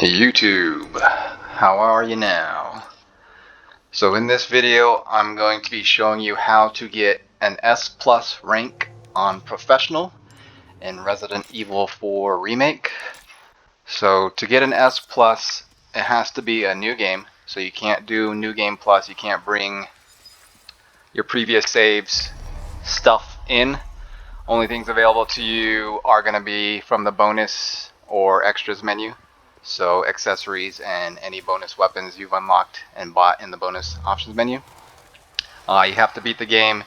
YouTube, how are you now? So in this video I'm going to be showing you how to get an S+ rank on Professional in Resident Evil 4 Remake. So to get an S+, it has to be a new game, so you can't do New Game Plus, you can't bring your previous saves stuff in. Only things available to you are going to be from the bonus or extras menu. So accessories and any bonus weapons you've unlocked and bought in the bonus options menu. You have to beat the game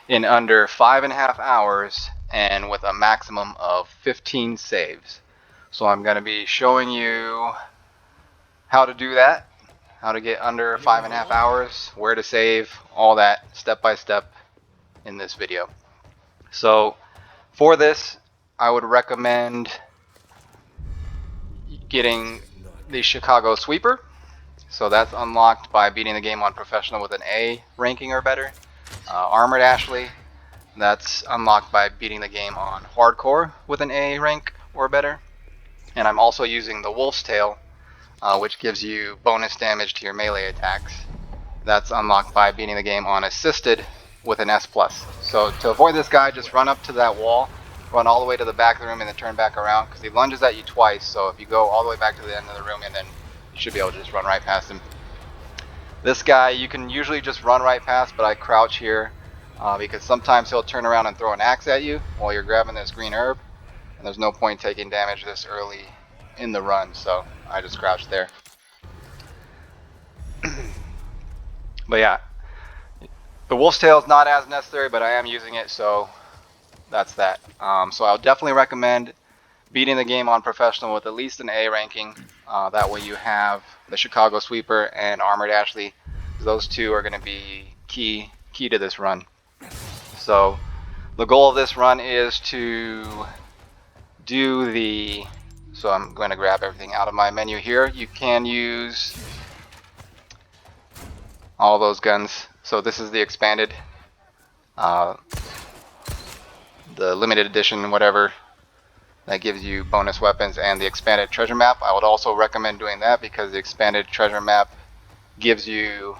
in under 5.5 hours and with a maximum of 15 saves. So I'm going to be showing you how to do that, how to get under 5.5 hours, where to save, all that step by step in this video. So for this, I would recommend getting the Chicago Sweeper. So that's unlocked by beating the game on Professional with an A ranking or better. Armored Ashley, that's unlocked by beating the game on Hardcore with an A rank or better. And I'm also using the Wolf's Tail, which gives you bonus damage to your melee attacks. That's unlocked by beating the game on Assisted with an S+. So to avoid this guy, just run up to that wall, run all the way to the back of the room and then turn back around, because he lunges at you twice. So if you go all the way back to the end of the room, and then you should be able to just run right past him. This guy you can usually just run right past, but I crouch here because sometimes he'll turn around and throw an axe at you while you're grabbing this green herb, and there's no point taking damage this early in the run, so I just crouch there. But yeah, the Wolf's Tail is not as necessary, but I am using it, so that's that. So I'll definitely recommend beating the game on Professional with at least an A ranking. That way you have the Chicago Sweeper and Armored Ashley. Those two are going to be key to this run. So the goal of this run is to do the... So I'm going to grab everything out of my menu here. You can use all those guns. So this is the expanded, the limited edition, whatever, that gives you bonus weapons, and the expanded treasure map. I would also recommend doing that because the expanded treasure map gives you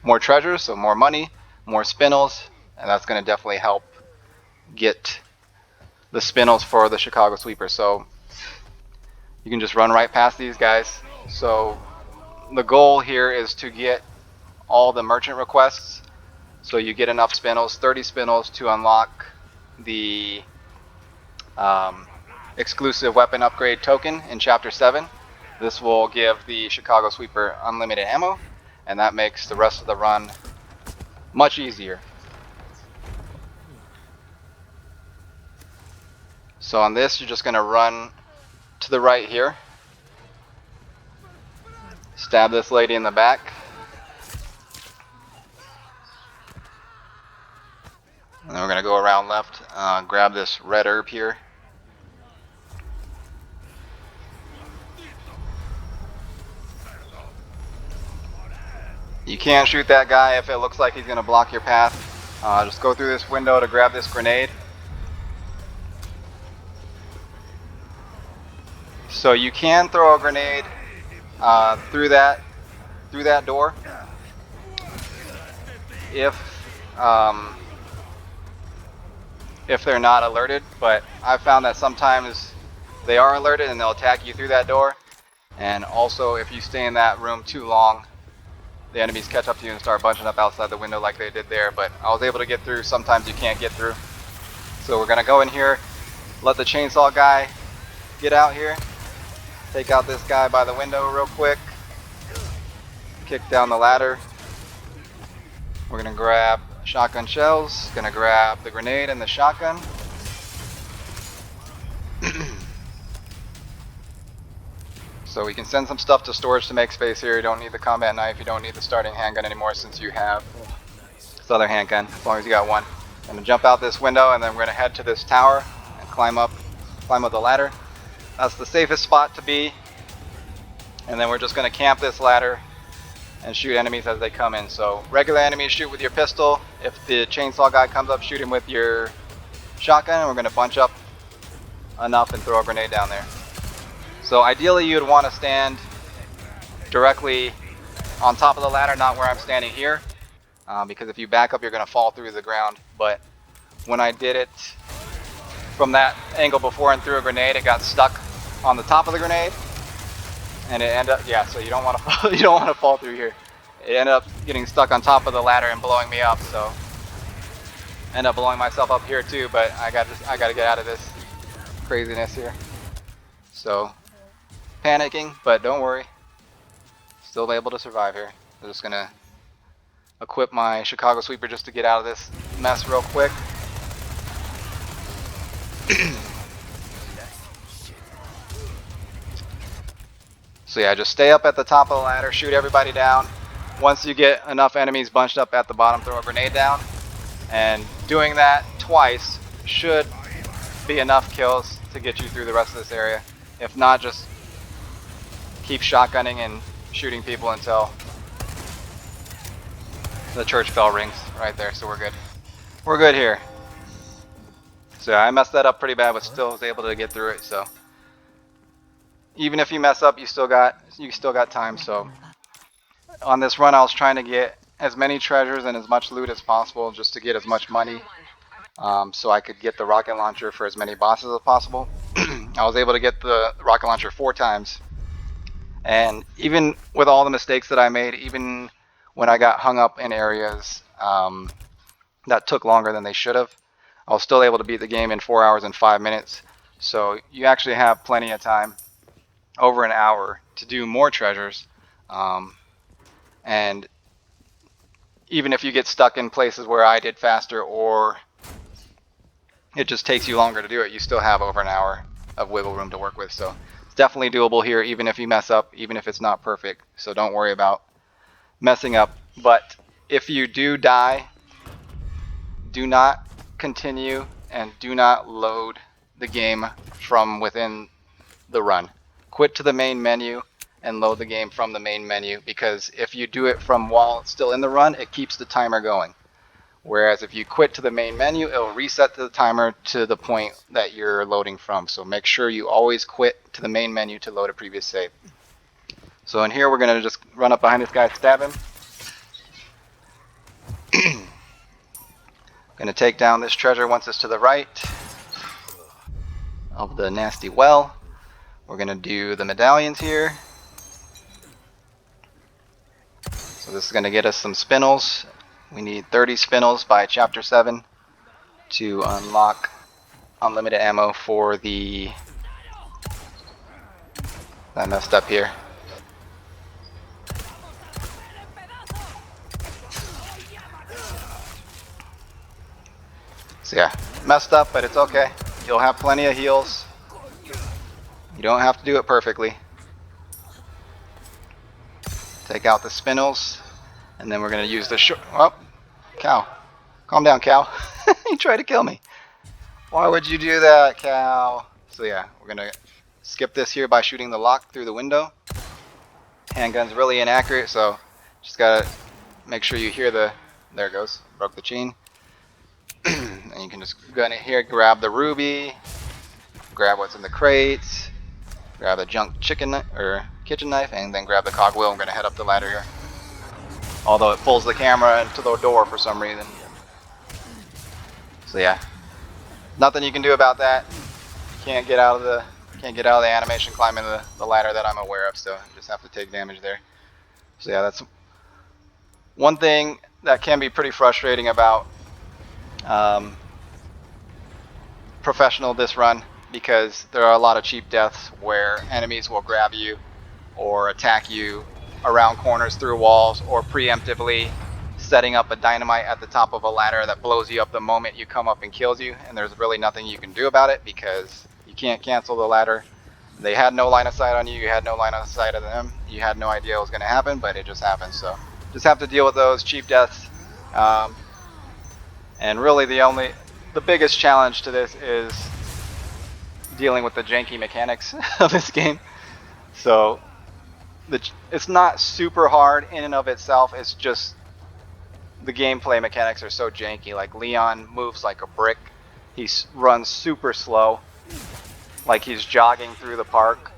more treasures, so more money, more spinels, and that's going to definitely help get the spinels for the Chicago Sweeper. So you can just run right past these guys. So the goal here is to get all the merchant requests, so you get enough spinels, 30 spinels, to unlock the exclusive weapon upgrade token in Chapter 7. This will give the Chicago Sweeper unlimited ammo, and that makes the rest of the run much easier. So on this, you're just going to run to the right here, stab this lady in the back, and then we're going to go around left, grab this red herb here. You can't shoot that guy if it looks like he's going to block your path. Just go through this window to grab this grenade. So you can throw a grenade through that door if they're not alerted, but I've found that sometimes they are alerted and they'll attack you through that door. And also, if you stay in that room too long, the enemies catch up to you and start bunching up outside the window like they did there. But I was able to get through. Sometimes you can't get through. So we're gonna go in here, let the chainsaw guy get out here, take out this guy by the window real quick, kick down the ladder. We're gonna grab shotgun shells, gonna grab the grenade and the shotgun. So we can send some stuff to storage to make space here. You don't need the combat knife, you don't need the starting handgun anymore since you have this other handgun, as long as you got one. I'm gonna jump out this window, and then we're gonna head to this tower and climb up the ladder. That's the safest spot to be. And then we're just gonna camp this ladder and shoot enemies as they come in. So regular enemies, shoot with your pistol. If the chainsaw guy comes up, shoot him with your shotgun, and we're gonna bunch up enough and throw a grenade down there. So So ideally you'd want to stand directly on top of the ladder, not where I'm standing here, because if you back up you're going to fall through the ground. But when I did it from that angle before and threw a grenade, it got stuck on the top of the grenade, and it ended up, yeah, so you don't want to you don't want to fall through here. It ended up getting stuck on top of the ladder and blowing me up, so I ended up blowing myself up here too, but I got to get out of this craziness here. So panicking, but don't worry, still able to survive here. I'm just gonna equip my Chicago sweeper just to get out of this mess real quick. So yeah, just stay up at the top of the ladder, shoot everybody down. Once you get enough enemies bunched up at the bottom, throw a grenade down. And doing that twice should be enough kills to get you through the rest of this area. If not, just keep shotgunning and shooting people until the church bell rings right there. So we're good. We're good here. So I messed that up pretty bad, but still was able to get through it. So even if you mess up, you still got time. So on this run, I was trying to get as many treasures and as much loot as possible, just to get as much money, so I could get the rocket launcher for as many bosses as possible. I was able to get the rocket launcher 4 times, and even with all the mistakes that I made, even when I got hung up in areas that took longer than they should have, I was still able to beat the game in 4 hours and 5 minutes. So you actually have plenty of time, over an hour, to do more treasures. And even if you get stuck in places where I did faster, or it just takes you longer to do it, you still have over an hour of wiggle room to work with. So it's definitely doable here, even if you mess up, even if it's not perfect. So don't worry about messing up. But if you do die, do not continue and do not load the game from within the run. Quit to the main menu and load the game from the main menu, because if you do it from while it's still in the run, it keeps the timer going. Whereas if you quit to the main menu, it'll reset the timer to the point that you're loading from. So make sure you always quit to the main menu to load a previous save. So in here, we're going to just run up behind this guy, stab him. Going to take down this treasure once it's to the right of the nasty well. We're going to do the medallions here. So this is going to get us some spinels. We need 30 spinels by chapter 7 to unlock unlimited ammo for the... I messed up here. So yeah, messed up, but it's okay. You'll have plenty of heals. You don't have to do it perfectly. Take out the spinels, and then we're going to use the short... Oh, cow. Calm down, cow. You tried to kill me. Why would you do that, cow? So yeah, we're going to skip this here by shooting the lock through the window. Handgun's really inaccurate, so just got to make sure you hear the... There it goes. Broke the chain. And you can just go in here, grab the ruby, grab what's in the crates, grab the junk kitchen knife, and then grab the cogwheel. I'm going to head up the ladder here. Although it pulls the camera into the door for some reason. So yeah, nothing you can do about that. Can't get out of the animation climbing the ladder that I'm aware of. So you just have to take damage there. So yeah, that's one thing that can be pretty frustrating about professional this run, because there are a lot of cheap deaths where enemies will grab you or attack you around corners, through walls, or preemptively setting up a dynamite at the top of a ladder that blows you up the moment you come up and kills you, and there's really nothing you can do about it because you can't cancel the ladder. They had no line of sight on you, you had no line of sight of them, you had no idea what was going to happen, but it just happened. So just have to deal with those cheap deaths. And really the biggest challenge to this is dealing with the janky mechanics of this game. So it's not super hard in and of itself, it's just the gameplay mechanics are so janky. Like Leon moves like a brick, he runs super slow, like he's jogging through the park.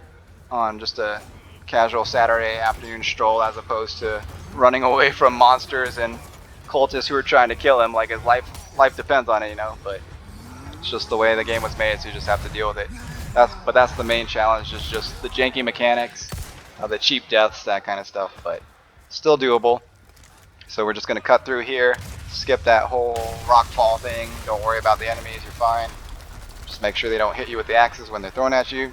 on just a casual Saturday afternoon stroll, as opposed to running away from monsters and cultists who are trying to kill him like his life depends on it, you know. But it's just the way the game was made, so you just have to deal with it. That's the main challenge, is just the janky mechanics, the cheap deaths, that kind of stuff, but still doable. So we're just going to cut through here, skip that whole rock fall thing, don't worry about the enemies, you're fine. Just make sure they don't hit you with the axes when they're thrown at you.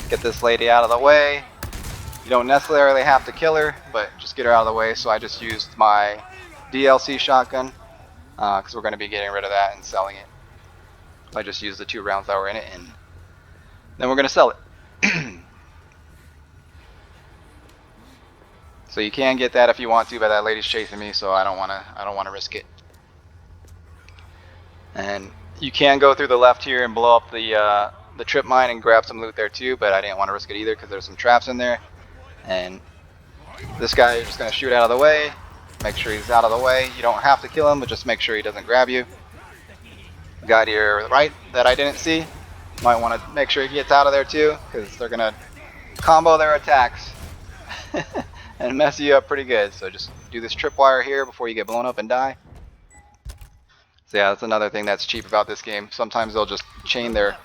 Get this lady out of the way. You don't necessarily have to kill her, but just get her out of the way. So I just used my DLC shotgun, because we're going to be getting rid of that and selling it. I just used the 2 rounds that were in it, and then we're going to sell it. So you can get that if you want to, but that lady's chasing me, so I don't want to risk it. And you can go through the left here and blow up the trip mine and grab some loot there too, but I didn't want to risk it either because there's some traps in there. And this guy, you're just going to shoot out of the way. Make sure he's out of the way. You don't have to kill him, but just make sure he doesn't grab you. Guy to your right that I didn't see, might want to make sure he gets out of there too, because they're going to combo their attacks and mess you up pretty good. So just do this tripwire here before you get blown up and die. So yeah, that's another thing that's cheap about this game. Sometimes they'll just chain their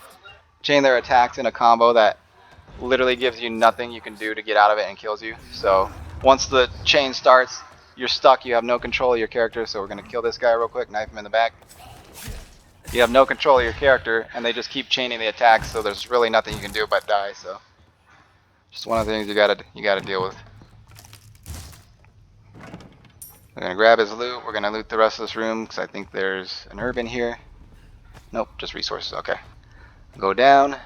attacks in a combo that literally gives you nothing you can do to get out of it and kills you. So once the chain starts, you're stuck. You have no control of your character. So we're going to kill this guy real quick, knife him in the back. You have no control of your character, and they just keep chaining the attacks, so there's really nothing you can do but die. So just one of the things you gotta deal with. We're gonna grab his loot. We're gonna loot the rest of this room because I think there's an herb in here. Nope, just resources. Okay, go down.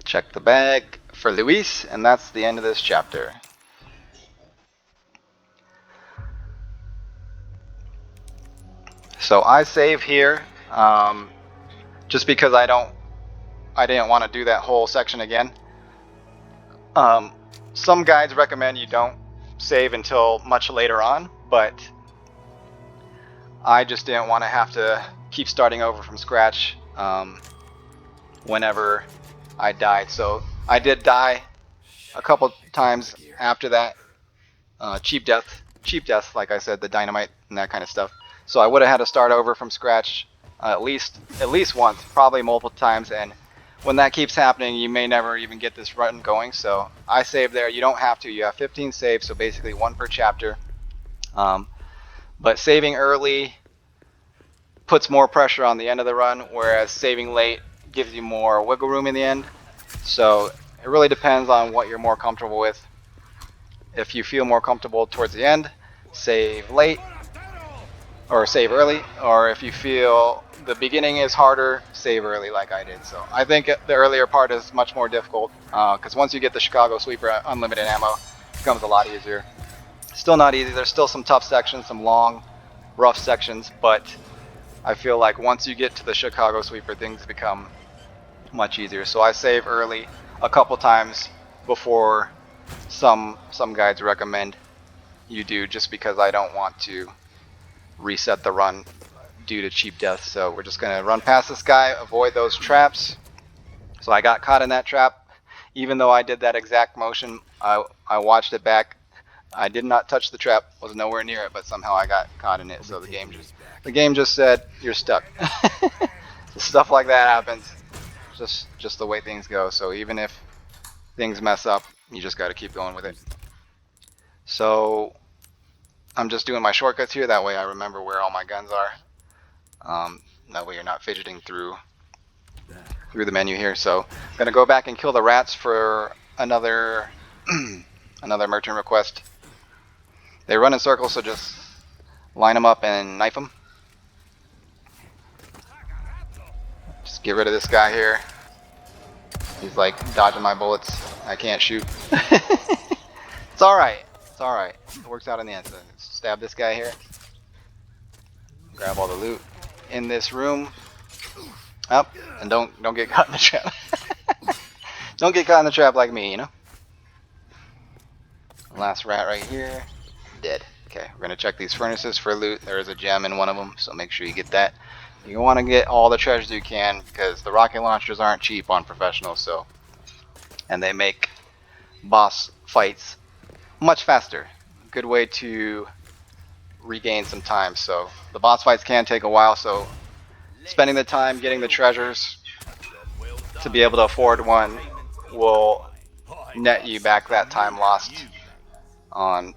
Check the bag for Luis, and that's the end of this chapter. So I save here, just because I didn't want to do that whole section again. Some guides recommend you don't save until much later on, but I just didn't want to have to keep starting over from scratch whenever I died. So I did die a couple times after that. Cheap death, like I said, the dynamite and that kind of stuff. So I would have had to start over from scratch at least once, probably multiple times, and when that keeps happening, you may never even get this run going. So I saved there. You don't have to. You have 15 saves, so basically 1 per chapter. But saving early puts more pressure on the end of the run, whereas saving late gives you more wiggle room in the end. So it really depends on what you're more comfortable with. If you feel more comfortable towards the end, save late or save early, or if you feel the beginning is harder, save early like I did. So I think the earlier part is much more difficult, because once you get the Chicago Sweeper unlimited ammo, it becomes a lot easier. Still not easy. There's still some tough sections, some long, rough sections, but I feel like once you get to the Chicago Sweeper, things become much easier. So I save early a couple times before some guides recommend you do, just because I don't want to reset the run due to cheap death. So we're just gonna run past this guy, avoid those traps. So I got caught in that trap, even though I did that exact motion. I watched it back. I did not touch the trap, was nowhere near it, but somehow I got caught in it. So the game just said you're stuck. Stuff like that happens. Just the way things go. So even if things mess up, you just got to keep going with it. So I'm just doing my shortcuts here. That way I remember where all my guns are. That way you're not fidgeting through the menu here. So I'm gonna go back and kill the rats for another another merchant request. They run in circles, so just line them up and knife them. Just get rid of this guy here. He's like dodging my bullets. I can't shoot. It's alright. It's alright. It works out in the end. So stab this guy here. Grab all the loot in this room. Up, and don't get caught in the trap. Don't get caught in the trap like me, you know. Last rat right here. Dead. Okay, we're gonna check these furnaces for loot. There is a gem in one of them, so make sure you get that. You want to get all the treasures you can because the rocket launchers aren't cheap on professional, so, and they make boss fights much faster. Good way to regain some time. So the boss fights can take a while, so spending the time getting the treasures to be able to afford one will net you back that time lost on.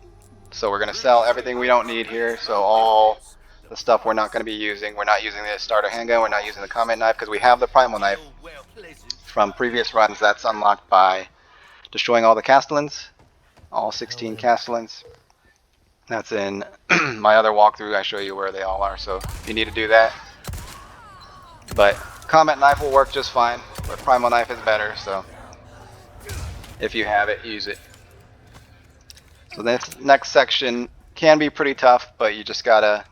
So we're going to sell everything we don't need here. So all the stuff we're not going to be using. We're not using the starter handgun. We're not using the combat knife because we have the primal knife from previous runs. That's unlocked by destroying all the castellans, all 16 castellans. That's in my other walkthrough. I show you where they all are. So if you need to do that. But combat knife will work just fine, but primal knife is better. So if you have it, use it. So this next section can be pretty tough, but you just gotta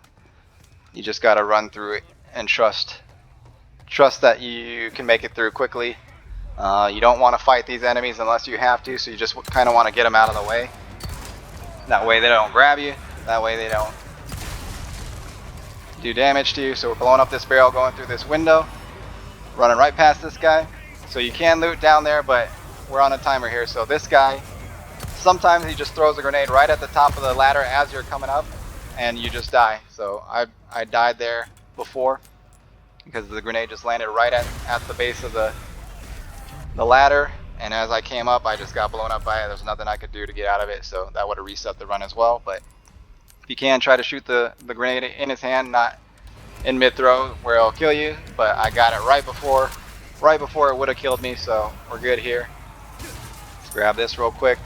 run through it and trust that you can make it through quickly. You don't want to fight these enemies unless you have to, so you just kind of want to get them out of the way. That way they don't grab you. That way they don't do damage to you. So we're blowing up this barrel, going through this window, running right past this guy. So you can loot down there, but we're on a timer here. So this guy, sometimes he just throws a grenade right at the top of the ladder as you're coming up, and you just die. So I died there before because the grenade just landed right at the base of the ladder, and as I came up, I just got blown up by it. There's nothing I could do to get out of it, so that would have reset the run as well. But if you can, try to shoot the grenade in his hand, not in mid-throw where it'll kill you. But I got it right before it would have killed me, so we're good here. Let's grab this real quick.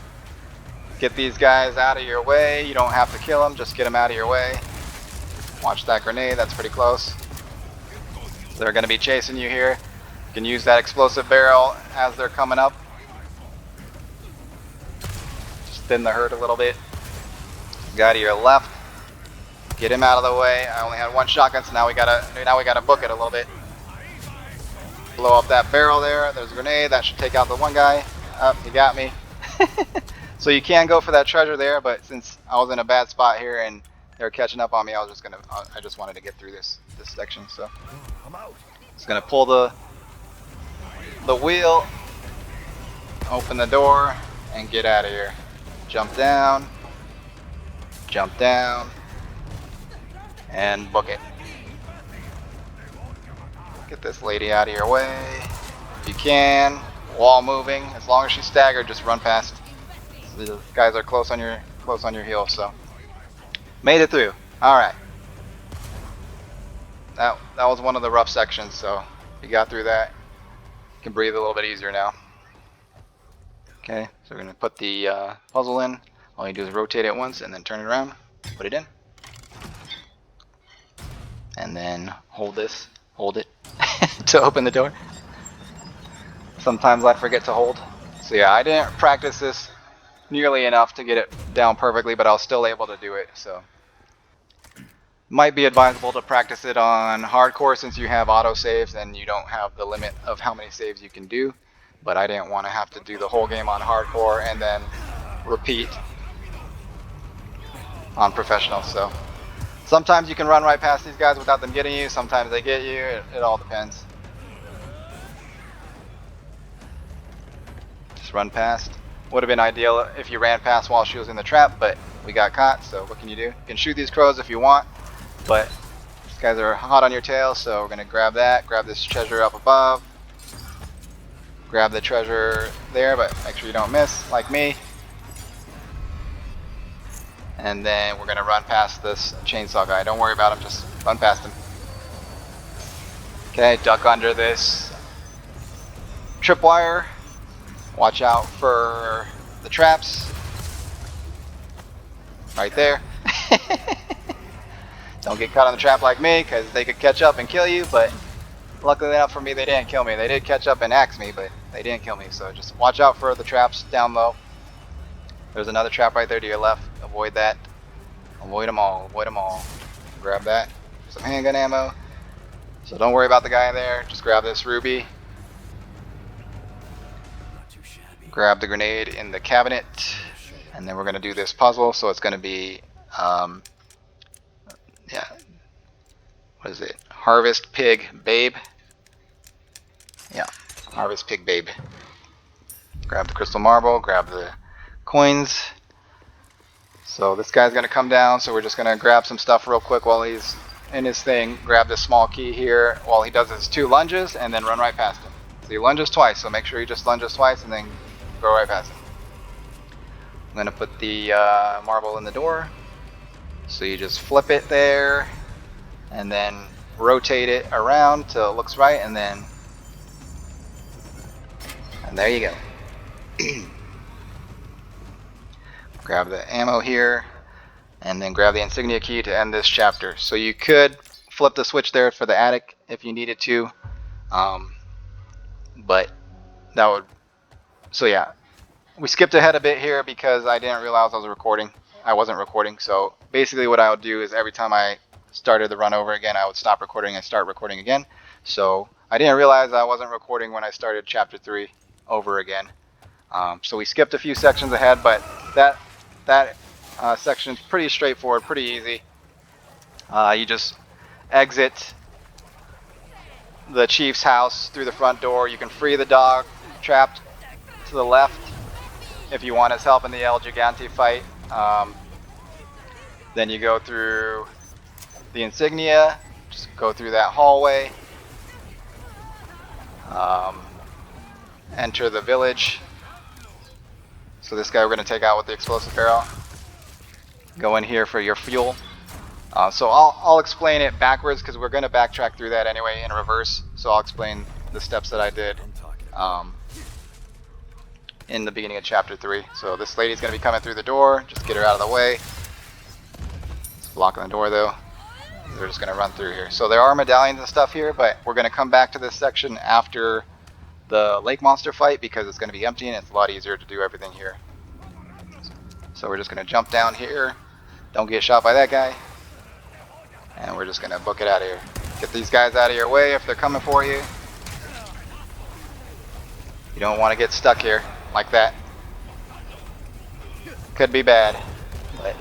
Get these guys out of your way. You don't have to kill them, just get them out of your way. Watch that grenade, that's pretty close. They're going to be chasing you here. You can use that explosive barrel as they're coming up. Just thin the herd a little bit. Guy to your left. Get him out of the way. I only had one shotgun, so now we gotta book it a little bit. Blow up that barrel there. There's a grenade. That should take out the one guy. Oh, he got me. So you can go for that treasure there, but since I was in a bad spot here and they're catching up on me, I just wanted to get through this section. So just gonna pull the wheel, open the door, and get out of here. Jump down, and book it. Get this lady out of your way if you can. Wall moving. As long as she's staggered, just run past. The guys are close on your heels, so made it through. All right. That was one of the rough sections, so you got through that. You can breathe a little bit easier now. Okay, so we're gonna put the puzzle in. All you do is rotate it once and then turn it around, put it in, and then hold it to open the door. Sometimes I forget to hold. So yeah, I didn't practice this nearly enough to get it down perfectly, but I was still able to do it. So might be advisable to practice it on hardcore since you have auto saves and you don't have the limit of how many saves you can do. But I didn't want to have to do the whole game on hardcore and then repeat on professional. So sometimes you can run right past these guys without them getting you. Sometimes they get you. It all depends. Just run past. Would have been ideal if you ran past while she was in the trap, but we got caught, so what can you do? You can shoot these crows if you want, but these guys are hot on your tail, so we're going to grab that, grab this treasure up above, grab the treasure there, but make sure you don't miss, like me. And then we're going to run past this chainsaw guy. Don't worry about him, just run past him. Okay, duck under this tripwire. Watch out for the traps. Right there. Don't get caught on the trap like me, because they could catch up and kill you, but luckily enough for me, they didn't kill me. They did catch up and axe me, but they didn't kill me, so just watch out for the traps down low. There's another trap right there to your left. Avoid that. Avoid them all. Avoid them all. Grab that. Some handgun ammo. So don't worry about the guy in there. Just grab this ruby. Grab the grenade in the cabinet. And then we're going to do this puzzle. So it's going to be, yeah. What is it? Harvest Pig Babe. Yeah, Harvest Pig Babe. Grab the crystal marble, grab the coins. So this guy's gonna come down, so we're just gonna grab some stuff real quick while he's in his thing. Grab this small key here while he does his 2 lunges and then run right past him. So he lunges twice, so make sure he just lunges twice and then go right past him. I'm gonna put the marble in the door. So you just flip it there and then rotate it around till it looks right, and then there you go. Grab the ammo here and then grab the insignia key to end this chapter. So you could flip the switch there for the attic if you needed to, but that would, so yeah, we skipped ahead a bit here because I didn't realize I wasn't recording. So basically what I would do is every time I started the run over again, I would stop recording and start recording again. So I didn't realize I wasn't recording when I started chapter 3 over again. So we skipped a few sections ahead, but that section's pretty straightforward, pretty easy. You just exit the chief's house through the front door. You can free the dog trapped to the left if you want his help in the El Gigante fight. Then you go through the insignia, just go through that hallway, enter the village. So this guy we're going to take out with the explosive barrel. Go in here for your fuel. So I'll explain it backwards because we're going to backtrack through that anyway in reverse. So I'll explain the steps that I did in the beginning of chapter 3. So this lady's going to be coming through the door. Just get her out of the way. It's blocking the door though. They're just going to run through here. So there are medallions and stuff here, but we're going to come back to this section after the lake monster fight because it's going to be empty and it's a lot easier to do everything here. So we're just going to jump down here. Don't get shot by that guy. And we're just going to book it out of here. Get these guys out of your way if they're coming for you. You don't want to get stuck here like that. Could be bad, but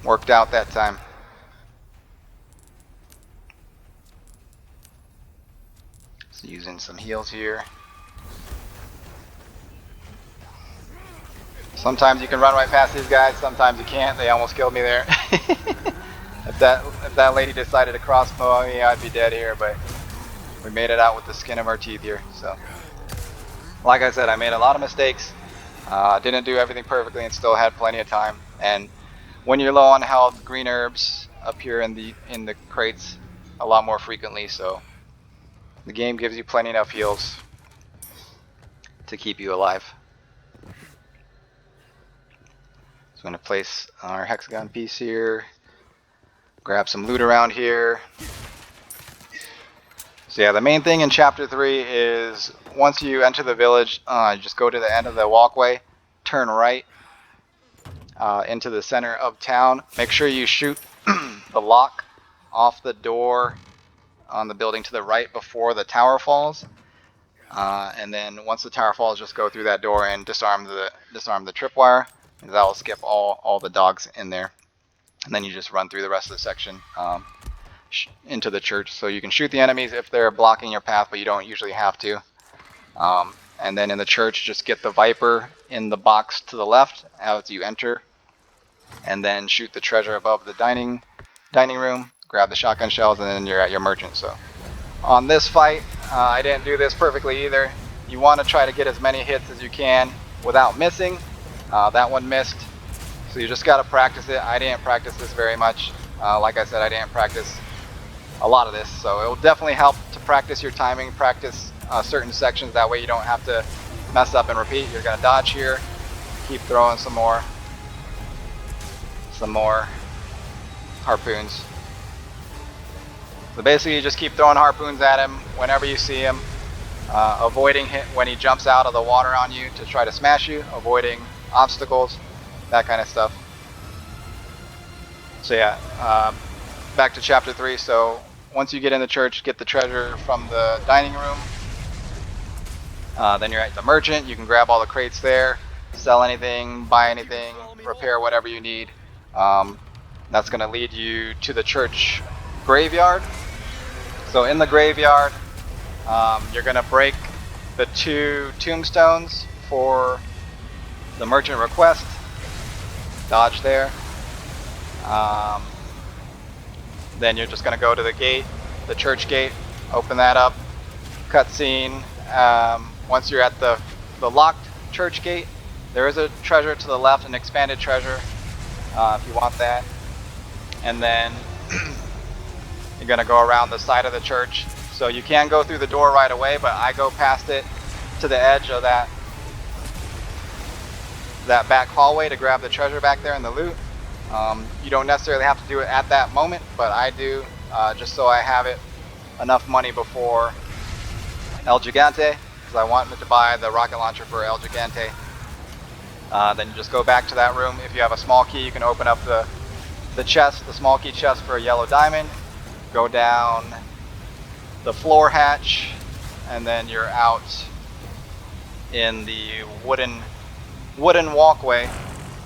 worked out that time. So using some heals here. Sometimes you can run right past these guys, sometimes you can't. They almost killed me there. If that lady decided to crossbow me, I'd be dead here, but we made it out with the skin of our teeth here. So, like I said, I made a lot of mistakes. Didn't do everything perfectly and still had plenty of time. And when you're low on health, green herbs appear in the crates a lot more frequently, so the game gives you plenty enough heals to keep you alive. So I'm going to place our hexagon piece here, grab some loot around here. So yeah, the main thing in chapter 3 is once you enter the village, just go to the end of the walkway, turn right into the center of town. Make sure you shoot the lock off the door on the building to the right before the tower falls. And then once the tower falls, just go through that door and disarm the tripwire. That will skip all the dogs in there. And then you just run through the rest of the section into the church. So you can shoot the enemies if they're blocking your path, but you don't usually have to. And then in the church, just get the Viper in the box to the left as you enter. And then shoot the treasure above the dining room. Grab the shotgun shells, and then you're at your merchant. So on this fight, I didn't do this perfectly either. You want to try to get as many hits as you can without missing. That one missed. So you just got to practice it. I didn't practice this very much. Like I said, I didn't practice a lot of this. So it will definitely help to practice your timing, practice certain sections. That way you don't have to mess up and repeat. You're going to dodge here. Keep throwing some more harpoons. So basically you just keep throwing harpoons at him whenever you see him. Avoiding him when he jumps out of the water on you to try to smash you. Avoiding obstacles. That kind of stuff. So yeah, back to chapter 3. So once you get in the church, get the treasure from the dining room. Then you're at the merchant. You can grab all the crates there, sell anything, buy anything, repair whatever you need. That's going to lead you to the church graveyard. So in the graveyard, you're gonna break the 2 tombstones for the merchant request. Dodge there. Then you're just gonna go to the gate, the church gate, open that up. Cutscene. Once you're at the locked church gate, there is a treasure to the left, an expanded treasure, if you want that. And then you're gonna go around the side of the church. So you can go through the door right away, but I go past it to the edge of that back hallway to grab the treasure back there and the loot. You don't necessarily have to do it at that moment, but I do, just so I have it enough money before El Gigante, because I wanted to buy the rocket launcher for El Gigante. Then you just go back to that room. If you have a small key, you can open up the chest, the small key chest for a yellow diamond. Go down the floor hatch, and then you're out in the wooden walkway.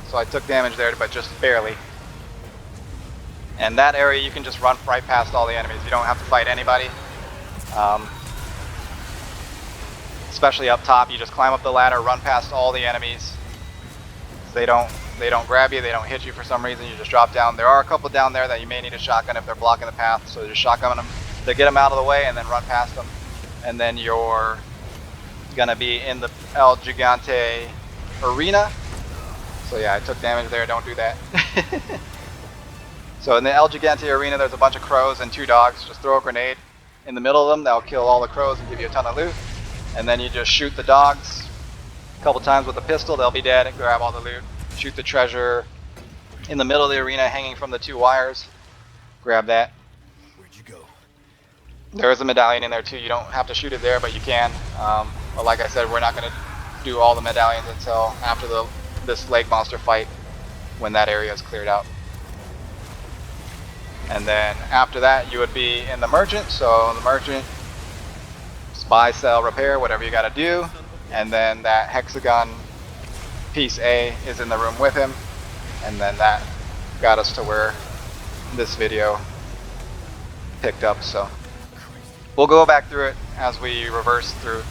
So I took damage there, but just barely. And that area you can just run right past all the enemies. You don't have to fight anybody. Especially up top, you just climb up the ladder, run past all the enemies. They don't grab you, they don't hit you for some reason. You just drop down. There are a couple down there that you may need a shotgun if they're blocking the path. So just shotgun them to get them out of the way, and then run past them. And then you're gonna be in the El Gigante arena. So yeah, I took damage there. Don't do that. So in the El Gigante arena, there's a bunch of crows and 2 dogs. Just throw a grenade in the middle of them. That'll kill all the crows and give you a ton of loot. And then you just shoot the dogs a couple times with a pistol. They'll be dead, and grab all the loot. Shoot the treasure in the middle of the arena, hanging from the 2 wires. Grab that. Where'd you go? There is a medallion in there too. You don't have to shoot it there, but you can. But like I said, we're not going to do all the medallions until after this lake monster fight, when that area is cleared out. And then after that, you would be in the merchant. So the merchant, buy, sell, repair, whatever you got to do. And then that hexagon piece A is in the room with him. And then that got us to where this video picked up. So we'll go back through it as we reverse through,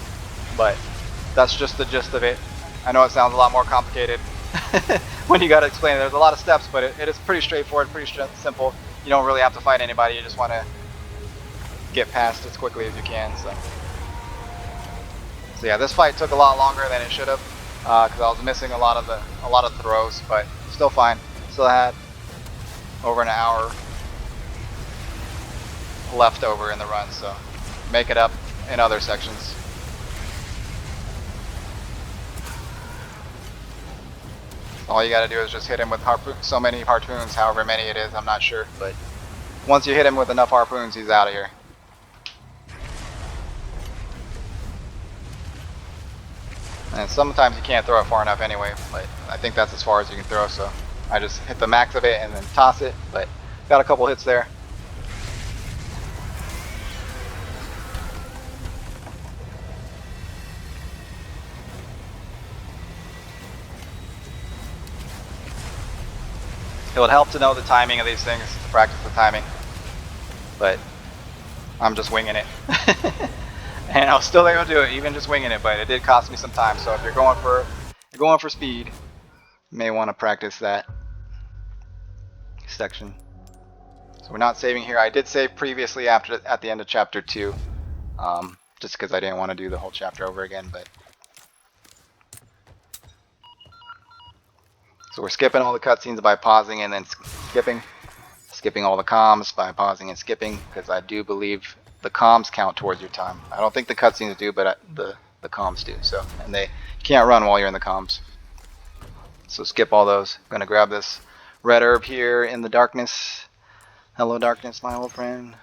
but that's just the gist of it. I know it sounds a lot more complicated when you got to explain it. There's a lot of steps, but it is pretty straightforward, pretty simple. You don't really have to fight anybody. You just want to get past as quickly as you can. So yeah, this fight took a lot longer than it should have, because I was missing a lot of throws, but still fine. Still had over an hour left over in the run, so make it up in other sections. All you gotta do is just hit him with so many harpoons, however many it is, I'm not sure, but once you hit him with enough harpoons, he's out of here. And sometimes you can't throw it far enough anyway, but I think that's as far as you can throw, so I just hit the max of it and then toss it, but got a couple hits there. It would help to know the timing of these things, to practice the timing, but I'm just winging it. And I was still able to do it, even just winging it, but it did cost me some time. So if you're going for speed, you may want to practice that section. So we're not saving here. I did save previously at the end of chapter 2, just because I didn't want to do the whole chapter over again, but so we're skipping all the cutscenes by pausing and then skipping all the comms by pausing and skipping, because I do believe the comms count towards your time. I don't think the cutscenes do, but the comms do. So, and you can't run while you're in the comms. So skip all those. I'm gonna grab this red herb here in the darkness. Hello darkness, my old friend.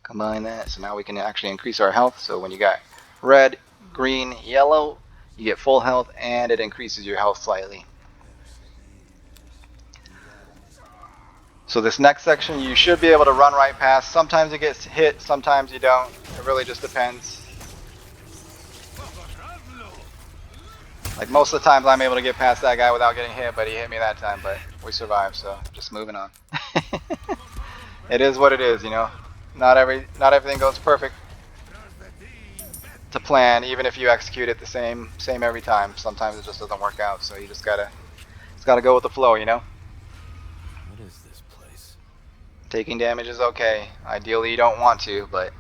Combine that. So now we can actually increase our health. So when you got red, green, yellow, you get full health, and it increases your health slightly. So this next section you should be able to run right past. Sometimes it gets hit, sometimes you don't. It really just depends. Like most of the times I'm able to get past that guy without getting hit, but he hit me that time, but we survived, so just moving on. It is what it is, you know. not everything goes perfect to plan, even if you execute it the same every time. Sometimes it just doesn't work out, so you just gotta go with the flow, you know? What is this place? Taking damage is okay. Ideally you don't want to, but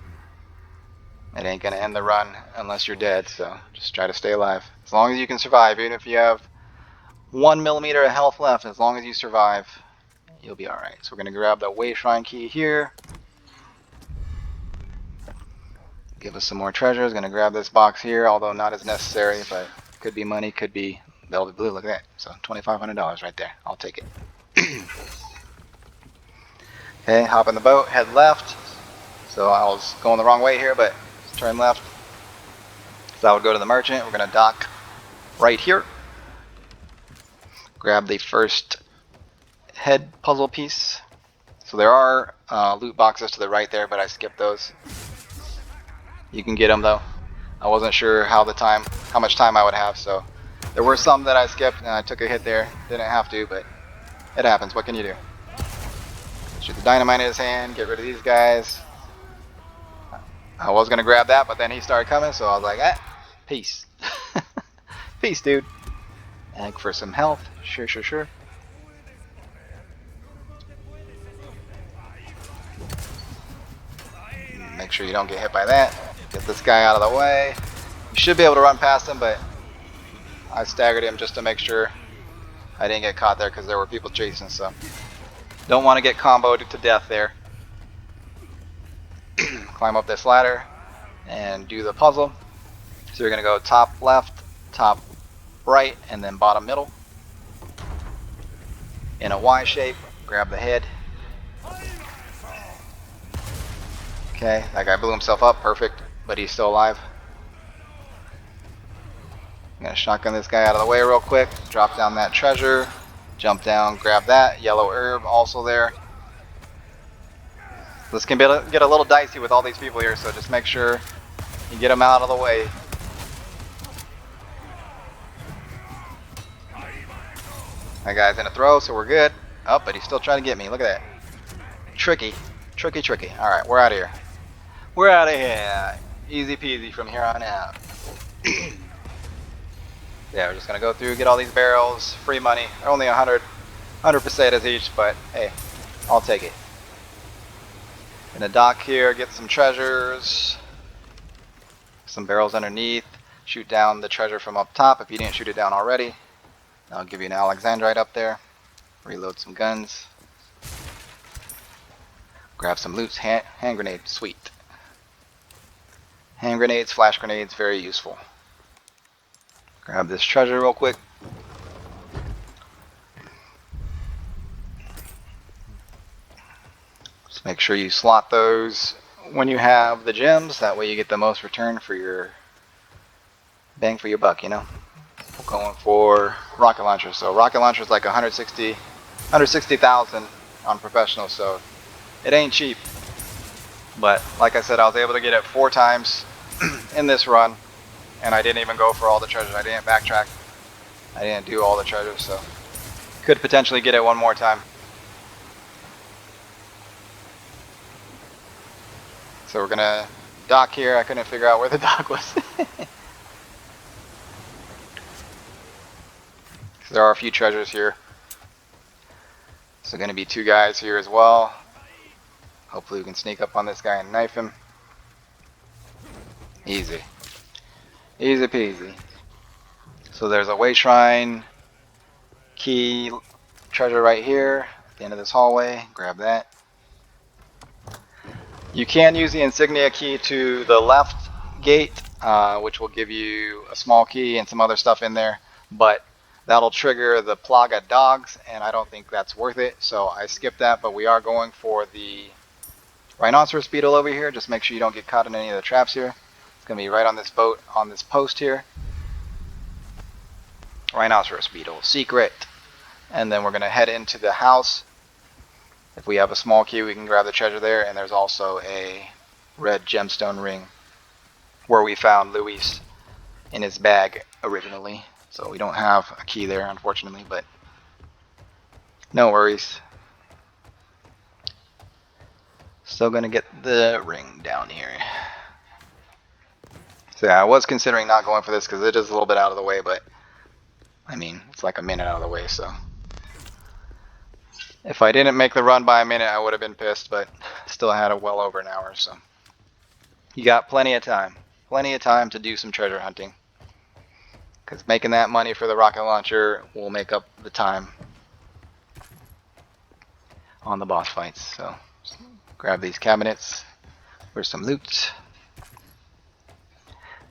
it ain't gonna end the run unless you're dead, so just try to stay alive. As long as you can survive, even if you have 1 millimeter of health left, as long as you survive, you'll be alright. So we're gonna grab the way shrine key here. Give us some more treasures. Gonna grab this box here, although not as necessary, but could be money, could be velvet blue. Look at that. So $2,500 right there. I'll take it. Okay, hop in the boat, head left. So I was going the wrong way here, but turn left. So I would go to the merchant. We're gonna dock right here. Grab the first head puzzle piece. So there are loot boxes to the right there, but I skipped those. You can get them though. I wasn't sure how much time I would have, so there were some that I skipped and I took a hit there. Didn't have to, but it happens. What can you do? Shoot the dynamite in his hand, get rid of these guys. I was gonna grab that, but then he started coming, so I was like, peace. Peace, dude. Egg for some health. Sure. Make sure you don't get hit by that. Get this guy out of the way. You should be able to run past him, but I staggered him just to make sure I didn't get caught there because there were people chasing, so don't want to get comboed to death there. Climb up this ladder and do the puzzle. So you're going to go top left, top right, and then bottom middle. In a Y shape, grab the head. Okay, that guy blew himself up, perfect, but he's still alive. I'm going to shotgun this guy out of the way real quick, drop down that treasure, jump down, grab that, yellow herb also there. This can get a little dicey with all these people here, so just make sure you get them out of the way. That guy's in a throw, so we're good. Oh, but he's still trying to get me. Look at that. Tricky. Alright, we're out of here. We're out of here. Easy peasy from here on out. Yeah, we're just going to go through, get all these barrels. Free money. They're only 100 pesetas each, but hey, I'll take it. Gonna dock here, get some treasures. Some barrels underneath. Shoot down the treasure from up top if you didn't shoot it down already. I'll give you an Alexandrite up there. Reload some guns. Grab some loot. Hand grenade. Sweet. Hand grenades, flash grenades, very useful. Grab this treasure real quick. Just make sure you slot those when you have the gems. That way you get the most return for your bang for your buck, you know. We're going for rocket launcher. So rocket launcher is like 160,000 on professional, so it ain't cheap. But like I said, I was able to get it 4 times in this run, and I didn't even go for all the treasures. I didn't backtrack. I didn't do all the treasures, so could potentially get it one more time. So we're gonna dock here. I couldn't figure out where the dock was. There are a few treasures here. So gonna be 2 guys here as well. Hopefully we can sneak up on this guy and knife him. Easy. Easy peasy. So there's a way shrine key treasure right here at the end of this hallway. Grab that. You can use the insignia key to the left gate, which will give you a small key and some other stuff in there, but that'll trigger the Plaga dogs, and I don't think that's worth it, so I skipped that. But we are going for the rhinoceros beetle over here. Just make sure you don't get caught in any of the traps here. It's going to be right on this boat, on this post here. Rhinoceros beetle, secret. And then we're going to head into the house. If we have a small key, we can grab the treasure there, and there's also a red gemstone ring where we found Luis in his bag originally. So we don't have a key there, unfortunately, but no worries. Still gonna get the ring down here. So yeah, I was considering not going for this because it is a little bit out of the way, but I mean, it's like a minute out of the way, so. If I didn't make the run by a minute, I would have been pissed, but still had a well over an hour, so. You got plenty of time. Plenty of time to do some treasure hunting. Because making that money for the rocket launcher will make up the time on the boss fights. So grab these cabinets for some loot.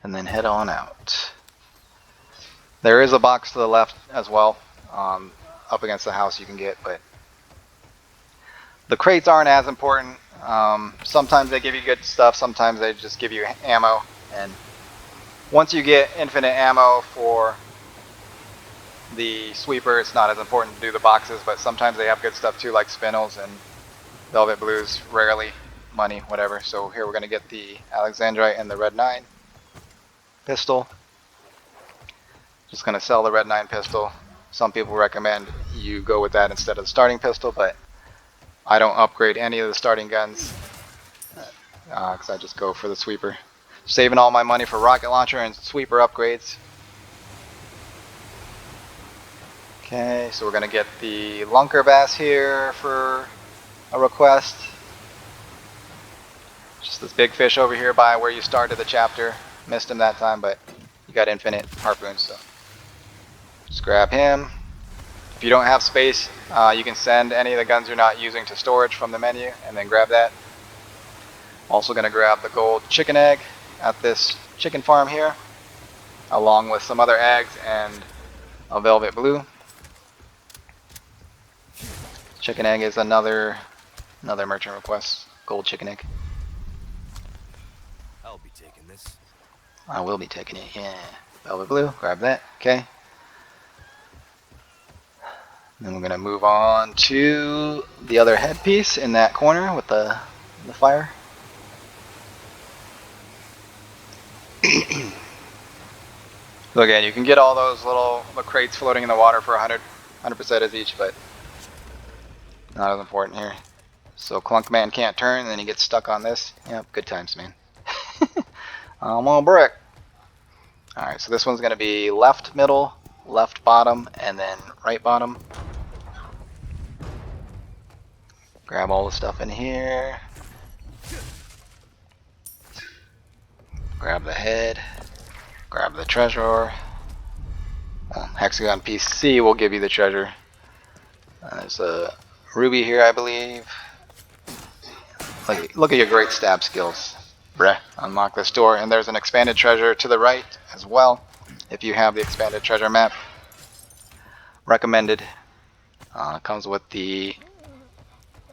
And then head on out. There is a box to the left as well. Up against the house you can get, but the crates aren't as important. Sometimes they give you good stuff, sometimes they just give you ammo. And once you get infinite ammo for the sweeper, it's not as important to do the boxes, but sometimes they have good stuff too, like spinels and velvet blues, rarely money, whatever. So here we're going to get the Alexandrite and the Red 9 pistol. Just going to sell the Red 9 pistol. Some people recommend you go with that instead of the starting pistol, but I don't upgrade any of the starting guns because I just go for the sweeper. Saving all my money for rocket launcher and sweeper upgrades. Okay, so we're going to get the Lunker Bass here for a request. Just this big fish over here by where you started the chapter. Missed him that time, but you got infinite harpoons, so just grab him. If you don't have space, you can send any of the guns you're not using to storage from the menu and then grab that. Also going to grab the gold chicken egg at this chicken farm here, along with some other eggs and a velvet blue. Chicken egg is another merchant request. Gold chicken egg. I'll be taking this. I will be taking it, yeah. Velvet blue, grab that, okay. Then we're gonna move on to the other headpiece in that corner with the fire. So again, you can get all those little crates floating in the water for 100% as each, but not as important here. So Clunkman can't turn, and then he gets stuck on this. Yep, good times, man. I'm on brick. Alright, so this one's going to be left middle, left bottom, and then right bottom. Grab all the stuff in here. Grab the head. Grab the treasure. Hexagon piece C will give you the treasure. There's a ruby here, I believe. Look at your great stab skills. Bruh. Unlock this door, and there's an expanded treasure to the right as well. If you have the expanded treasure map, recommended. Comes with the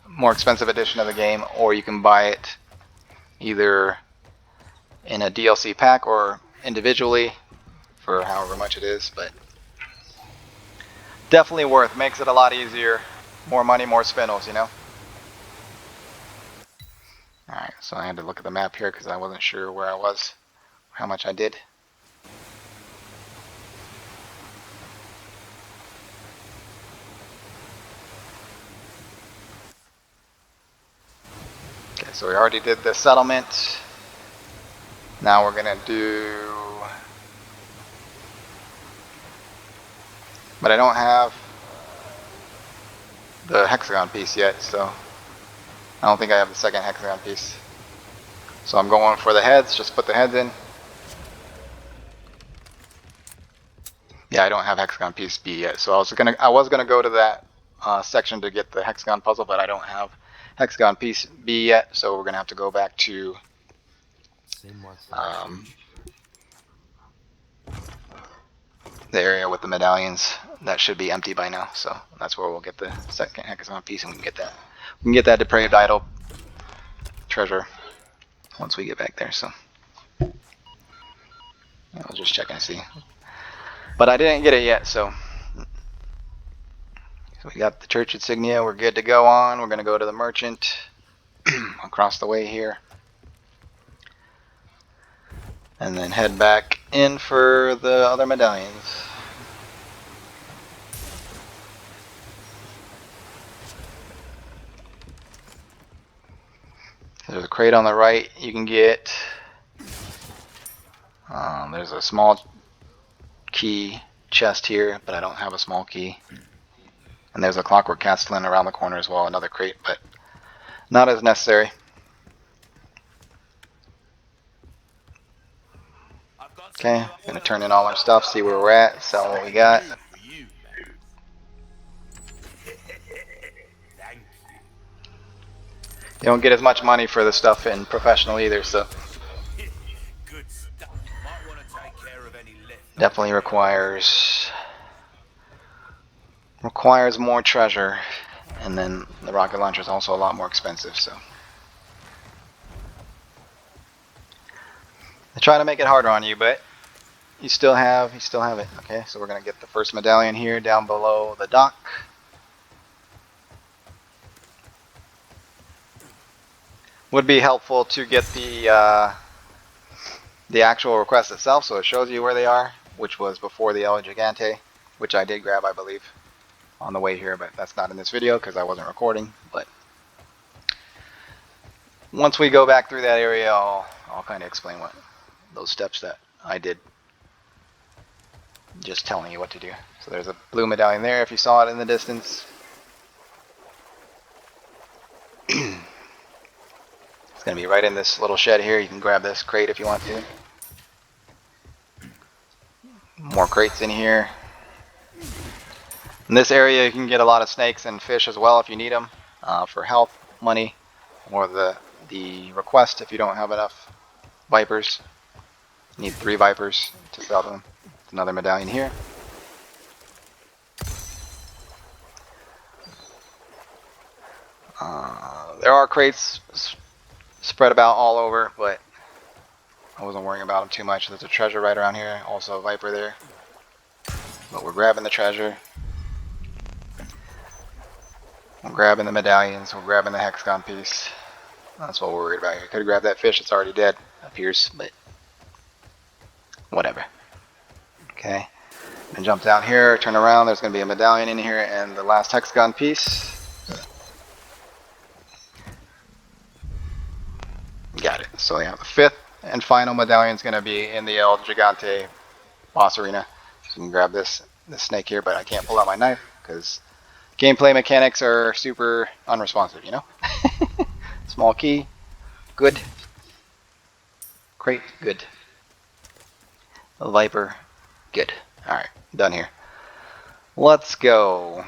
more expensive edition of the game, or you can buy it either in a DLC pack or individually for however much it is, but definitely worth. Makes it a lot easier. More money, more spinels, you know. Alright, so I had to look at the map here because I wasn't sure where I was, how much I did. Okay, so we already did the settlement. Now we're gonna do... But I don't have the hexagon piece yet, so I don't think I have the second hexagon piece. So I'm going for the heads, just put the heads in. Yeah, I don't have hexagon piece B yet, so I was gonna go to that section to get the hexagon puzzle, but I don't have hexagon piece B yet, so we're gonna have to go back to the area with the medallions. That should be empty by now, so that's where we'll get the second hexagon piece, and we can get that. We can get that depraved idol treasure once we get back there. So I was just checking to see, but I didn't get it yet. So we got the church insignia. We're good to go on. We're gonna go to the merchant across the way here, and then head back in for the other medallions. There's a crate on the right you can get. There's a small key chest here, but I don't have a small key. And there's a clockwork castellan around the corner as well, another crate, but not as necessary. Okay, gonna turn in all our stuff, see where we're at, sell what we got. You don't get as much money for the stuff in professional either, so definitely requires more treasure, and then the rocket launcher is also a lot more expensive. So they try to make it harder on you, but you still have it. Okay, so we're gonna get the first medallion here down below the dock. Would be helpful to get the actual request itself, so it shows you where they are, which was before the El Gigante, which I did grab, I believe, on the way here, but that's not in this video because I wasn't recording. But once we go back through that area, I'll kind of explain what those steps that I did, just telling you what to do. So there's a blue medallion there if you saw it in the distance. It's going to be right in this little shed here. You can grab this crate if you want to. More crates in here. In this area you can get a lot of snakes and fish as well if you need them for health, money, or the request if you don't have enough vipers. You need 3 vipers to sell them. There's another medallion here. There are crates spread about all over, but I wasn't worrying about them too much. There's a treasure right around here, also a viper there. But we're grabbing the treasure. We're grabbing the medallions. We're grabbing the hexagon piece. That's what we're worried about here. Could have grabbed that fish. It's already dead, appears, but whatever. Okay. And jump down here, turn around. There's going to be a medallion in here and the last hexagon piece. Got it. So yeah, the 5th and final medallion is going to be in the El Gigante boss arena. So you can grab this snake here, but I can't pull out my knife because gameplay mechanics are super unresponsive, you know? Small key, good. Crate, good. A viper, good. Alright, done here. Let's go.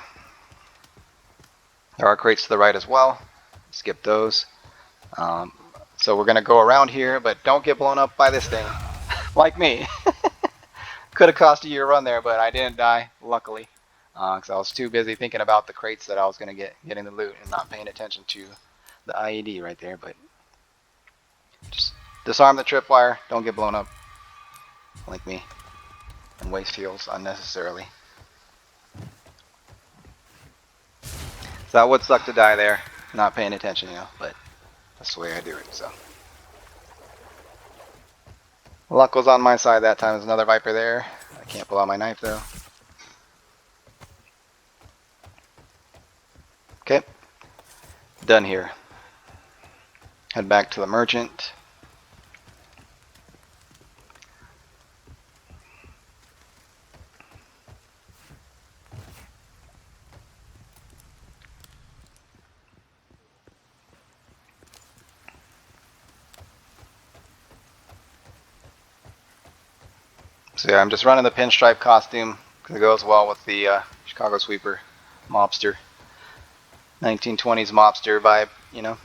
There are crates to the right as well. Skip those. So we're going to go around here, but don't get blown up by this thing. Like me. Could have cost you your run there, but I didn't die, luckily. Because I was too busy thinking about the crates that I was going to getting the loot and not paying attention to the IED right there. But just disarm the tripwire, don't get blown up like me, and waste heals unnecessarily. So that would suck to die there, not paying attention, you know, but that's the way I do it. So luck was on my side that time. There's another viper there. I can't pull out my knife though. Okay, done here. Head back to the merchant. So yeah, I'm just running the pinstripe costume because it goes well with the Chicago Sweeper mobster. 1920s mobster vibe, you know.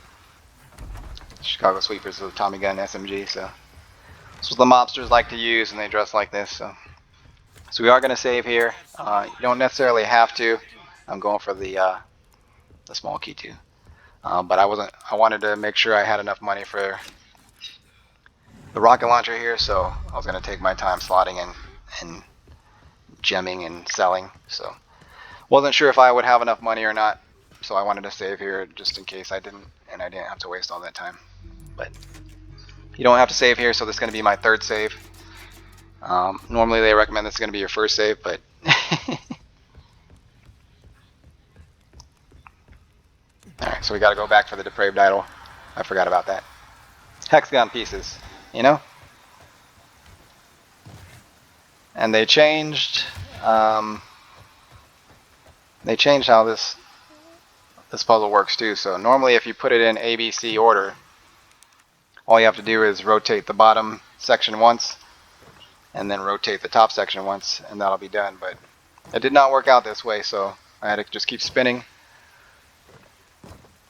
Chicago Sweepers with a Tommy gun SMG, so this is what the mobsters like to use, and they dress like this. So we are going to save here. You don't necessarily have to. I'm going for the small key too, but I wanted to make sure I had enough money for the rocket launcher here, so I was going to take my time slotting and gemming and selling. So wasn't sure if I would have enough money or not, so I wanted to save here just in case I didn't, and I didn't have to waste all that time. But you don't have to save here, so this is going to be my 3rd save. Normally they recommend this is going to be your 1st save, but alright, so we got to go back for the depraved idol. I forgot about that. hexagon pieces, you know? And um, they changed how this puzzle works too. So normally if you put it in ABC order, all you have to do is rotate the bottom section once and then rotate the top section once, and that'll be done. But it did not work out this way, so I had to just keep spinning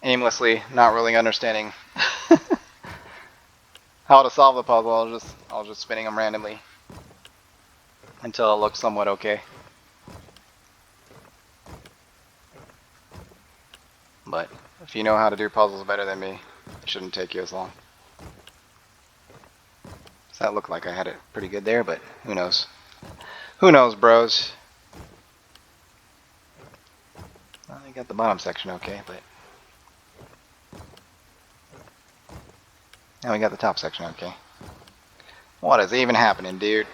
aimlessly, not really understanding how to solve the puzzle. I was just spinning them randomly until it looked somewhat okay. But if you know how to do puzzles better than me, it shouldn't take you as long. So that looked like I had it pretty good there, but who knows? Who knows, bros? Well, I got the bottom section okay, but now we got the top section okay. What is even happening, dude?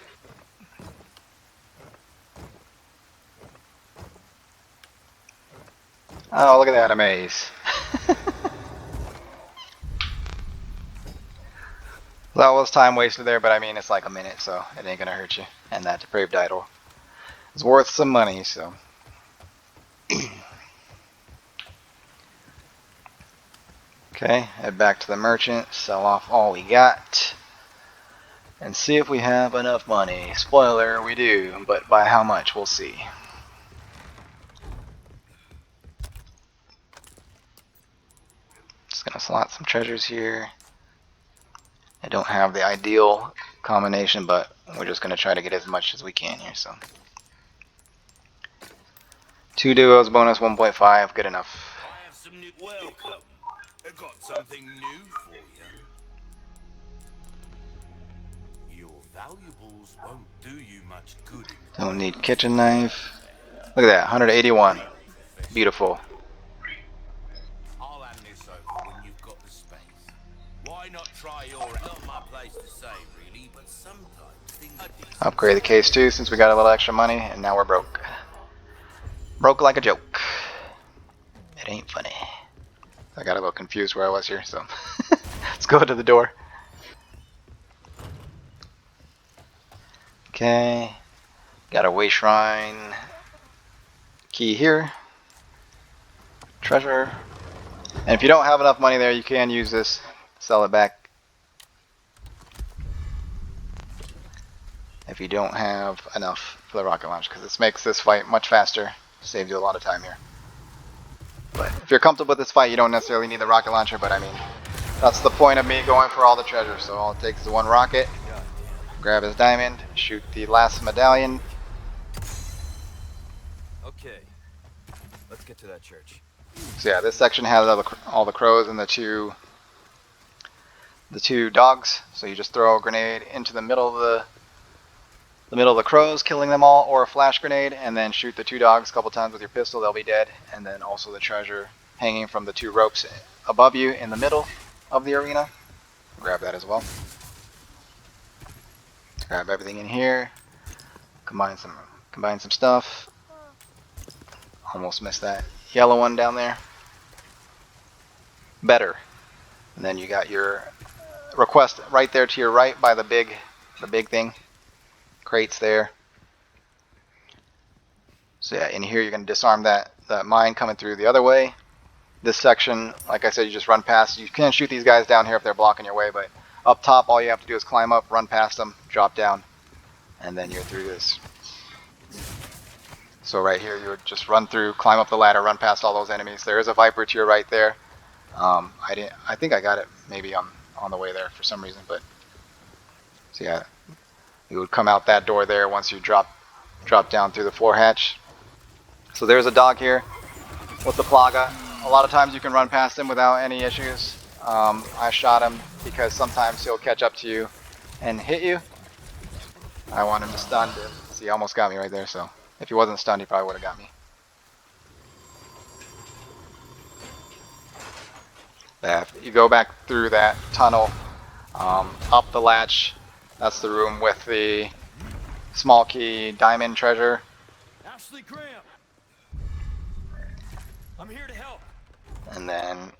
Oh, look at that, a maze. That was time wasted there, but I mean, it's like a minute, so it ain't gonna hurt you. And that depraved idol is worth some money, so. Okay, head back to the merchant, sell off all we got, and see if we have enough money. Spoiler, we do, but by how much, we'll see. Just gonna slot some treasures here. I don't have the ideal combination, but we're just gonna try to get as much as we can here, so. 2 duos, bonus 1.5, good enough. I have some new welcome. I got something new for you. Your valuables won't do you much good. Don't need kitchen knife. Look at that, 181. Beautiful. I'll hand this over when you've got the space. Why not try your... Not my place to say, really, but sometimes things are decent. Upgrade the case too, since we got a little extra money, and now we're broke. Broke like a joke. It ain't funny. I got a little confused where I was here, so let's go to the door. Okay, got a way shrine key here. Treasure. And if you don't have enough money there, you can use this, sell it back. If you don't have enough for the rocket launch, because this makes this fight much faster, saves you a lot of time here. But if you're comfortable with this fight, you don't necessarily need the rocket launcher, but I mean, that's the point of me going for all the treasure. So all it takes is one rocket, grab his diamond, shoot the last medallion. Okay, let's get to that church. So yeah, this section has all the crows and the two dogs. So you just throw a grenade into the middle of the crows, killing them all, or a flash grenade, and then shoot the 2 dogs a couple times with your pistol. They'll be dead. And then also the treasure hanging from the 2 ropes above you in the middle of the arena. Grab that as well. Grab everything in here. Combine some stuff. Almost missed that yellow one down there. Better. And then you got your request right there to your right by the big thing. Crates there. So yeah, in here you're going to disarm that mine coming through the other way. This section, like I said, you just run past. You can shoot these guys down here if they're blocking your way, but up top all you have to do is climb up, run past them, drop down, and then you're through this. So right here you would just run through, climb up the ladder, run past all those enemies. There is a Viper to your right there. I think I got it maybe on the way there for some reason, but so yeah. You would come out that door there once you drop down through the floor hatch. So there's a dog here with the Plaga. A lot of times you can run past him without any issues. I shot him because sometimes he'll catch up to you and hit you. I want him to stun. See, he almost got me right there, so if he wasn't stunned, he probably would have got me. If you go back through that tunnel, up the latch, that's the room with the small key diamond treasure. Ashley Graham, I'm here to help. And then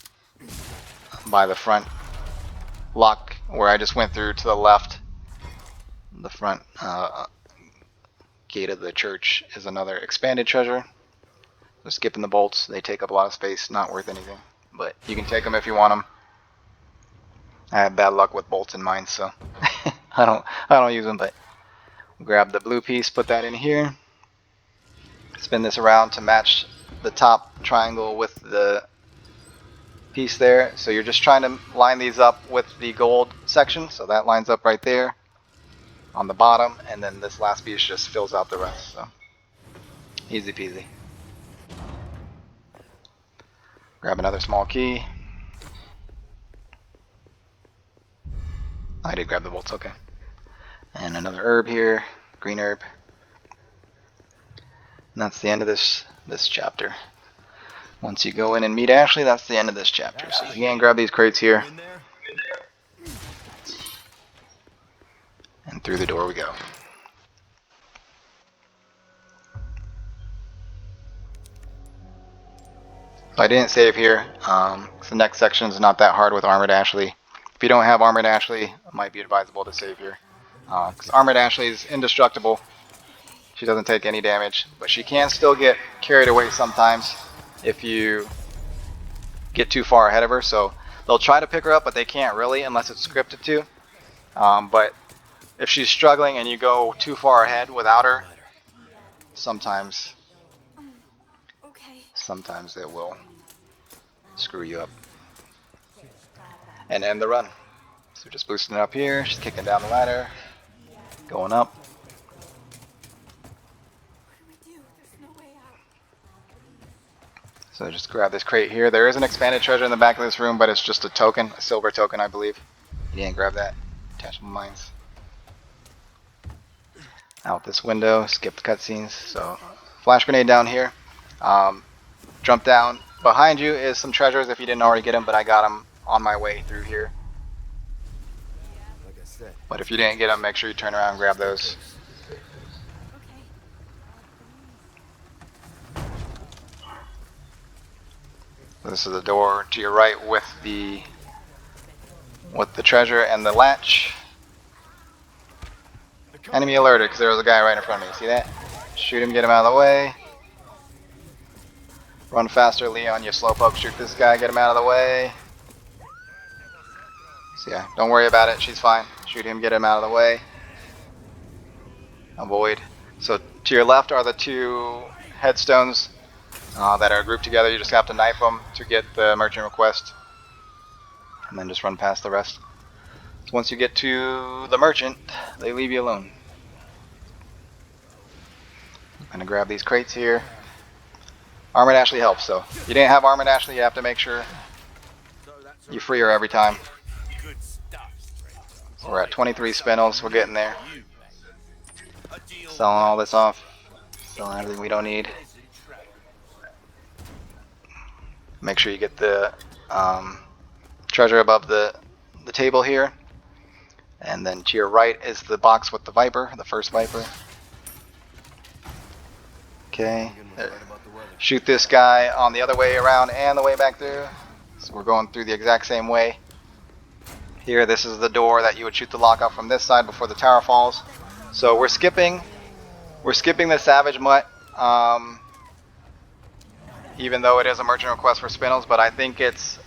by the front lock where I just went through to the left, the front gate of the church, is another expanded treasure. So skipping the bolts, they take up a lot of space, not worth anything. But you can take them if you want them. I have bad luck with bolts in mine, so I don't use them. But grab the blue piece, put that in here. Spin this around to match the top triangle with the piece there. So you're just trying to line these up with the gold section. So that lines up right there on the bottom, and then this last piece just fills out the rest. So easy peasy. Grab another small key. I did grab the bolts, okay. And another herb here, green herb. And that's the end of this chapter. Once you go in and meet Ashley, that's the end of this chapter. So you can grab these crates here. And through the door we go. So I didn't save here. The next section is not that hard with Armored Ashley. If you don't have Armored Ashley, it might be advisable to save here. Because Armored Ashley is indestructible. She doesn't take any damage, but she can still get carried away sometimes if you get too far ahead of her. So they'll try to pick her up, but they can't really unless it's scripted to. But if she's struggling and you go too far ahead without her, sometimes it will screw you up and end the run. So just boosting it up here, she's kicking down the ladder, going up. So just grab this crate here. There is an expanded treasure in the back of this room, but it's just a token, a silver token, I believe. You didn't grab that. Attachable mines. Out this window, skip the cutscenes. So flash grenade down here. Jump down. Behind you is some treasures if you didn't already get them, but I got them on my way through here. But if you didn't get them, make sure you turn around and grab those. This is the door to your right with the treasure and the latch. Enemy alerted because there was a guy right in front of me. See that? Shoot him, get him out of the way. Run faster, Leon, you slowpoke. Shoot this guy, get him out of the way. So yeah, don't worry about it. She's fine. Shoot him, get him out of the way. Avoid. So to your left are the two headstones that are grouped together. You just have to knife them to get the merchant request. And then just run past the rest. So once you get to the merchant, they leave you alone. I'm going to grab these crates here. Armored Ashley helps, so if you didn't have Armored Ashley, you have to make sure you free her every time. So we're at 23 spindles, we're getting there. Selling all this off. Selling everything we don't need. Make sure you get the treasure above the table here. And then to your right is the box with the Viper, the first Viper. Okay. There. Shoot this guy on the other way around and the way back through. So we're going through the exact same way. Here, this is the door that you would shoot the lock up from this side before the tower falls. So we're skipping the Savage Mutt, even though it is a merchant request for spindles, but I think it's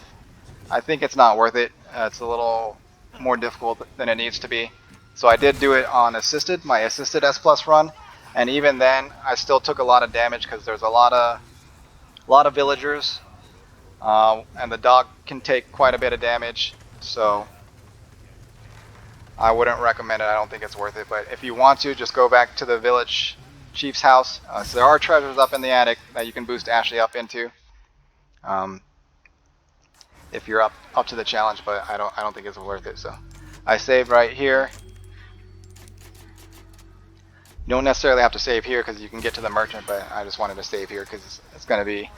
not worth it. It's a little more difficult than it needs to be. So I did do it on assisted, my assisted S+ run. And even then, I still took a lot of damage because there's a lot of villagers, and the dog can take quite a bit of damage. So I wouldn't recommend it. I don't think it's worth it. But if you want to, just go back to the village chief's house. So there are treasures up in the attic that you can boost Ashley up into, if you're up to the challenge. But I don't think it's worth it. So I saved right here. You don't necessarily have to save here because you can get to the merchant, but I just wanted to save here because it's going to be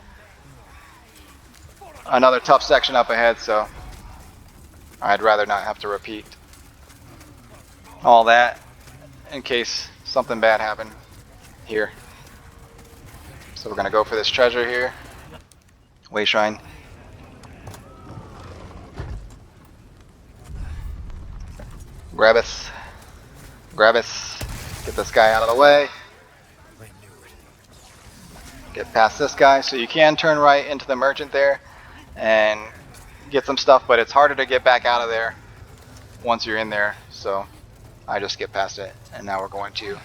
another tough section up ahead, so I'd rather not have to repeat all that in case something bad happened here. So we're going to go for this treasure here. Way Shrine. Grab us. Grab us. Get this guy out of the way. Get past this guy. So you can turn right into the merchant there and get some stuff, but it's harder to get back out of there once you're in there. So I just get past it, and now we're going to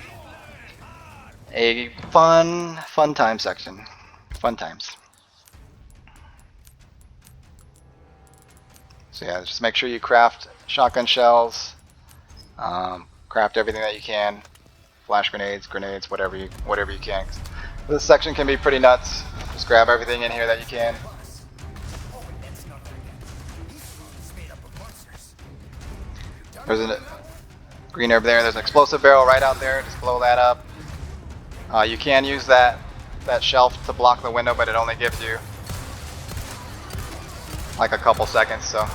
a fun time section. Fun times. So yeah, just make sure you craft shotgun shells, craft everything that you can, flash grenades, whatever you can. This section can be pretty nuts. Just grab everything in here that you can. There's a green herb there. There's an explosive barrel right out there. Just blow that up. You can use that shelf to block the window, but it only gives you like a couple seconds. So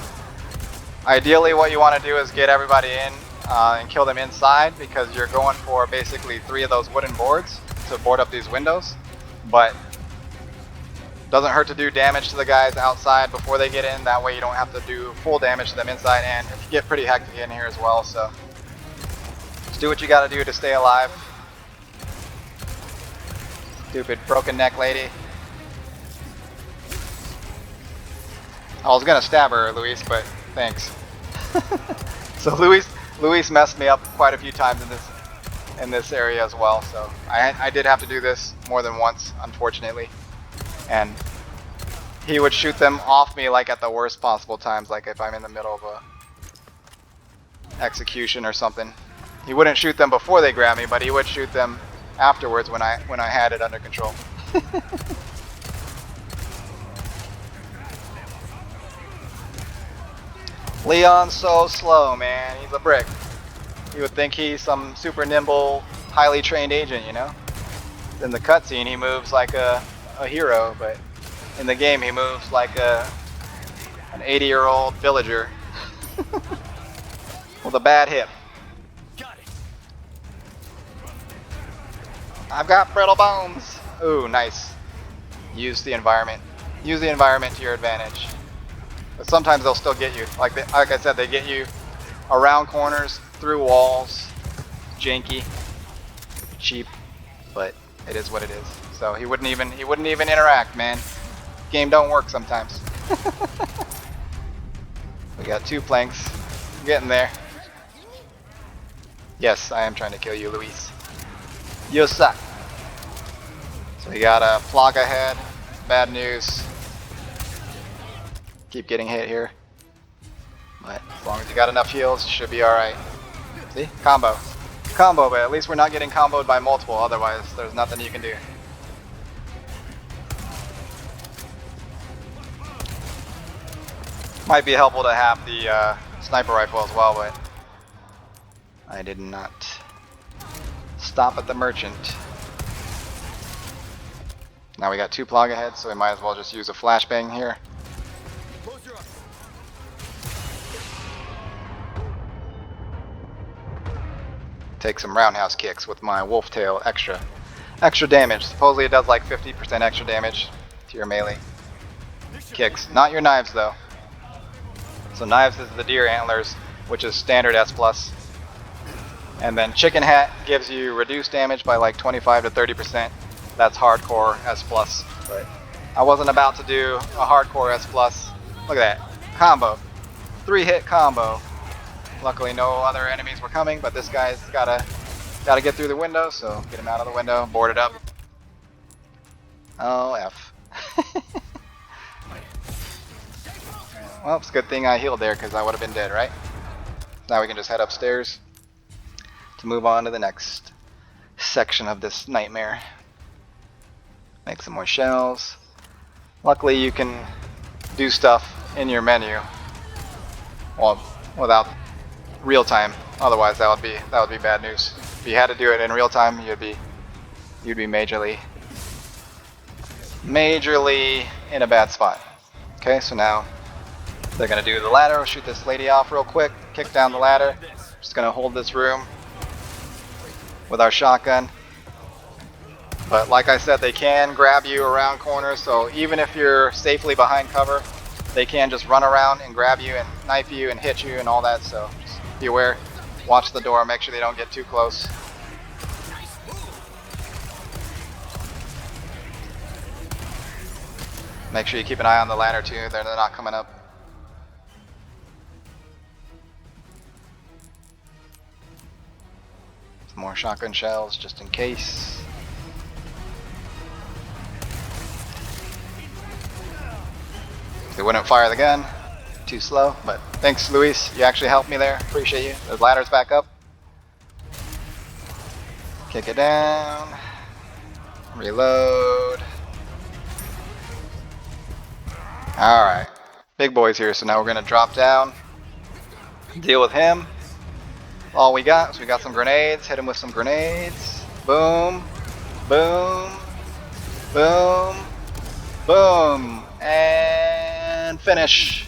ideally what you want to do is get everybody in and kill them inside, because you're going for basically 3 of those wooden boards to board up these windows. But doesn't hurt to do damage to the guys outside before they get in. That way you don't have to do full damage to them inside, and it can get pretty hectic in here as well. So just do what you got to do to stay alive. Stupid broken neck lady. I was gonna stab her, Luis, but thanks. So Luis messed me up quite a few times in this area as well. So I did have to do this more than once, unfortunately. And he would shoot them off me like at the worst possible times, like if I'm in the middle of a execution or something. He wouldn't shoot them before they grab me, but he would shoot them afterwards when I had it under control. Leon's so slow, man. He's a brick. You would think he's some super nimble, highly trained agent, you know? In the cutscene, he moves like a hero, but in the game, he moves like an 80-year-old villager with a bad hip. I've got brittle bones. Ooh, nice. Use the environment. Use the environment to your advantage. But sometimes they'll still get you. Like I said, they get you around corners, through walls. Janky, cheap, but it is what it is. So he wouldn't even interact, man. Game don't work sometimes. We got 2 planks. I'm getting there. Yes, I am trying to kill you, Luis. You suck. So we got a plug ahead. Bad news. Keep getting hit here. But as long as you got enough heals, you should be alright. See? Combo. Combo, but at least we're not getting comboed by multiple, otherwise there's nothing you can do. Might be helpful to have the sniper rifle as well, but I did not stop at the merchant. Now we got 2 plug ahead, so we might as well just use a flashbang here. Take some roundhouse kicks with my wolf tail extra damage. Supposedly it does like 50% extra damage to your melee kicks. Not your knives though. So knives is the deer antlers, which is standard S+. And then chicken hat gives you reduced damage by like 25 to 30%. That's hardcore S+. But I wasn't about to do a hardcore S+. Look at that. Combo. 3-hit combo. Luckily no other enemies were coming, but this guy's gotta get through the window, so get him out of the window, board it up. Oh, F. Well, it's a good thing I healed there, because I would have been dead, right? Now we can just head upstairs to move on to the next section of this nightmare. Make some more shells. Luckily you can do stuff in your menu, well, without real time. Otherwise that would be bad news. If you had to do it in real time, you'd be majorly in a bad spot. Okay, so now they're gonna do the ladder. We'll shoot this lady off real quick, kick down the ladder. Just gonna hold this room with our shotgun. But like I said, they can grab you around corners, so even if you're safely behind cover, they can just run around and grab you and knife you and hit you and all that, so just be aware. Watch the door, make sure they don't get too close. Make sure you keep an eye on the ladder too, they're not coming up. Some more shotgun shells just in case. They wouldn't fire the gun. Too slow, but thanks Luis, you actually helped me there. Appreciate you. The ladder's back up. Kick it down. Reload. Alright. Big boy's here, so now we're gonna drop down. Deal with him. All we got is we got some grenades. Hit him with some grenades. Boom. Boom. Boom. Boom. And finish.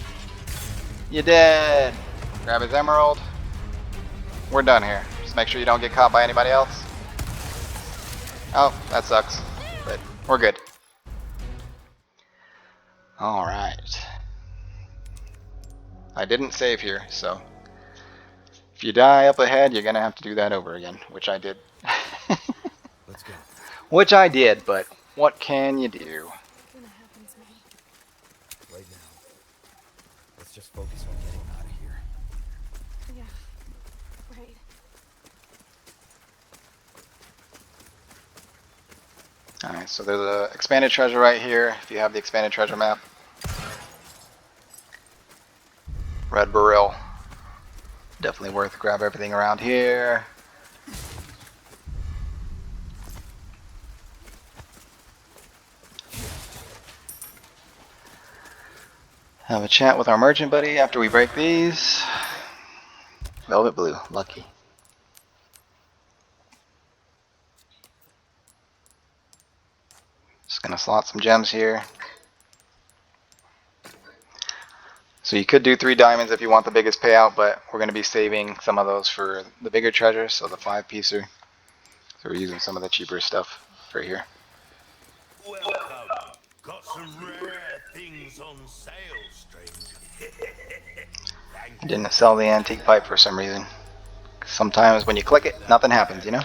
You dead. Grab his emerald. We're done here. Just make sure you don't get caught by anybody else. Oh, that sucks. But we're good. Alright. I didn't save here, so if you die up ahead, you're gonna have to do that over again, which I did. Let's go. Which I did, but what can you do? Right now. Let's just focus on getting out of here. Yeah, right. Alright, so there's a expanded treasure right here, if you have the expanded treasure map. Red Barrel. Definitely worth grab everything around here. Have a chat with our merchant buddy after we break these. Velvet blue, lucky. Just gonna slot some gems here. So you could do 3 diamonds if you want the biggest payout, but we're gonna be saving some of those for the bigger treasure, so the 5-piecer. So we're using some of the cheaper stuff for here. Welcome. Got some rare things on sale, stranger. I didn't sell the antique pipe for some reason. Sometimes when you click it, nothing happens, you know?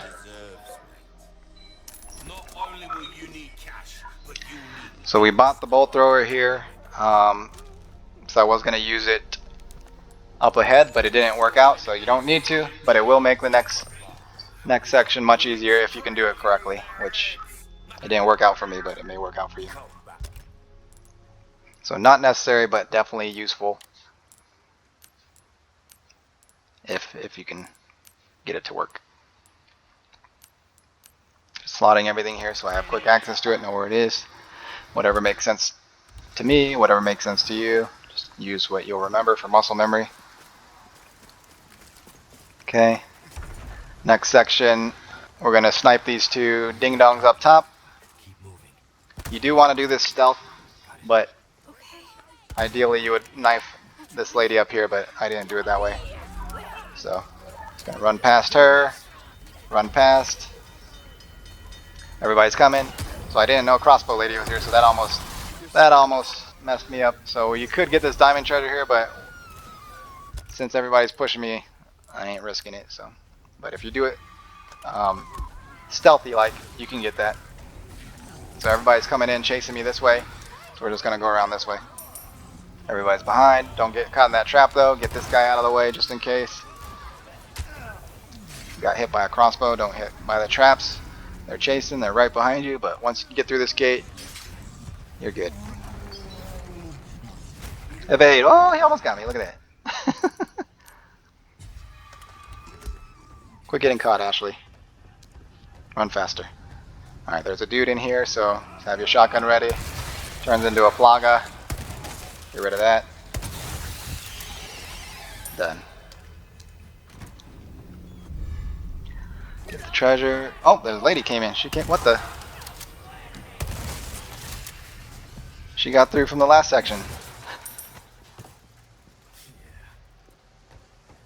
Not only will you need cash, but you need So we bought the bolt thrower here. So I was going to use it up ahead, but it didn't work out, so you don't need to. But it will make the next section much easier if you can do it correctly, which it didn't work out for me, but it may work out for you. So not necessary, but definitely useful if you can get it to work. Just slotting everything here so I have quick access to it, know where it is. Whatever makes sense to me, whatever makes sense to you. Just use what you'll remember for muscle memory. Okay. Next section, we're going to snipe these 2 ding-dongs up top. keep moving. You do want to do this stealth, but Okay. ideally you would knife this lady up here, but I didn't do it that way. So, just going to run past her, run past. Everybody's coming. So I didn't know crossbow lady was here, so that almost messed me up. So you could get this diamond treasure here, but since everybody's pushing me, I ain't risking it. So, but if you do it stealthy like, you can get that. So everybody's coming in chasing me this way, so we're just gonna go around this way. Everybody's behind. Don't get caught in that trap though. Get this guy out of the way just in case. Got hit by a crossbow, don't hit by the traps. They're chasing, they're right behind you, but once you get through this gate, you're good. Evade. Oh, he almost got me. Look at that. Quit getting caught, Ashley. Run faster. Alright, there's a dude in here, so have your shotgun ready. Turns into a plaga. Get rid of that. Done. Get the treasure. Oh, the lady came in. She came. What the? She got through from the last section.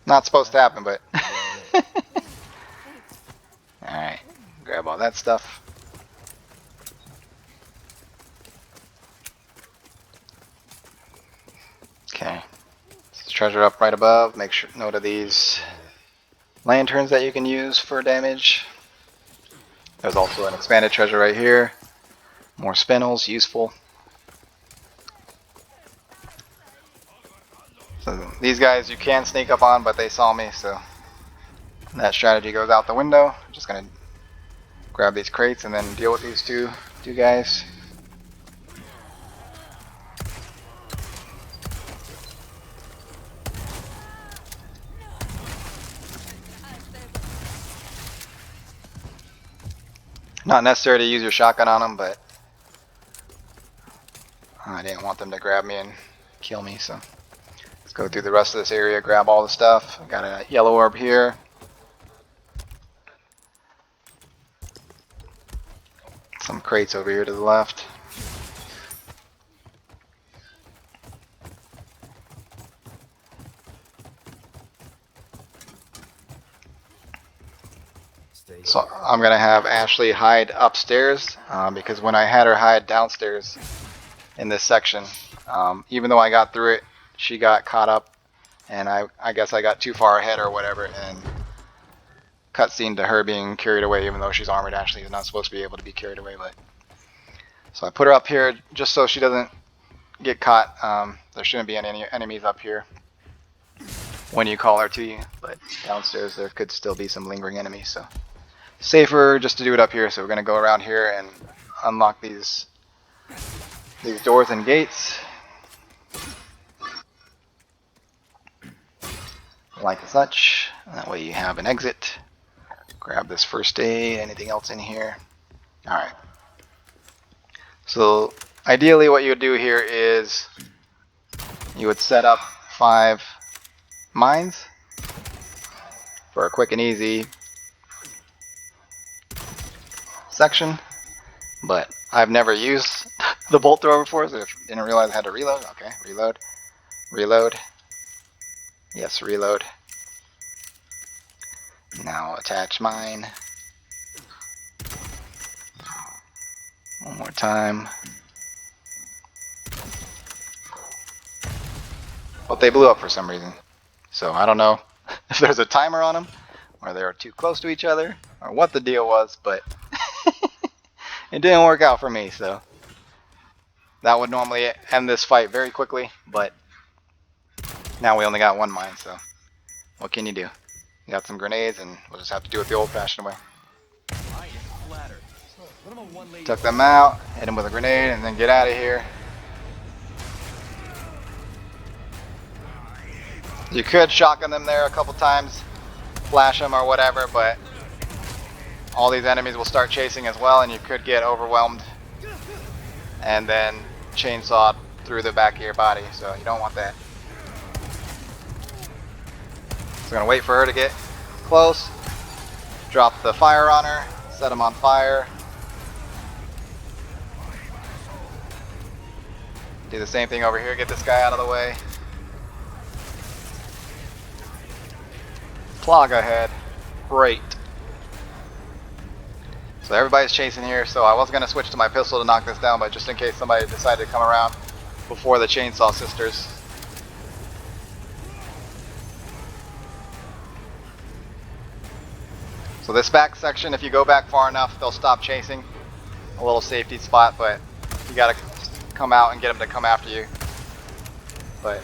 Not supposed to happen, but. Alright. Grab all that stuff. Okay. Treasure up right above. Make sure note of these. lanterns that you can use for damage. There's also an expanded treasure right here. More spinels, useful. So these guys you can sneak up on, but they saw me, so that strategy goes out the window. I'm just gonna grab these crates and then deal with these two guys. Not necessary to use your shotgun on them, but I didn't want them to grab me and kill me, so let's go through the rest of this area, grab all the stuff. Got a yellow orb here. Some crates over here to the left. So I'm going to have Ashley hide upstairs because when I had her hide downstairs in this section, even though I got through it, she got caught up, and I guess I got too far ahead or whatever, and cutscene to her being carried away, even though she's armored. Ashley is not supposed to be able to be carried away. But so I put her up here just so she doesn't get caught. There shouldn't be any enemies up here when you call her to you, but downstairs there could still be some lingering enemies, so safer just to do it up here. So we're going to go around here and unlock these doors and gates like such. That way you have an exit. Grab this first aid. Anything else in here? Alright. So ideally what you would do here is you would set up 5 mines for a quick and easy section, but I've never used the bolt thrower before, so I didn't realize I had to reload. Okay, reload, reload, yes, reload. Now attach mine. One more time. But they blew up for some reason, so I don't know if there's a timer on them or they were too close to each other or what the deal was, but it didn't work out for me. So that would normally end this fight very quickly, but now we only got 1 mine, so what can you do? You got some grenades and we'll just have to do it the old-fashioned way. Took them out, hit them with a grenade, and then get out of here. You could shotgun them there a couple times, flash them or whatever, but all these enemies will start chasing as well, and you could get overwhelmed and then chainsawed through the back of your body, so you don't want that. So I'm gonna wait for her to get close, drop the fire on her, set them on fire. Do the same thing over here, get this guy out of the way. Plog ahead. Great. So everybody's chasing here, so I was going to switch to my pistol to knock this down, but just in case somebody decided to come around before the Chainsaw Sisters. So this back section, if you go back far enough, they'll stop chasing. A little safety spot, but you got to come out and get them to come after you. But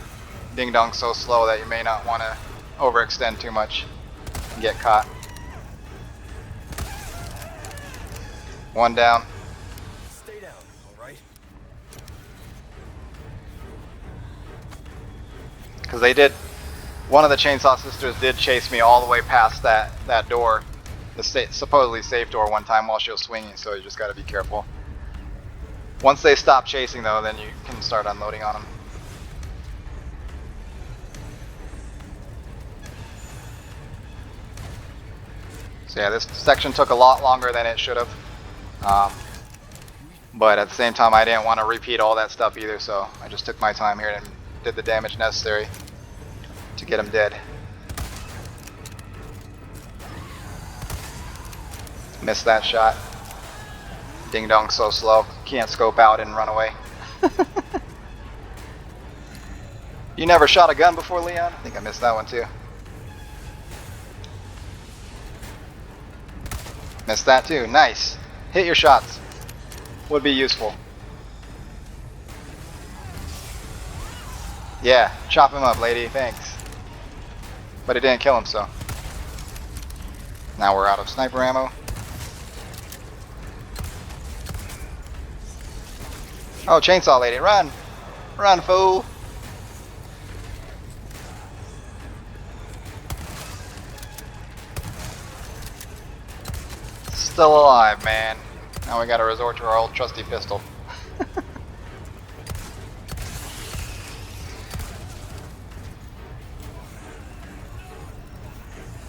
Ding Dong's so slow that you may not want to overextend too much and get caught. 1 down. Stay down, all right? Because they did, one of the Chainsaw Sisters did chase me all the way past that door, the supposedly safe door, one time while she was swinging, so you just got to be careful. Once they stop chasing though, then you can start unloading on them. So yeah, this section took a lot longer than it should have. But at the same time, I didn't want to repeat all that stuff either, so I just took my time here and did the damage necessary to get him dead. Missed that shot. Ding Dong's so slow, can't scope out and run away. You never shot a gun before, Leon? I think I missed that one too. Missed that too. Nice. Hit your shots. Would be useful. Yeah, chop him up, lady. Thanks. But it didn't kill him, so. Now we're out of sniper ammo. Oh, chainsaw lady, run! Run, fool! Still alive, man. Now we gotta resort to our old trusty pistol.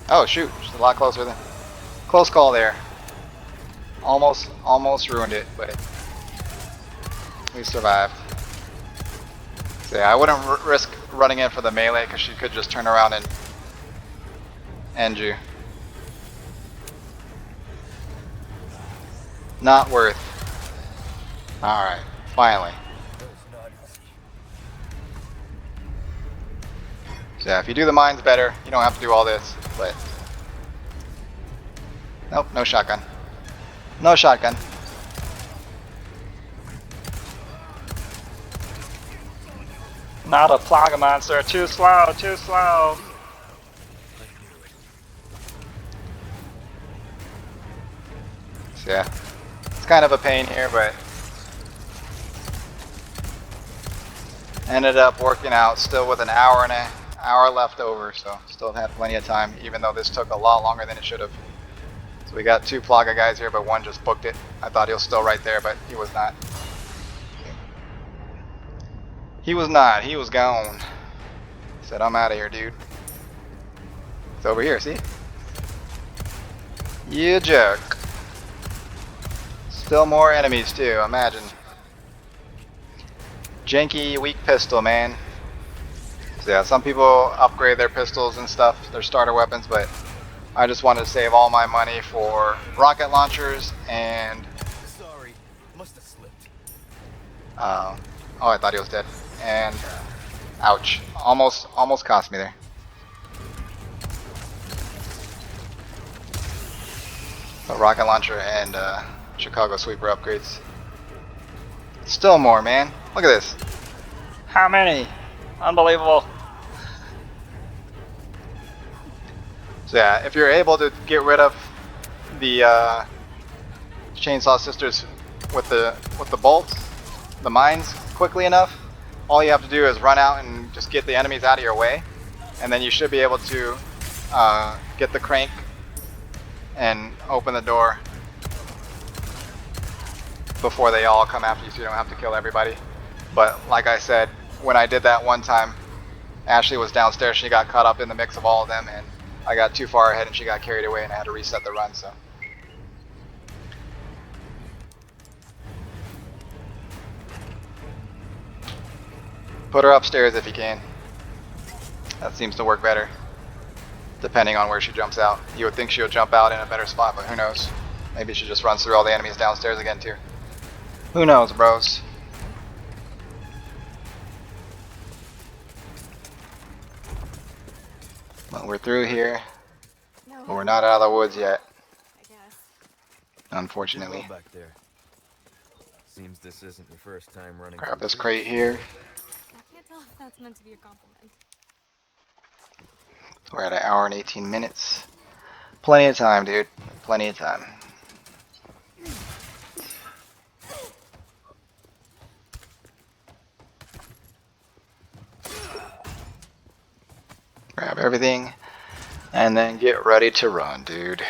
Oh shoot, she's a lot closer than... Close call there. Almost ruined it, but we survived. So yeah, I wouldn't risk running in for the melee because she could just turn around and end you. Not worth. Alright, finally. So yeah, if you do the mines better, you don't have to do all this, but... Nope, no shotgun. No shotgun. Not a plaga monster, too slow, too slow. So yeah, it's kind of a pain here, but ended up working out still with an hour left over, so still had plenty of time, even though this took a lot longer than it should have. So we got 2 plaga guys here, but one just booked it. I thought he was still right there, but he was not. He was not. He was gone. He said, I'm out of here, dude. It's over here, see? You jerk. Still more enemies too, imagine. Janky, weak pistol, man. So yeah, some people upgrade their pistols and stuff, their starter weapons, but I just wanted to save all my money for rocket launchers and... Sorry, must have slipped. Oh, I thought he was dead. And... ouch. Almost cost me there. A rocket launcher and Chicago sweeper upgrades. Still more, man. Look at this. How many? Unbelievable. So yeah, if you're able to get rid of the chainsaw sisters with the bolts, the mines quickly enough, all you have to do is run out and just get the enemies out of your way, and then you should be able to get the crank and open the door before they all come after you, so you don't have to kill everybody. But like I said, when I did that one time, Ashley was downstairs, she got caught up in the mix of all of them, and I got too far ahead and she got carried away and I had to reset the run, so. Put her upstairs if you can. That seems to work better, depending on where she jumps out. You would think she would jump out in a better spot, but who knows. Maybe she just runs through all the enemies downstairs again too. Who knows, bros? Well, we're through here, but we're not out of the woods yet. I guess. Unfortunately. Back there. Seems this isn't your first time running. Grab this crate here. I can't tell if that's meant to be a compliment. We're at 1 hour and 18 minutes. Plenty of time, dude. Plenty of time. Grab everything and then get ready to run, dude.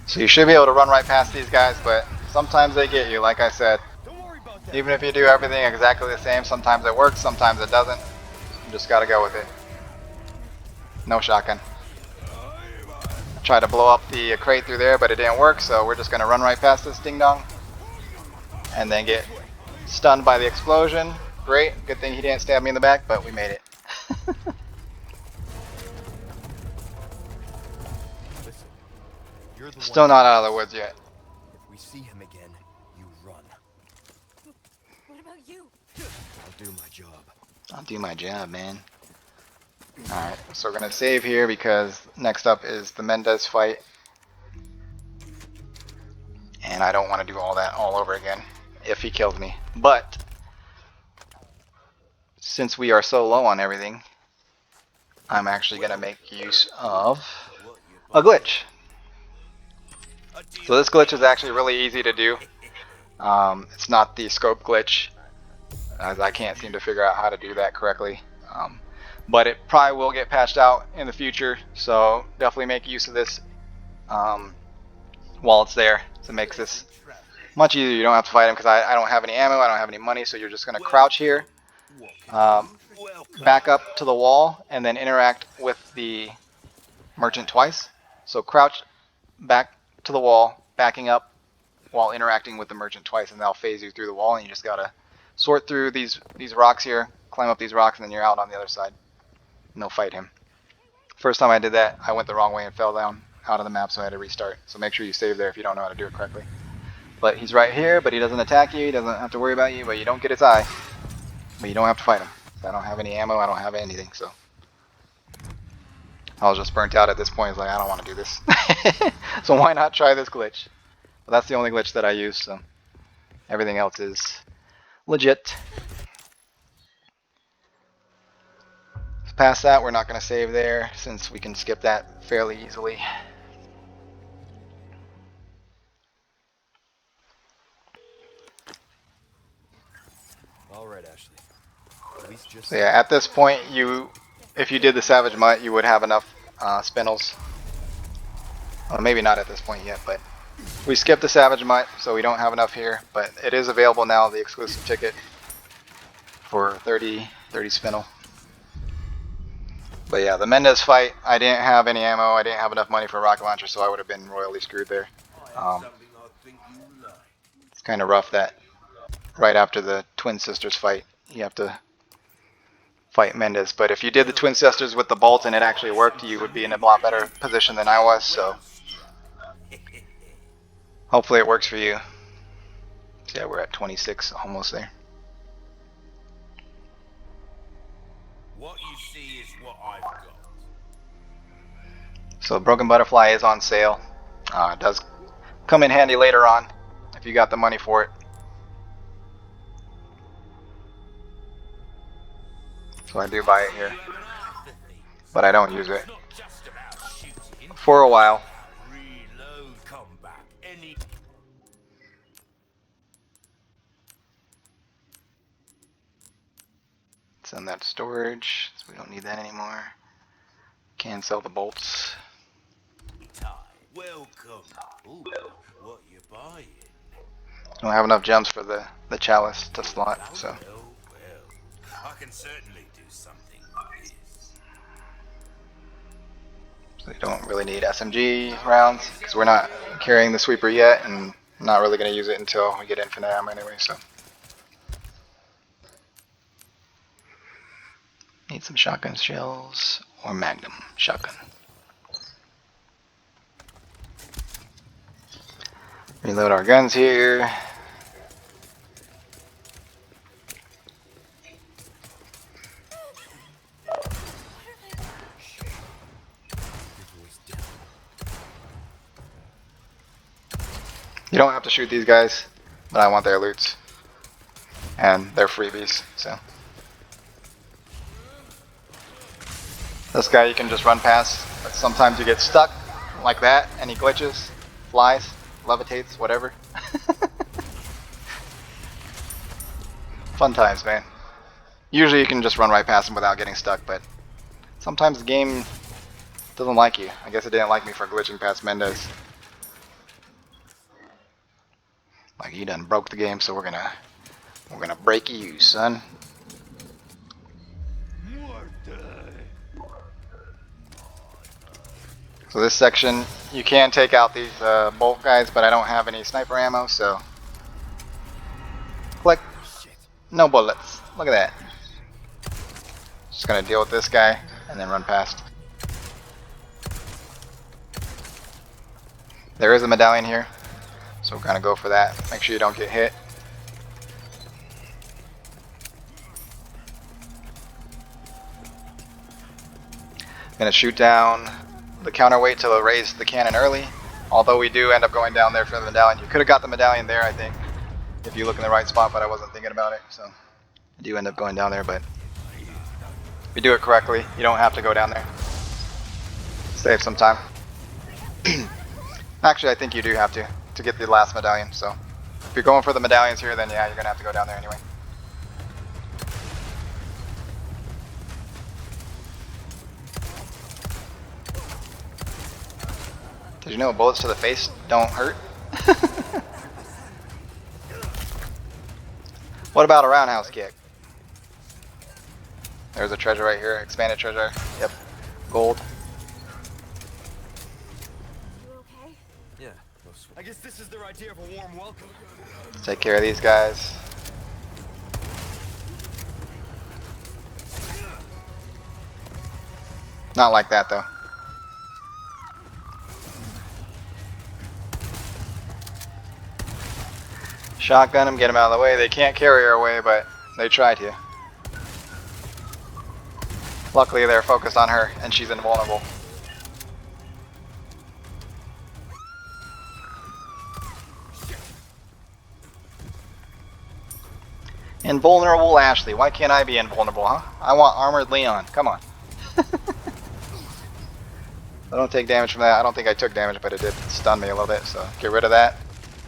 So you should be able to run right past these guys, but sometimes they get you, like I said. Even if you do everything exactly the same, sometimes it works, sometimes it doesn't. You just gotta go with it. No shotgun. Tried to blow up the crate through there, but it didn't work, so we're just gonna run right past this ding dong. And then get stunned by the explosion. Great, good thing he didn't stab me in the back, but we made it. Listen, you're the Still one. not out of the woods yet. If we see him again, you run. What about you? I'll do my job. I'll do my job, man. Alright, so we're gonna save here because next up is the Mendez fight. And I don't want to do all that all over again if he kills me. But since we are so low on everything, I'm actually gonna make use of What you a buying? glitch. A So deal this glitch well is actually struck. really easy to do. It's not the scope glitch, as I can't seem to figure out how to do that correctly. But it probably will get patched out in the future, so definitely make use of this while it's there. So it makes this Pleasant travel. much easier. You don't have to fight him because I don't have any ammo, I don't have any money, so you're just going to crouch here, Welcome. What can I do for back welcome? up to the wall, and then interact with the merchant twice. So crouch back to the wall, backing up while interacting with the merchant twice, and they'll phase you through the wall, and you just gotta sort through these rocks here, climb up these rocks, and then you're out on the other side. And they'll fight him. First time I did that, I went the wrong way and fell down out of the map, so I had to restart. So make sure you save there if you don't know how to do it correctly. But he's right here, but he doesn't attack you, he doesn't have to worry about you, but you don't get his eye. But you don't have to fight him. I don't have any ammo, I don't have anything, so I was just burnt out at this point. It's like, I don't want to do this. So why not try this glitch? But that's the only glitch that I use, so everything else is legit. Past that, we're not going to save there since we can skip that fairly easily. All right, Ashley. Police just So yeah, at this point, if you did the Savage Mutt, you would have enough spindles. Well, maybe not at this point yet, but we skipped the Savage Mutt, so we don't have enough here. But it is available now, the exclusive ticket, for 30 spindle. But yeah, the Mendez fight, I didn't have any ammo, I didn't have enough money for a rocket launcher, so I would have been royally screwed there. I have something I think you like. It's kind of rough that right after the Twin Sisters fight, you have to fight Mendez. But if you did the Twin Sisters with the bolt and it actually worked, you would be in a lot better position than I was, so Well struck. hopefully it works for you. So yeah, we're at 26, almost there. What you see is what I've got. So Broken Butterfly is on sale. It does come in handy later on if you got the money for it. So I do buy it here, You have an eye for things. but I don't use it It's not just about shooting. for a while. Reload, come back. Any Send that to storage, so we don't need that anymore. Can sell the bolts. time. Welcome. Ooh, what you buying? Don't have enough gems for the chalice to slot, so Well. I can certainly do something with this. you don't really need SMG rounds because we're not carrying the sweeper yet, and not really going to use it until we get infinite ammo anyway. So need some shotgun shells or magnum shotgun. Reload our guns here. You don't have to shoot these guys, but I want their loots. And they're freebies, so. This guy you can just run past, but sometimes you get stuck like that, and he glitches, flies, levitates, whatever. Fun times, man. Usually you can just run right past him without getting stuck, but sometimes the game doesn't like you. I guess it didn't like me for glitching past Mendez. Like, you done broke the game, so we're gonna break you, son. So this section, you can take out these bolt guys, but I don't have any sniper ammo, so click. No bullets. Look at that. Just gonna deal with this guy and then run past. There is a medallion here, so we're gonna go for that. Make sure you don't get hit. Gonna shoot down the counterweight to raise the cannon early. Although we do end up going down there for the medallion. You could have got the medallion there, I think, if you look in the right spot, but I wasn't thinking about it. So I do end up going down there, but if you do it correctly, you don't have to go down there. Save some time. Actually, I think you do have to get the last medallion. So if you're going for the medallions here, then yeah, you're gonna have to go down there anyway. Did you know bullets to the face don't hurt? What about a roundhouse kick? There's a treasure right here, expanded treasure. Yep, gold. You okay? Yeah. I guess this is their idea of a warm welcome. Take care of these guys. Not like that though. Shotgun them, get them out of the way. They can't carry her away, but they try to. Luckily they're focused on her and she's invulnerable. Invulnerable Ashley. Why can't I be invulnerable, huh? I want armored Leon. Come on. I don't take damage from that. I don't think I took damage, but it did stun me a little bit, so get rid of that.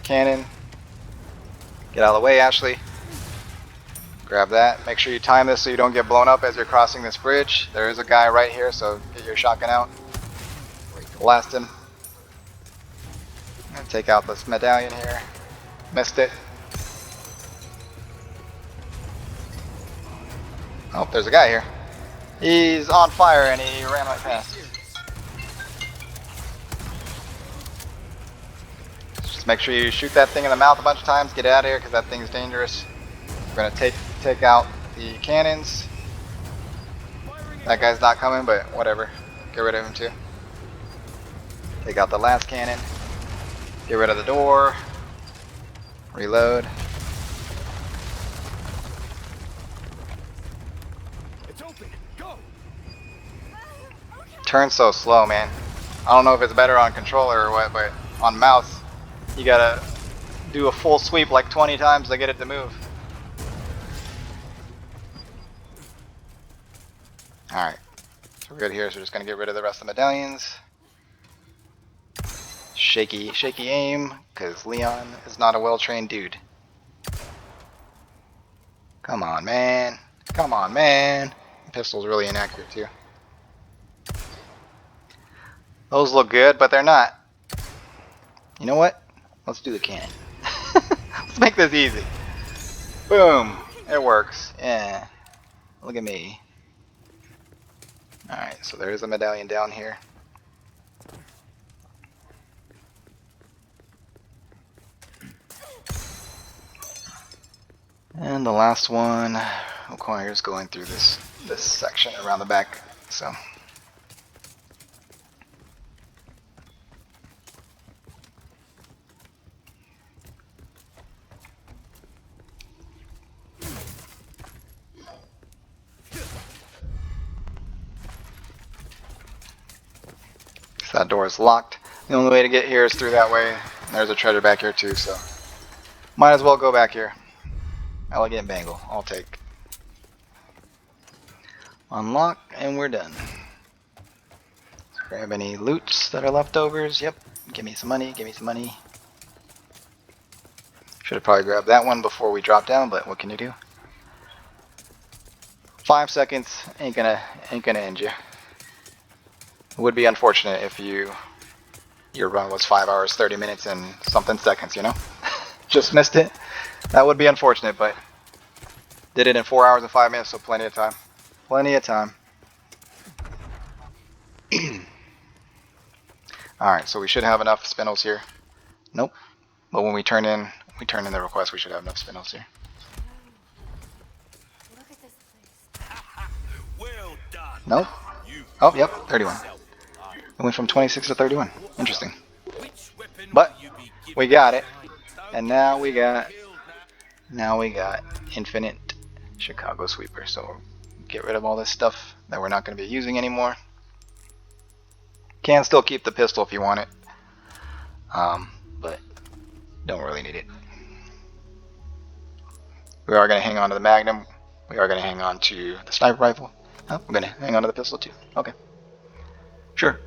Cannon. Get out of the way, Ashley. Grab that. Make sure you time this so you don't get blown up as you're crossing this bridge. There is a guy right here, so get your shotgun out. Blast him. And take out this medallion here. Missed it. Oh, there's a guy here. He's on fire and he ran right past. Just make sure you shoot that thing in the mouth a bunch of times. Get out of here because that thing's dangerous. We're gonna take out the cannons. That guy's not coming, but whatever. Get rid of him too. Take out the last cannon. Get rid of the door. Reload. It's open. Go. Turn so slow, man. I don't know if it's better on controller or what, but on mouse, you gotta do a full sweep like 20 times to get it to move. Alright, so we're good here, so we're just gonna get rid of the rest of the medallions. Shaky aim, because Leon is not a well-trained dude. Come on, man. Come on, man. The pistol's really inaccurate, too. Those look good, but they're not. You know what? Let's do the cannon. Let's make this easy. Boom. It works. Yeah. Look at me. Alright, so there's a medallion down here. And the last one requires going through this section around the back. So that door is locked. The only way to get here is through that way. There's a treasure back here too, so might as well go back here. Elegant bangle, I'll take. Unlock, and we're done. Let's grab any loots that are leftovers. Yep, give me some money, give me some money. Should have probably grabbed that one before we drop down, but what can you do? 5 seconds ain't gonna end you. It would be unfortunate if your run was 5 hours, 30 minutes, and something seconds, you know? Just missed it. That would be unfortunate, but did it in 4 hours and 5 minutes, so plenty of time. Plenty of time. Alright, so we should have enough spindles here. Nope. But when we turn in the request, we should have enough spindles here. Look at this place. Well done. Nope. Oh, yep, 31. It went from 26 to 31. Interesting. But we got it. And now we got infinite Chicago sweeper. So get rid of all this stuff that we're not going to be using anymore. Can still keep the pistol if you want it, but don't really need it. We are going to hang on to the Magnum. We are going to hang on to the sniper rifle. Oh, we're going to hang on to the pistol too. Okay. Sure.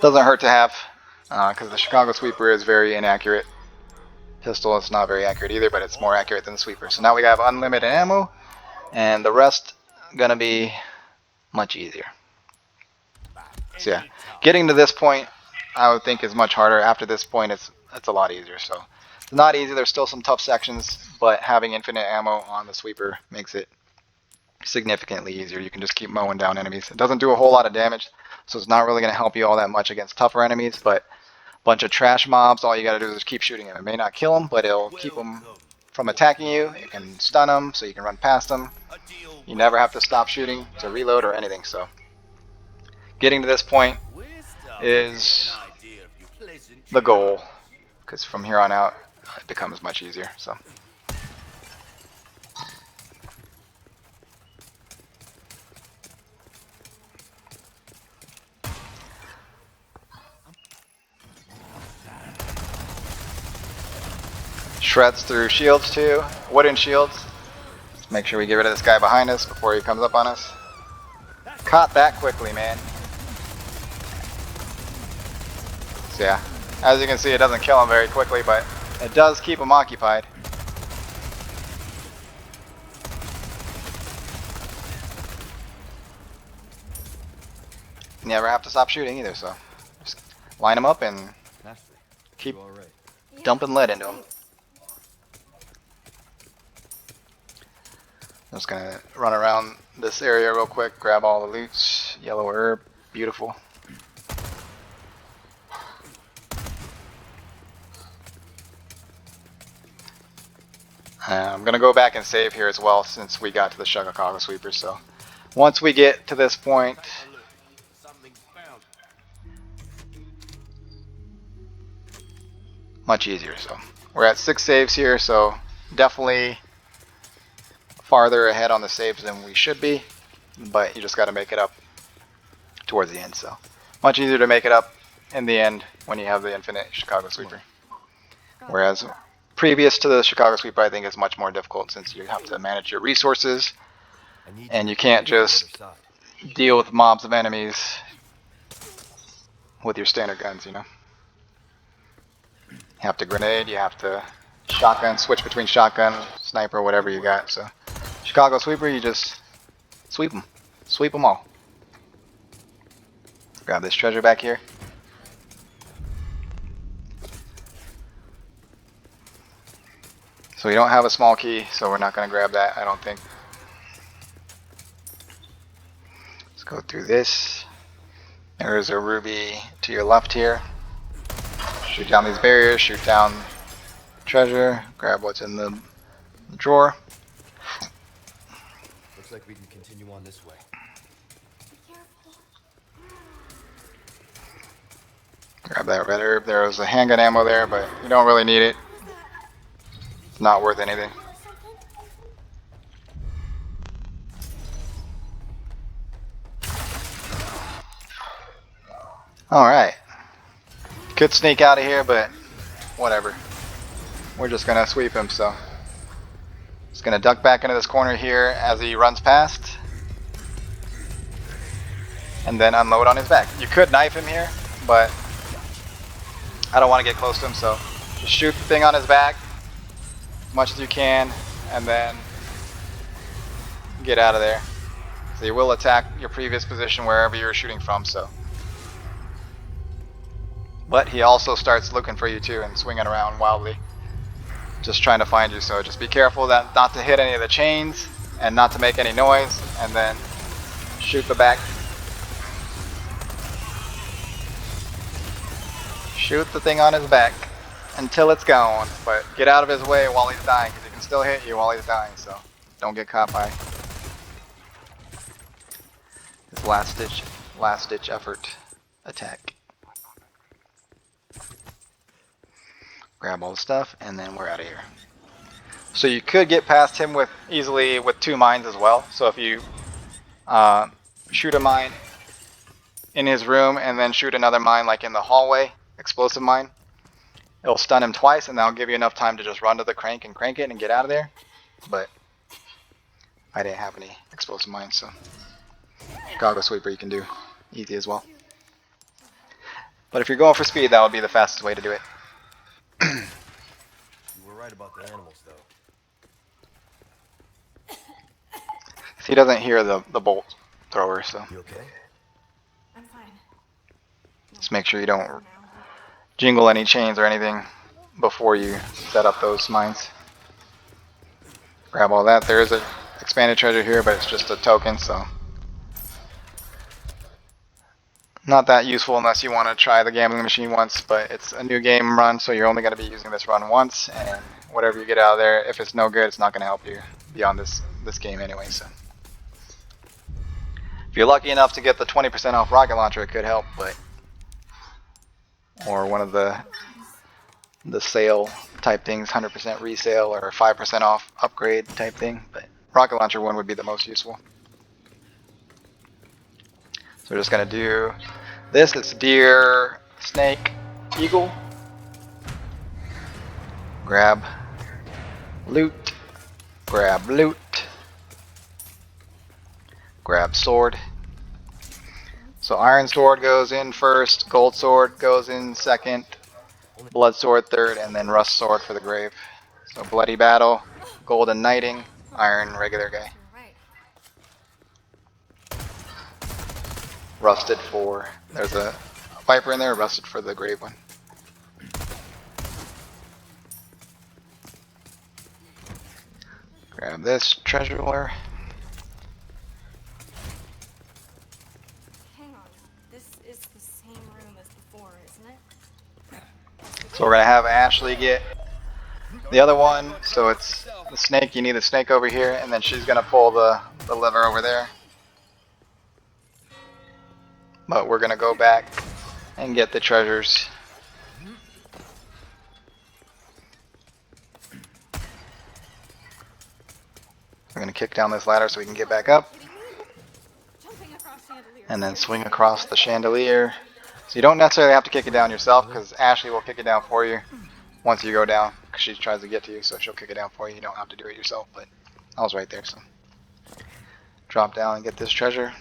Doesn't hurt to have, because the Chicago Sweeper is very inaccurate. Pistol is not very accurate either, but it's more accurate than the Sweeper. So now we have unlimited ammo, and the rest going to be much easier. So yeah, getting to this point, I would think is much harder. After this point, it's a lot easier. So it's not easy. There's still some tough sections, but having infinite ammo on the Sweeper makes it significantly easier. You can just keep mowing down enemies. It doesn't do a whole lot of damage, so it's not really going to help you all that much against tougher enemies, but a bunch of trash mobs, all you got to do is just keep shooting them. It may not kill them, but it'll keep them from attacking you. It can stun them, so you can run past them. You never have to stop shooting to reload or anything, so getting to this point is the goal, because from here on out it becomes much easier. So shreds through shields too, wooden shields. Let's make sure we get rid of this guy behind us before he comes up on us. Caught that quickly, man. So yeah, as you can see, it doesn't kill him very quickly, but it does keep him occupied. You never have to stop shooting either, so just line them up and keep dumping lead into them. I'm just gonna run around this area real quick, grab all the loots. Yellow herb, beautiful. I'm gonna go back and save here as well since we got to the Chicago Sweeper. So once we get to this point, much easier. So we're at 6 saves here, so definitely farther ahead on the saves than we should be, but you just got to make it up towards the end. So much easier to make it up in the end when you have the infinite Chicago Sweeper. Whereas previous to the Chicago Sweeper, I think is much more difficult since you have to manage your resources and you can't just deal with mobs of enemies with your standard guns, you know. You have to grenade, you have to shotgun, switch between shotgun, sniper, whatever you got. So Chicago Sweeper, you just sweep them all. Grab this treasure back here. So we don't have a small key, so we're not going to grab that, I don't think. Let's go through this. There's a ruby to your left here. Shoot down these barriers, shoot down treasure, grab what's in the drawer. Looks like we can continue on this way. Be careful. Grab that red herb. There was a handgun ammo there, but you don't really need it. It's not worth anything. Or something? Alright. Could sneak out of here, but whatever. We're just gonna sweep him, so. Just gonna duck back into this corner here as he runs past. And then unload on his back. You could knife him here, but I don't want to get close to him, so just shoot the thing on his back as much as you can, and then get out of there. So you will attack your previous position wherever you're shooting from, so. But he also starts looking for you too and swinging around wildly, just trying to find you. So just be careful that not to hit any of the chains and not to make any noise, and then shoot the back. Shoot the thing on his back until it's gone, but get out of his way while he's dying, because he can still hit you while he's dying, so don't get caught by his last ditch effort attack. Grab all the stuff, and then we're out of here. So you could get past him easily with 2 mines as well. So if you shoot a mine in his room and then shoot another mine like in the hallway, explosive mine. It'll stun him twice and that'll give you enough time to just run to the crank and crank it and get out of there. But I didn't have any explosive mines, so goggle sweeper you can do easy as well. But if you're going for speed, that would be the fastest way to do it. You were right about the animals, though. He doesn't hear the bolt thrower, so You okay? I'm fine. just make sure you don't jingle any chains or anything before you set up those mines. Grab all that. There is an expanded treasure here, but it's just a token, so not that useful unless you want to try the gambling machine once. But it's a new game run, so you're only going to be using this run once, and whatever you get out of there, if it's no good, it's not going to help you beyond this game anyway. So if you're lucky enough to get the 20% off rocket launcher, it could help, but or one of the sale type things, 100% resale or 5% off upgrade type thing, but rocket launcher one would be the most useful. So we're just gonna do this. It's deer, snake, eagle. Grab loot, grab loot, grab sword. So iron sword goes in first, gold sword goes in second, blood sword third, and then rust sword for the grave. So bloody battle, golden knighting, iron regular guy. You're right. Rusted for, there's a viper in there, rusted for the grave one. Grab this treasure lure. Hang on. This is the same room as before, isn't it? So we're gonna have Ashley get the other one. So it's the snake, you need the snake over here, and then she's gonna pull the lever over there. But we're gonna go back and get the treasures. We're gonna kick down this ladder so we can get back up, Jumping across chandeliers. and then swing across the chandelier. So you don't necessarily have to kick it down yourself, because Ashley will kick it down for you once you go down, because she tries to get to you, so she'll kick it down for you. You don't have to do it yourself, but I was right there, so drop down and get this treasure.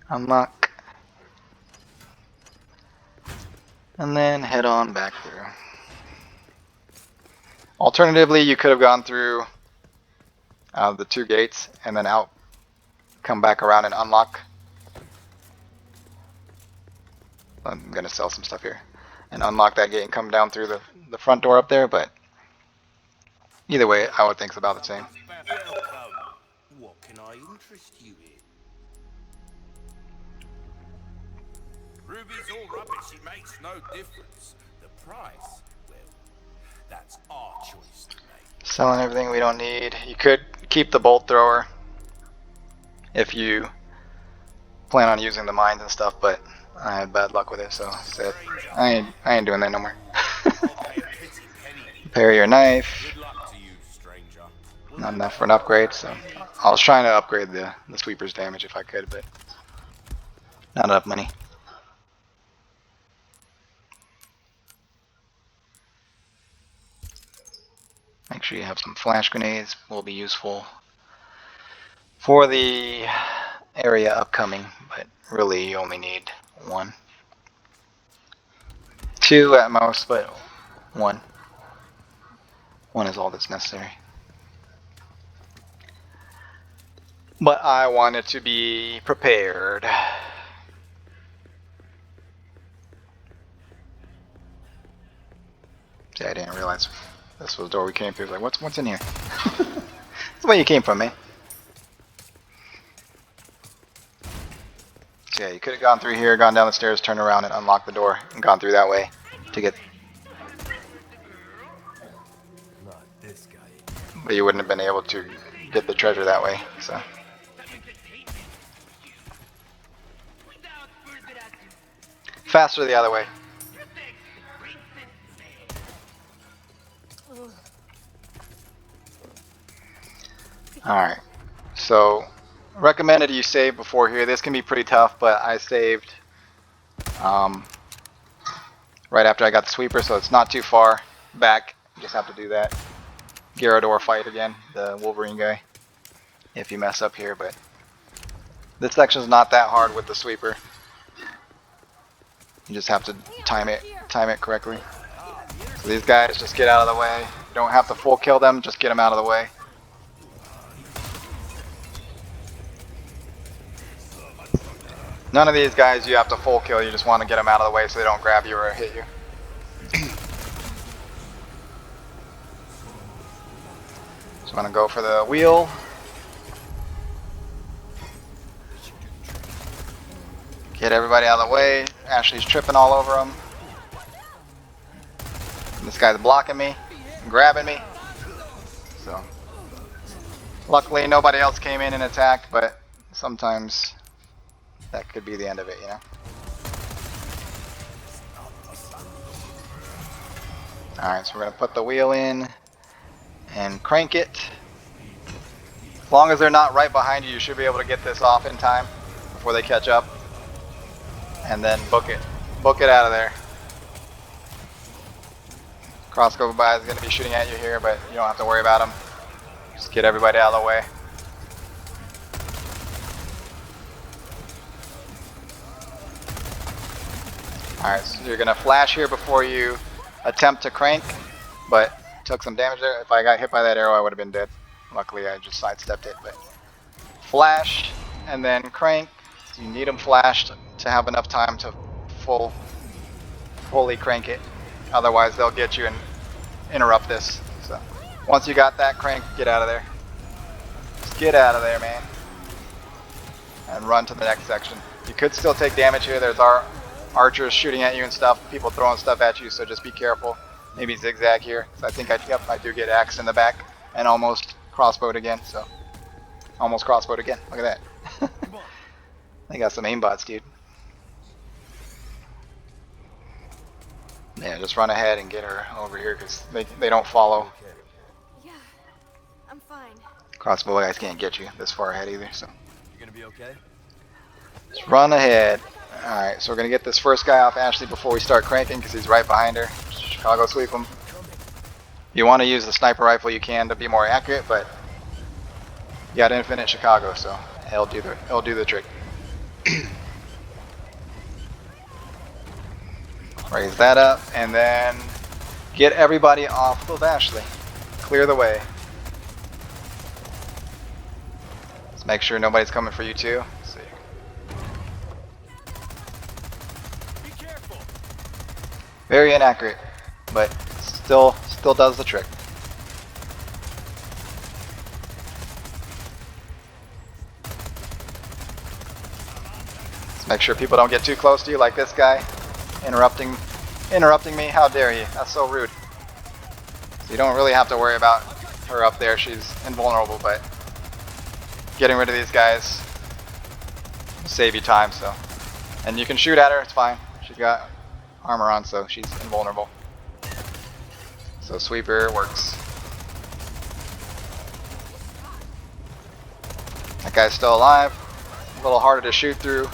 Unlock. And then head on back through. Alternatively, you could have gone through the two gates and then out, come back around and unlock. I'm gonna sell some stuff here. And unlock that gate and come down through the front door up there, but either way, I would think it's about the same. Welcome. What can I interest you in? Ruby's all rubbish. It makes no difference. The price, well, that's our choice to make. Selling everything we don't need. You could keep the bolt thrower if you plan on using the mines and stuff, but I had bad luck with it, so I said I ain't doing that no more. I'll pay a pretty penny. Parry your knife. Good luck to you, stranger. Not enough for an upgrade, so I was trying to upgrade the sweeper's damage if I could, but not enough money. Make sure you have some flash grenades, will be useful for the area upcoming, but really you only need one. Two at most, but one. One is all that's necessary. But I wanted to be prepared. See, I didn't realize this was the door we came through. Like, what's in here? That's where you came from, man. So yeah, you could have gone through here, gone down the stairs, turned around and unlocked the door, and gone through that way to get. Not this guy. But you wouldn't have been able to get the treasure that way. So. Faster the other way. Alright. So, recommended you save before here. This can be pretty tough, but I saved right after I got the sweeper, so it's not too far back. You just have to do that Gyarados fight again, the Wolverine guy, if you mess up here. But this section's not that hard with the sweeper. You just have to time it correctly. So these guys, just get out of the way. You don't have to full kill them, just get them out of the way. None of these guys you have to full kill, you just want to get them out of the way so they don't grab you or hit you. Just want to go for the wheel. Get everybody out of the way. Ashley's tripping all over them. This guy's blocking me, grabbing me. So, luckily nobody else came in and attacked, but sometimes that could be the end of it, you know? Alright, so we're going to put the wheel in and crank it. As long as they're not right behind you, you should be able to get this off in time before they catch up. And then book it. Book it out of there. Crossbow guy is going to be shooting at you here, but you don't have to worry about him. Just get everybody out of the way. Alright, so you're going to flash here before you attempt to crank, but took some damage there. If I got hit by that arrow, I would have been dead. Luckily, I just sidestepped it. But flash and then crank. So you need them flashed to have enough time to fully crank it. Otherwise, they'll get you and interrupt this. So once you got that crank, get out of there. Just get out of there, man. And run to the next section. You could still take damage here. There's our archers shooting at you and stuff. People throwing stuff at you, so just be careful. Maybe zigzag here. So I think I do get axed in the back and almost crossbowed again. So almost crossbowed again. Look at that. They got some aimbots, dude. Yeah, just run ahead and get her over here because they don't follow. Yeah, I'm fine. Crossbow guys can't get you this far ahead either, so. You gonna be okay? Just run ahead. Alright, so we're going to get this first guy off Ashley before we start cranking because he's right behind her. Chicago sweep him. If you want to use the sniper rifle, you can to be more accurate, but you got infinite Chicago, so it'll do the trick. Raise that up, and then get everybody off of Ashley. Clear the way. Let's make sure nobody's coming for you too. Let's see. Be careful. Very inaccurate, but still does the trick. Let's make sure people don't get too close to you like this guy. Interrupting me, how dare you? That's so rude. So you don't really have to worry about her up there, she's invulnerable, but getting rid of these guys will save you time, so. And you can shoot at her, it's fine. She's got armor on, so she's invulnerable. So sweeper works. That guy's still alive. A little harder to shoot through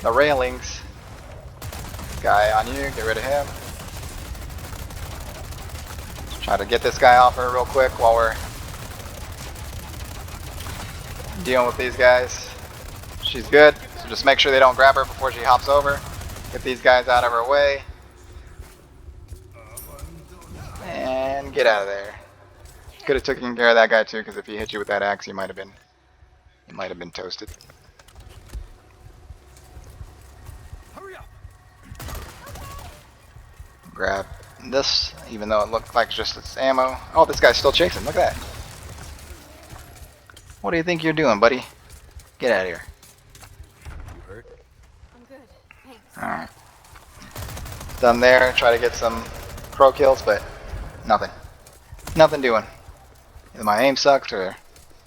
the railings. Guy on you, get rid of him. Try to get this guy off her real quick while we're dealing with these guys. She's good, so just make sure they don't grab her before she hops over. Get these guys out of her way. And get out of there. Could have taken care of that guy too, because if he hit you with that axe, you might have been toasted. Grab this, even though it looked like just its ammo. Oh, this guy's still chasing. Look at that. What do you think you're doing, buddy? Get out of here. You hurt? I'm good. Thanks. Alright. Done there. Try to get some crow kills, but nothing. Nothing doing. Either my aim sucks or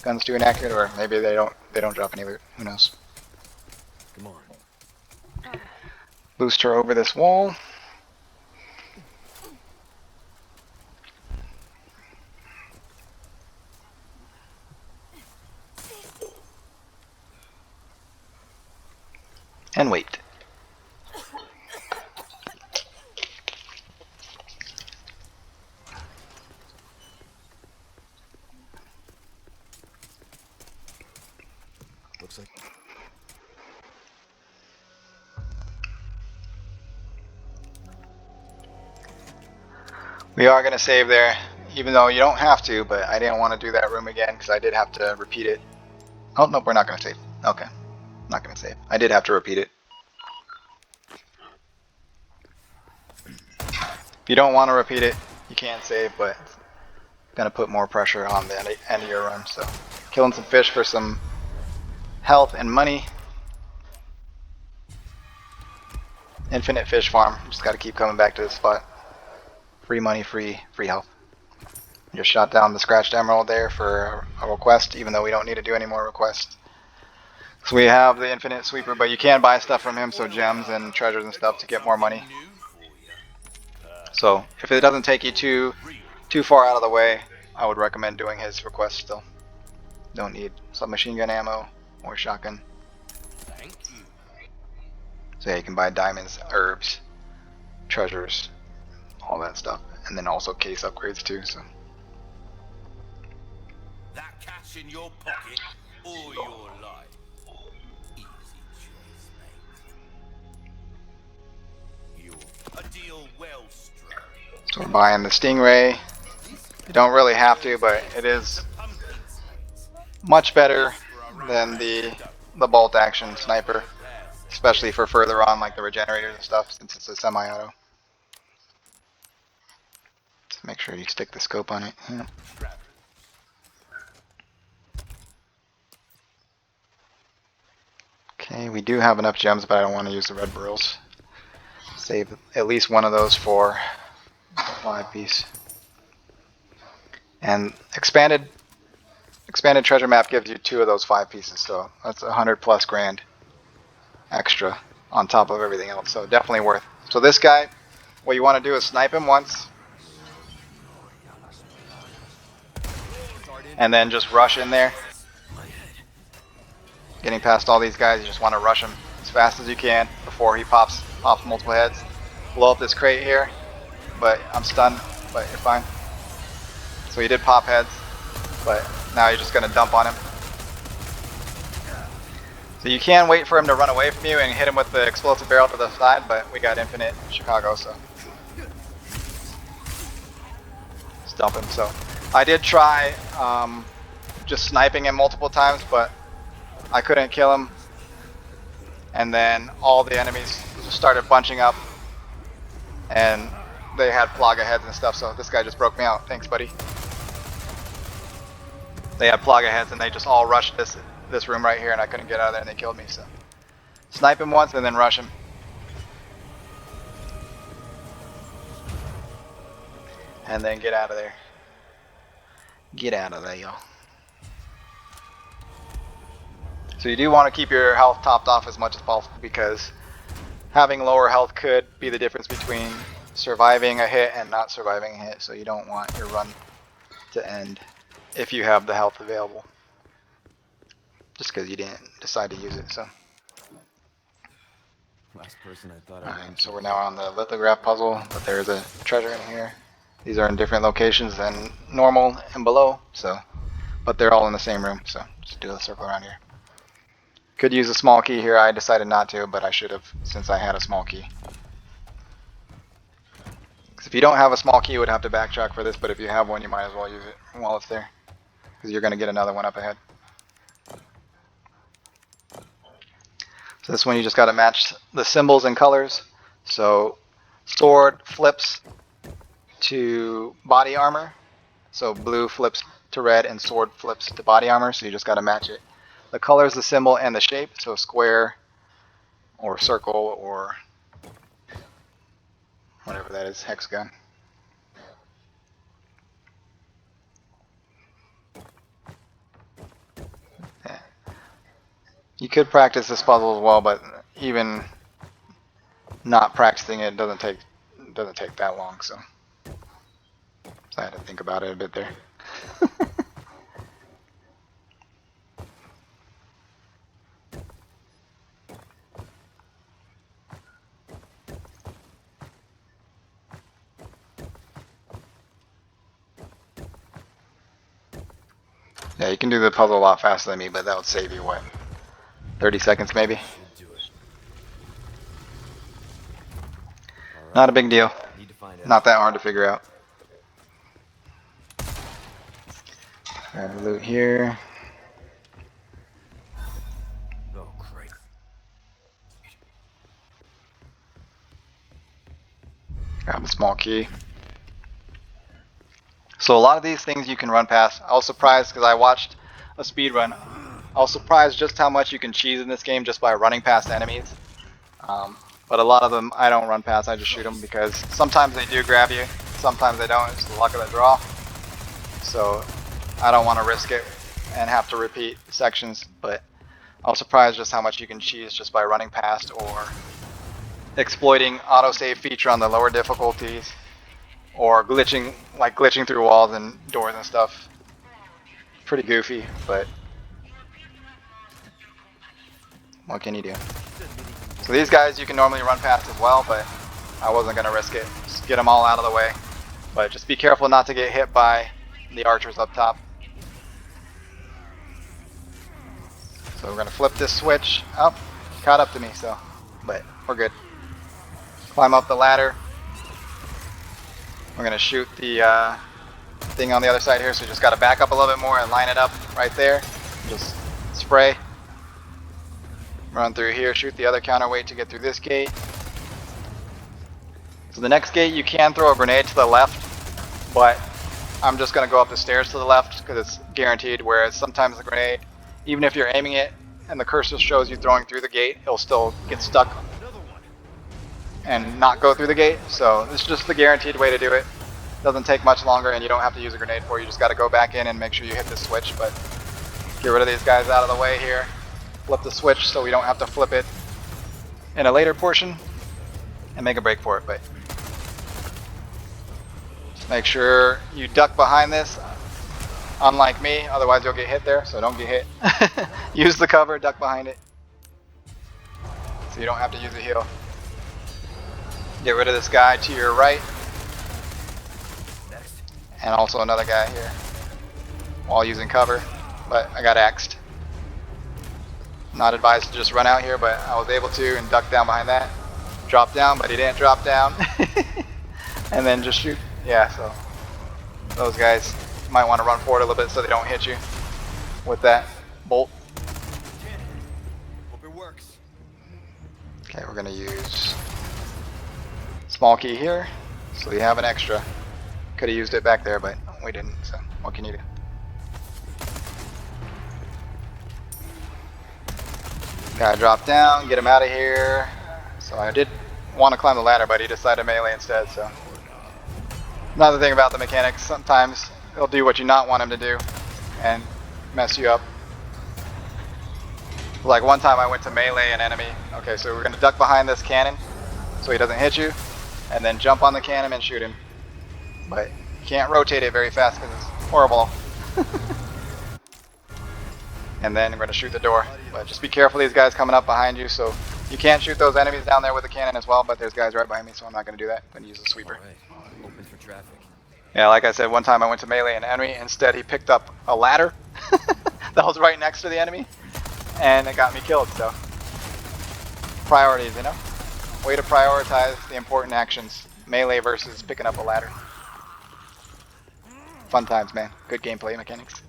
gun's too inaccurate, or maybe they don't drop any loot. Who knows? Come on. Boost her over this wall. and wait. Looks like We are going to save there, even though you don't have to, but I didn't want to do that room again because I did have to repeat it. Oh, no, we're not going to save. Okay, not going to save. I did have to repeat it. If you don't want to repeat it, you can save, but it's going to put more pressure on the end of your run. So, killing some fish for some health and money. Infinite fish farm. Just got to keep coming back to this spot. Free money, free health. Just shot down the scratched emerald there for a request, even though we don't need to do any more requests. So we have the infinite sweeper, but you can buy stuff from him, so gems and treasures and stuff to get more money. So if it doesn't take you too far out of the way, I would recommend doing his request still. Don't need submachine gun ammo or shotgun. Thank you. So yeah, you can buy diamonds, herbs, treasures, all that stuff, and then also case upgrades too. So That cash in your pocket or your life. Easy choice, mate. You're a deal well struck. so we're buying the stingray. You don't really have to, but it is much better than the bolt action sniper, especially for further on like the regenerators and stuff, since it's a semi-auto. Just make sure you stick the scope on it. Yeah. Okay, we do have enough gems, but I don't want to use the red burls. Save at least one of those for the 5-piece. And expanded treasure map gives you 2 of those 5 pieces, so that's 100 plus grand extra on top of everything else. So definitely worth. So this guy, what you want to do is snipe him once, and then just rush in there. Getting past all these guys, you just want to rush him as fast as you can before he pops multiple heads. Blow up this crate here, but I'm stunned, but you're fine. So he did pop heads, but now you're just going to dump on him. So you can wait for him to run away from you and hit him with the explosive barrel to the side, but we got infinite Chicago, so just dump him. So I did try just sniping him multiple times, but I couldn't kill him, and then all the enemies started bunching up, and they had Plaga heads and stuff, so this guy just broke me out. Thanks, buddy. They had Plaga heads, and they just all rushed this room right here, and I couldn't get out of there, and they killed me, so. Snipe him once, and then rush him. And then get out of there. Get out of there, y'all. So you do want to keep your health topped off as much as possible, because having lower health could be the difference between surviving a hit and not surviving a hit, so you don't want your run to end if you have the health available, just because you didn't decide to use it. So last person I thought alright, so we're now on the lithograph puzzle, but there's a treasure in here. These are in different locations than normal and below, so, but they're all in the same room, so just do a circle around here. Could use a small key here. I decided not to, but I should have, since I had a small key. Because if you don't have a small key, you would have to backtrack for this, but if you have one, you might as well use it while it's there, because you're going to get another one up ahead. So this one you just got to match the symbols and colors. So sword flips to body armor. So blue flips to red and sword flips to body armor, so you just got to match it. The color is the symbol and the shape, so square or circle or whatever that is, hexagon. Yeah. You could practice this puzzle as well, but even not practicing it doesn't take that long, so I had to think about it a bit there. Yeah, you can do the puzzle a lot faster than me, but that would save you, what, 30 seconds maybe? Should do it. All Not right. a big deal. Need to find out. Not that hard to figure out. Grab the loot here. Oh, great. Grab the small key. So a lot of these things you can run past. I was surprised because I watched a speed run. I was surprised just how much you can cheese in this game just by running past enemies. But a lot of them I don't run past, I just shoot them because sometimes they do grab you, sometimes they don't. It's the luck of the draw. So I don't want to risk it and have to repeat sections, but I was surprised just how much you can cheese just by running past or exploiting autosave feature on the lower difficulties or glitching through walls and doors and stuff. Pretty goofy, but what can you do? So these guys you can normally run past as well, but I wasn't going to risk it. Just get them all out of the way. But just be careful not to get hit by the archers up top. So we're going to flip this switch. Oh, caught up to me, so, but we're good. Climb up the ladder. We're going to shoot the thing on the other side here, so you just got to back up a little bit more and line it up right there. Just spray. Run through here, shoot the other counterweight to get through this gate. So the next gate you can throw a grenade to the left, but I'm just going to go up the stairs to the left because it's guaranteed, whereas sometimes the grenade, even if you're aiming it and the cursor shows you throwing through the gate, it'll still get stuck and not go through the gate. So this is just the guaranteed way to do it. Doesn't take much longer and you don't have to use a grenade for it. You just got to go back in and make sure you hit the switch, but get rid of these guys out of the way here. Flip the switch so we don't have to flip it in a later portion and make a break for it, but just make sure you duck behind this, unlike me, otherwise you'll get hit there, so don't get hit. Use the cover, duck behind it, so you don't have to use a heal. Get rid of this guy to your right, and also another guy here, while using cover, but I got axed. Not advised to just run out here, but I was able to and duck down behind that. Drop down, but he didn't drop down. And then just shoot. Yeah, so those guys might want to run forward a little bit so they don't hit you with that bolt. Hope it works. Okay, we're going to use small key here, so we have an extra. Could have used it back there, but we didn't, so what can you do? Gotta drop down, get him out of here. So I did want to climb the ladder, but he decided melee instead, so. Another thing about the mechanics, sometimes he'll do what you not want him to do and mess you up. Like one time I went to melee an enemy. Okay, so we're gonna duck behind this cannon so he doesn't hit you, and then jump on the cannon and shoot him. But you can't rotate it very fast because it's horrible. And then we're going to shoot the door. But just be careful, these guys coming up behind you. So you can't shoot those enemies down there with the cannon as well, but there's guys right behind me, so I'm not going to do that. I'm going to use the sweeper. Alright, open for traffic. Yeah, like I said, one time I went to melee an enemy. Instead, he picked up a ladder that was right next to the enemy, and it got me killed. So priorities, you know? Way to prioritize the important actions. Melee versus picking up a ladder. Fun times, man. Good gameplay mechanics.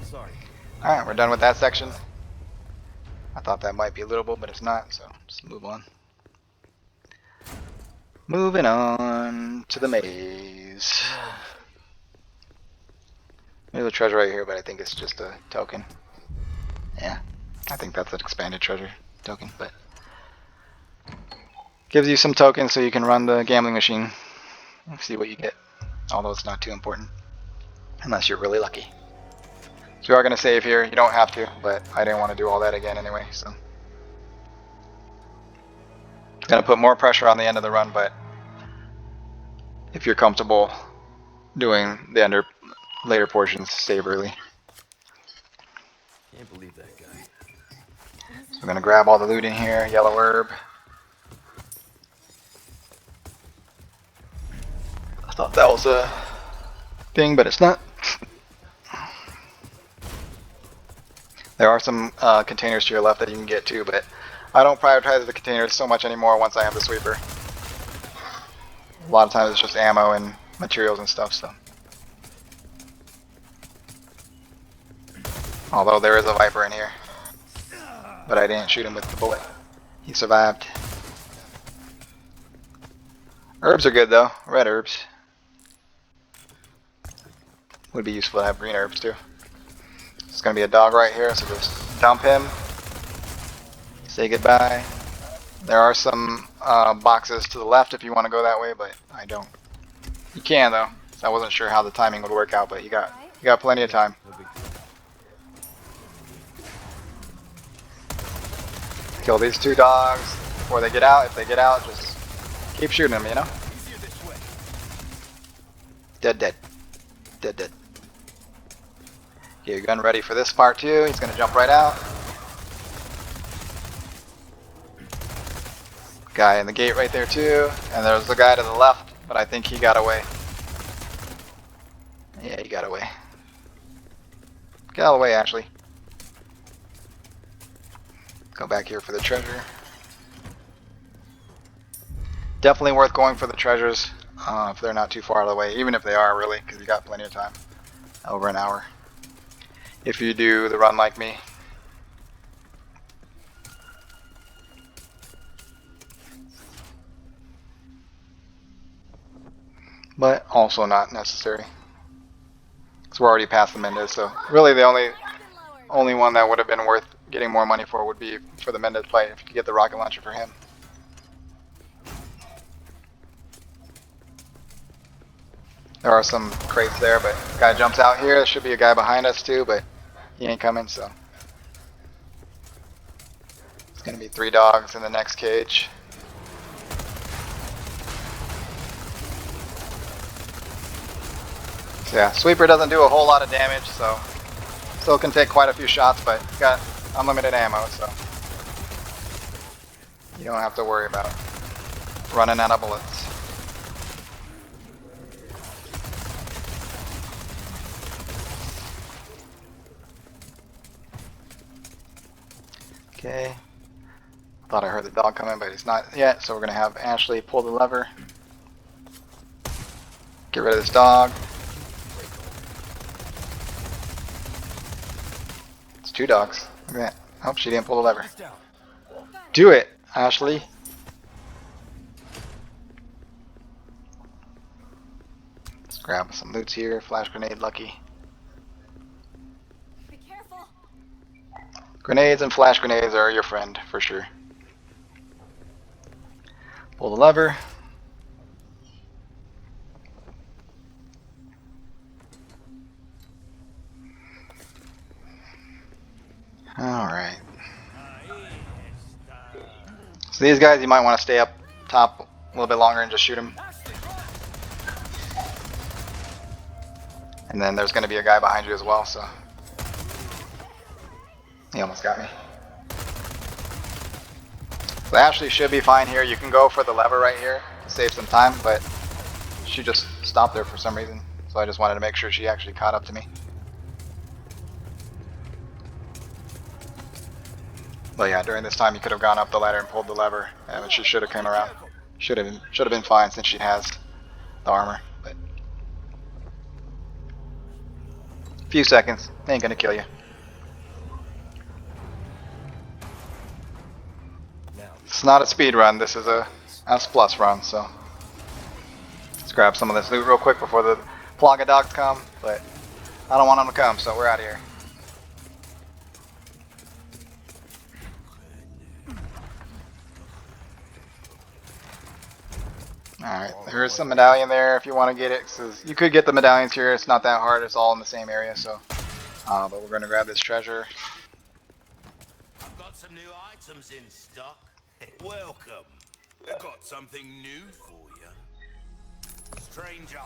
Sorry. Alright, we're done with that section. I thought that might be a little bit, but it's not, so just move on. Moving on to the maze. There's a treasure right here, but I think it's just a token. Yeah, I think that's an expanded treasure token, but gives you some tokens so you can run the gambling machine and see what you get. Although it's not too important, unless you're really lucky. So we are going to save here. You don't have to, but I didn't want to do all that again anyway, so. It's going to put more pressure on the end of the run, but if you're comfortable doing the later portions, save early. Can't believe that guy. So we're going to grab all the loot in here, yellow herb. I thought that was a thing, but it's not. There are some containers to your left that you can get too, but I don't prioritize the containers so much anymore once I have the sweeper. A lot of times it's just ammo and materials and stuff, so. Although there is a Viper in here. But I didn't shoot him with the bullet. He survived. Herbs are good though, red herbs. Would be useful to have green herbs too. There's gonna be a dog right here, so just dump him. Say goodbye. There are some boxes to the left if you want to go that way, but I don't. You can though. So I wasn't sure how the timing would work out, but you got plenty of time. No big Kill these two dogs before they get out. If they get out, just keep shooting them, you know? Dead, deal. Dead. Dead. Get your gun ready for this part too. He's gonna jump right out. Guy in the gate right there too. And there's the guy to the left, but I think he got away. Yeah, he got away. Get out of the way, Ashley. Go back here for the treasure. Definitely worth going for the treasures if they're not too far out of the way, even if they are really, because you got plenty of time. Over an hour. If you do the run like me. But also not necessary. Because we're already past the Mendez, so really the only one that would have been worth getting more money for would be for the Mendez fight if you could get the rocket launcher for him. There are some crates there, but guy jumps out here. There should be a guy behind us too, but he ain't coming, so. It's gonna be 3 dogs in the next cage. So yeah, sweeper doesn't do a whole lot of damage, so still can take quite a few shots, but got unlimited ammo, so you don't have to worry about running out of bullets. Okay. Thought I heard the dog coming, but he's not yet, so we're gonna have Ashley pull the lever. Get rid of this dog. It's 2 dogs. Look at that. Oh, she didn't pull the lever. Do it, Ashley. Let's grab some loots here. Flash grenade, lucky. Be careful. Grenades and flash grenades are your friend, for sure. Pull the lever. Alright. So these guys, you might want to stay up top a little bit longer and just shoot them. And then there's going to be a guy behind you as well, so. He almost got me. So Ashley should be fine here. You can go for the lever right here to save some time, but she just stopped there for some reason. So I just wanted to make sure she actually caught up to me. But yeah, during this time you could have gone up the ladder and pulled the lever, and she should have come around. Should have been fine since she has the armor. But a few seconds, ain't gonna kill you. It's not a speed run. This is a S+ run. So let's grab some of this loot real quick before the Plaga dogs come. But I don't want them to come, so we're out of here. Alright, there's some medallion there if you want to get it. You could get the medallions here, it's not that hard, it's all in the same area, so. But we're going to grab this treasure. I've got some new items in stock. Welcome. I've got something new for you. Stranger.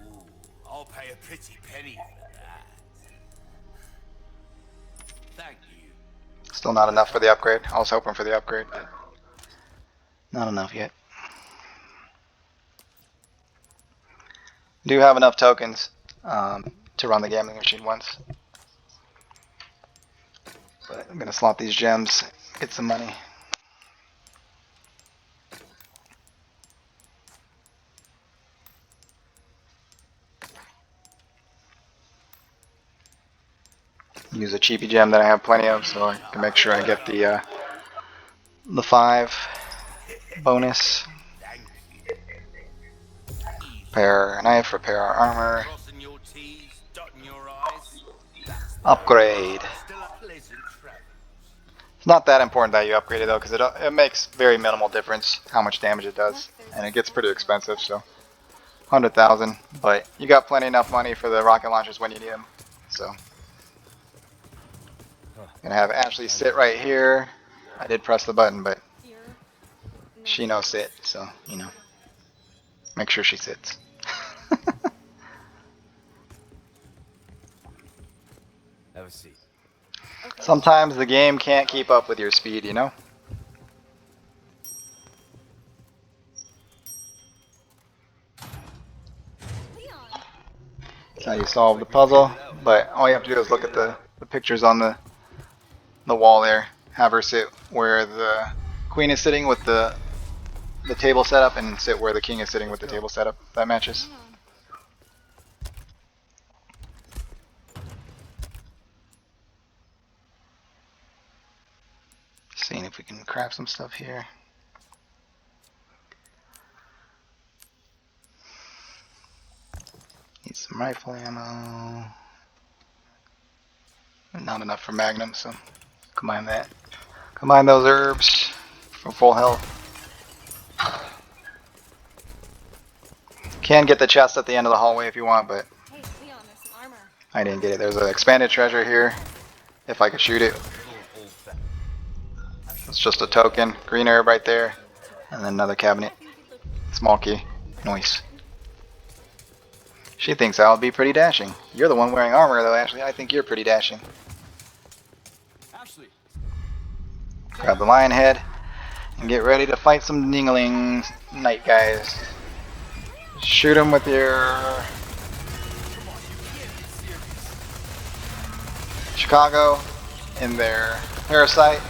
Ooh, I'll pay a pretty penny for that. Thank you. Still not enough for the upgrade. I was hoping for the upgrade, but not enough yet. Do have enough tokens to run the gambling machine once. But I'm gonna slot these gems, get some money. Use a cheapy gem that I have plenty of, so I can make sure I get the 5 bonus. Thank you. Repair knife, repair armor, Crossing your T's, dotting your I's. That's the upgrade. still a pleasant travels. It's not that important that you upgrade it though, because it makes very minimal difference how much damage it does, and it gets pretty expensive. So 100,000, but you got plenty enough money for the rocket launchers when you need them. So gonna have Ashley sit right here. I did press the button, but Here. No. she knows sit, so you know, make sure she sits. Have a seat. Okay. Sometimes the game can't keep up with your speed, you know? Leon. That's how you solve the puzzle, but all you have to do is look at the pictures on the wall there. Have her sit where the queen is sitting with the table setup, and sit where the king is sitting with the table setup. That matches. Hang on. Seeing if we can craft some stuff here. Need some rifle ammo. Not enough for magnum, so combine that. Combine those herbs for full health. Can get the chest at the end of the hallway if you want, but Hey, Leon, there's some armor. I didn't get it. There's an expanded treasure here. If I could shoot it. It's just a token. Green herb right there. And then another cabinet. I think you look Small key. Nice. She thinks I'll be pretty dashing. You're the one wearing armor though, Ashley. I think you're pretty dashing. Ashley. Grab the lion head and get ready to fight some dingling night guys. Shoot them with your Chicago in their parasite.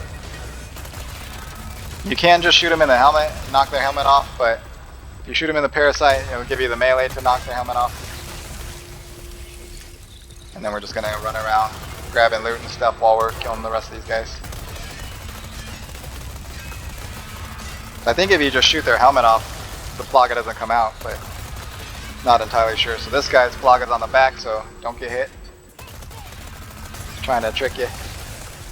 You can just shoot them in the helmet, knock their helmet off, but if you shoot them in the parasite, it will give you the melee to knock their helmet off. And then we're just gonna run around grabbing loot and stuff while we're killing the rest of these guys. I think if you just shoot their helmet off, the plaga doesn't come out, but not entirely sure. So this guy's plaga's on the back, so don't get hit. He's trying to trick you.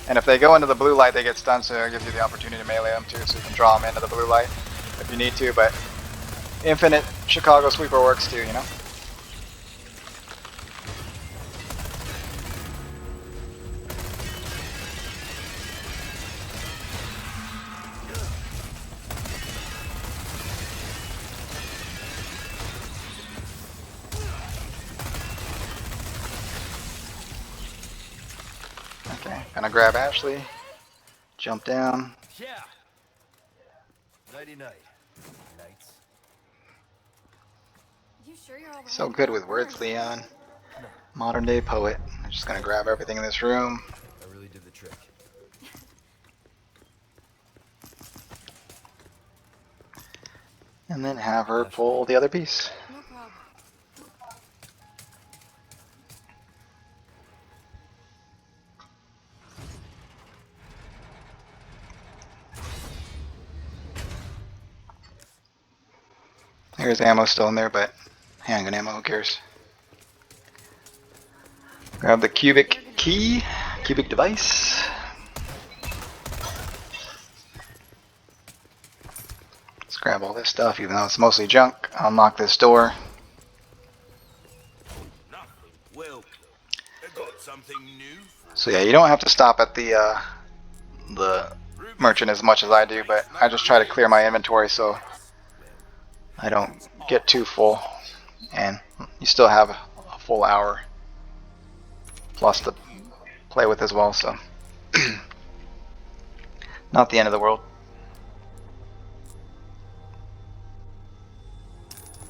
And if they go into the blue light, they get stunned, so it gives you the opportunity to melee them too, so you can draw them into the blue light if you need to, but infinite Chicago sweeper works too, you know? Okay, gonna grab Ashley, jump down. Yeah. Nighty night. Nights. You sure you're all right? So good with words, Leon. Modern day poet. I'm just gonna grab everything in this room. I really did the trick. And then have her pull the other piece. No problem. There's ammo still in there, but handgun ammo, who cares? Grab the cubic key, cubic device. Let's grab all this stuff, even though it's mostly junk. I'll unlock this door. Nothing. Welcome. I've got something new for So yeah, you don't have to stop at the merchant as much as I do, but I just try to clear my inventory so I don't get too full. And you still have a full hour plus to play with as well, so not the end of the world.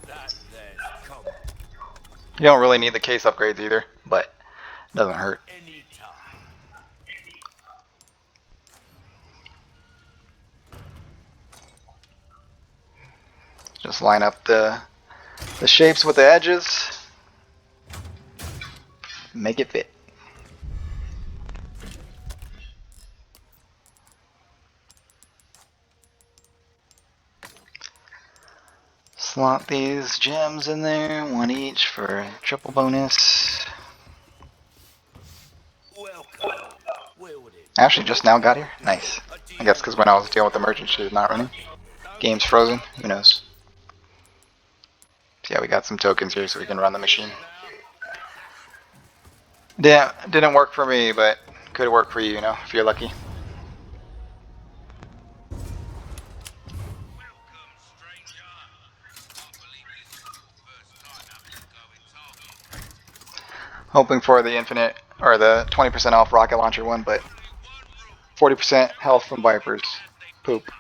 that. There's come You don't really need the case upgrades either, but it doesn't hurt. any time. Just line up the shapes with the edges. Make it fit. Slot these gems in there, one each for triple bonus. Welcome. Where would it? Actually, just now got here. Nice. I guess because when I was dealing with the merchant, she was not running. Game's frozen. Who knows? So yeah, we got some tokens here so we can run the machine. Didn't work for me, but could work for you, you know, if you're lucky. Hoping for the infinite or the 20% off rocket launcher one, but 40% health from Vipers. Poop.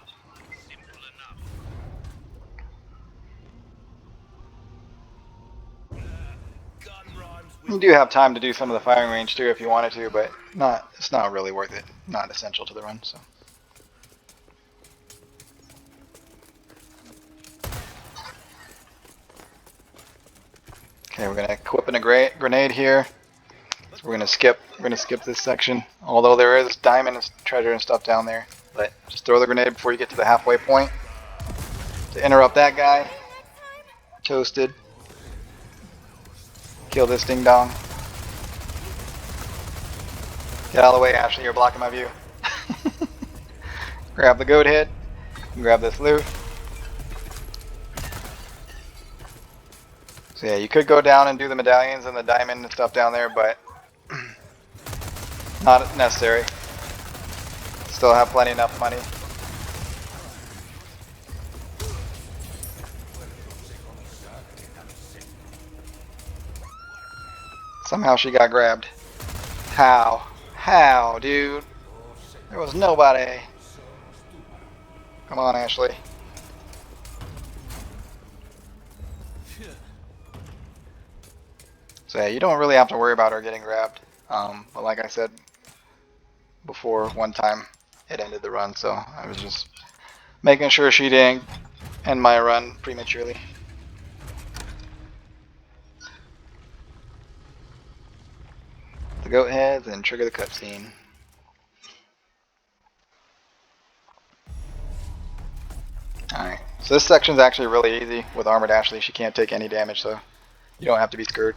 You do have time to do some of the firing range too if you wanted to, but it's not really worth it. Not essential to the run, so. Okay, we're gonna equip a grenade here. So we're gonna skip this section. Although there is diamond and treasure and stuff down there, but just throw the grenade before you get to the halfway point to interrupt that guy. Toasted. Kill this ding dong. Get out of the way, Ashley. You're blocking my view. Grab the goat head. And grab this loot. So yeah, you could go down and do the medallions and the diamond and stuff down there, but not necessary. Still have plenty enough money. Somehow she got grabbed. How? How, dude? There was nobody. Come on, Ashley. So yeah, you don't really have to worry about her getting grabbed. But like I said before, one time it ended the run, so I was just making sure she didn't end my run prematurely. The goat heads and trigger the cutscene. Alright, so this section's actually really easy with Armored Ashley. She can't take any damage, so you don't have to be scared.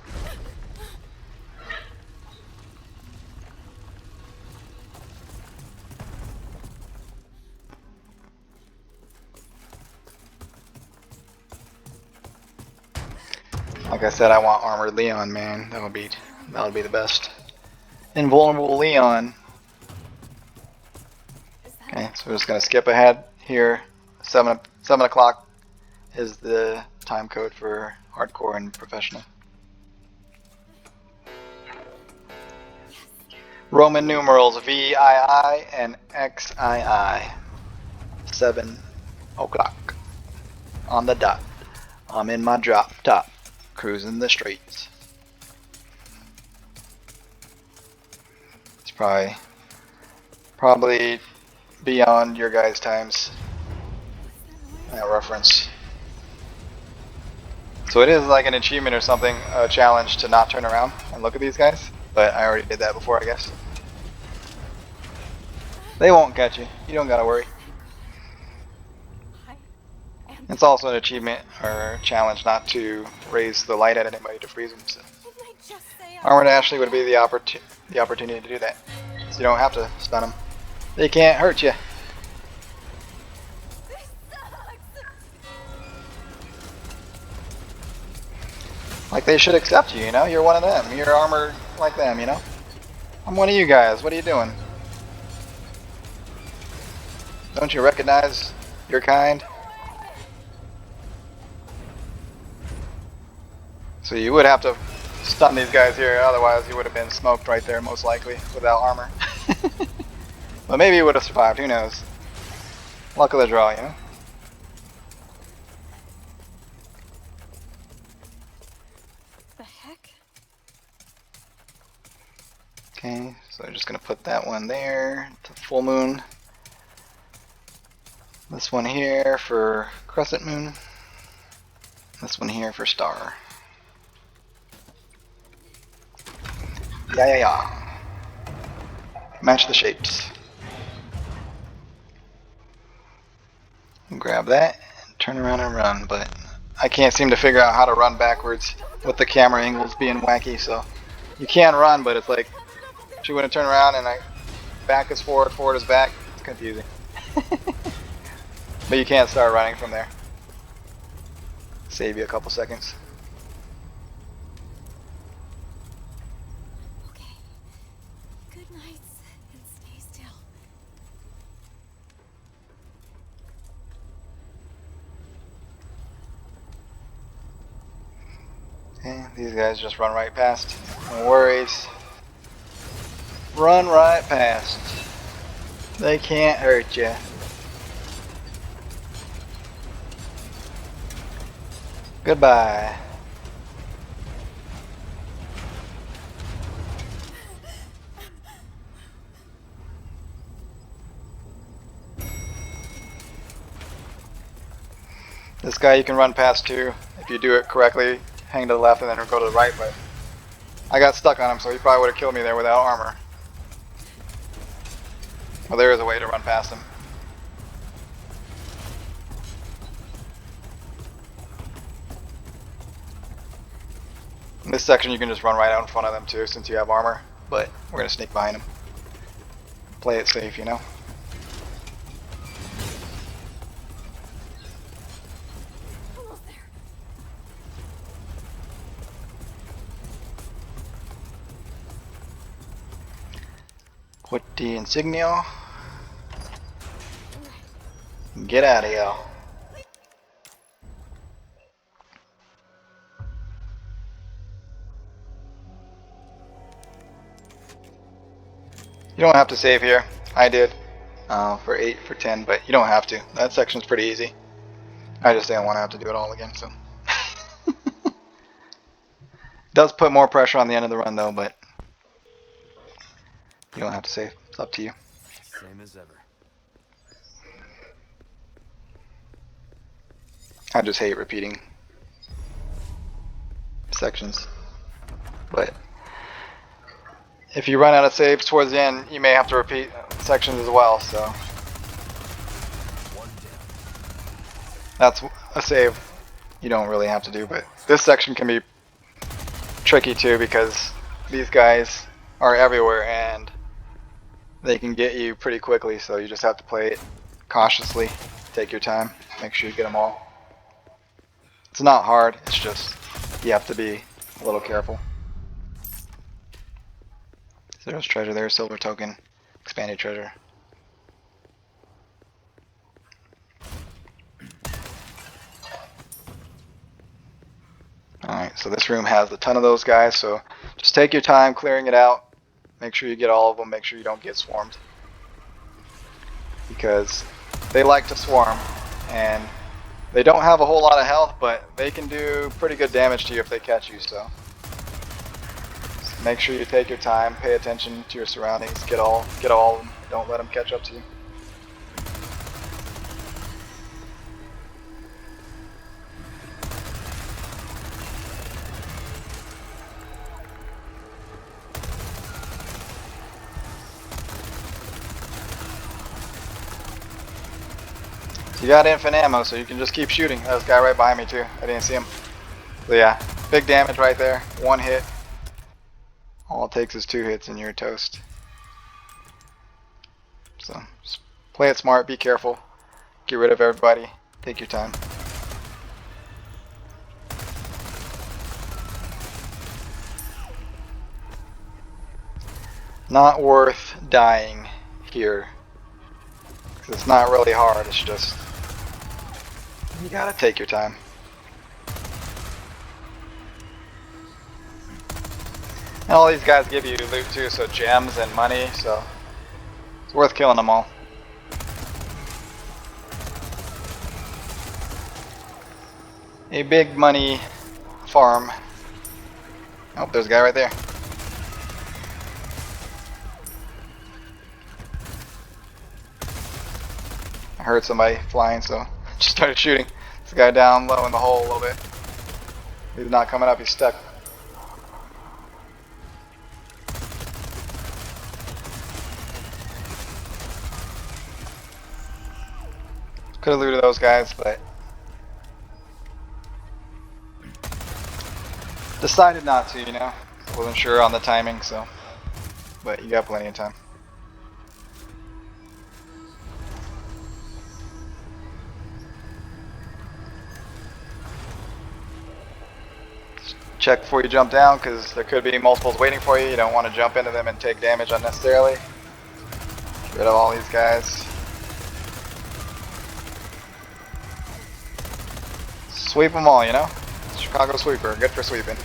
Like I said, I want Armored Leon, man. That would be the best. Invulnerable Leon. Okay, so we're just gonna skip ahead here. 7 o'clock is the time code for hardcore and professional. Roman numerals VII and XII. 7 o'clock on the dot. I'm in my drop top, cruising the streets. It's probably beyond your guys' times. That reference. So it is like an achievement or something, a challenge to not turn around and look at these guys. But I already did that before, I guess. They won't catch you. You don't gotta worry. It's also an achievement or challenge not to raise the light at anybody to freeze them. So. Armored Ashley would be the opportunity to do that. So you don't have to stun them. They can't hurt you. Like they should accept you, you know? You're one of them. You're armored like them, you know? I'm one of you guys. What are you doing? Don't you recognize your kind? So you would have to stun these guys here, otherwise you would have been smoked right there most likely without armor. But maybe you would have survived, who knows? Luck of the draw, you know? The heck? Okay, so I'm just gonna put that one there to full moon. This one here for crescent moon. This one here for star. Yeah. Match the shapes. Grab that, turn around and run, but I can't seem to figure out how to run backwards with the camera angles being wacky, so you can run, but it's like she wouldn't turn around and back is forward, forward is back. It's confusing. But you can't start running from there. Save you a couple seconds. Okay. Good nights and stay still. Okay, these guys just run right past. No worries. Run right past. They can't hurt you. Goodbye. This guy you can run past too if you do it correctly. Hang to the left and then go to the right, but I got stuck on him, so he probably would have killed me there without armor. Well, there is a way to run past him. In this section you can just run right out in front of them too since you have armor, but we're going to sneak behind them. Play it safe, you know? Almost there. Put the insignia. Get out of here. You don't have to save here. I did for 8 for 10, but you don't have to. That section's pretty easy. I just didn't want to have to do it all again, so. Does put more pressure on the end of the run though, but you don't have to save. It's up to you. Same as ever. I just hate repeating sections. But if you run out of saves towards the end, you may have to repeat sections as well, so. One down. That's a save you don't really have to do, but this section can be tricky too because these guys are everywhere and they can get you pretty quickly, so you just have to play it cautiously, take your time, make sure you get them all. It's not hard, it's just you have to be a little careful. So there's treasure there, silver token, expanded treasure. Alright, so this room has a ton of those guys, so just take your time clearing it out. Make sure you get all of them, make sure you don't get swarmed. Because they like to swarm, and they don't have a whole lot of health, but they can do pretty good damage to you if they catch you, so. Just make sure you take your time, pay attention to your surroundings, get all of them, don't let them catch up to you. You got infinite ammo, so you can just keep shooting. There's a guy right behind me too. I didn't see him. So yeah, big damage right there. One hit. All it takes is 2 hits and you're toast. So just play it smart, be careful. Get rid of everybody. Take your time. Not worth dying here. 'Cause it's not really hard, it's just you gotta take your time. And all these guys give you loot too, so gems and money, so it's worth killing them all. A big money farm. Oh, there's a guy right there. I heard somebody flying, so just started shooting. This guy down low in the hole a little bit. He's not coming up, he's stuck. Could have looted those guys, but decided not to, you know. Wasn't sure on the timing, so. But you got plenty of time. Check before you jump down, because there could be multiples waiting for you. You don't want to jump into them and take damage unnecessarily. Get rid of all these guys. Sweep them all, you know? Chicago sweeper, good for sweeping.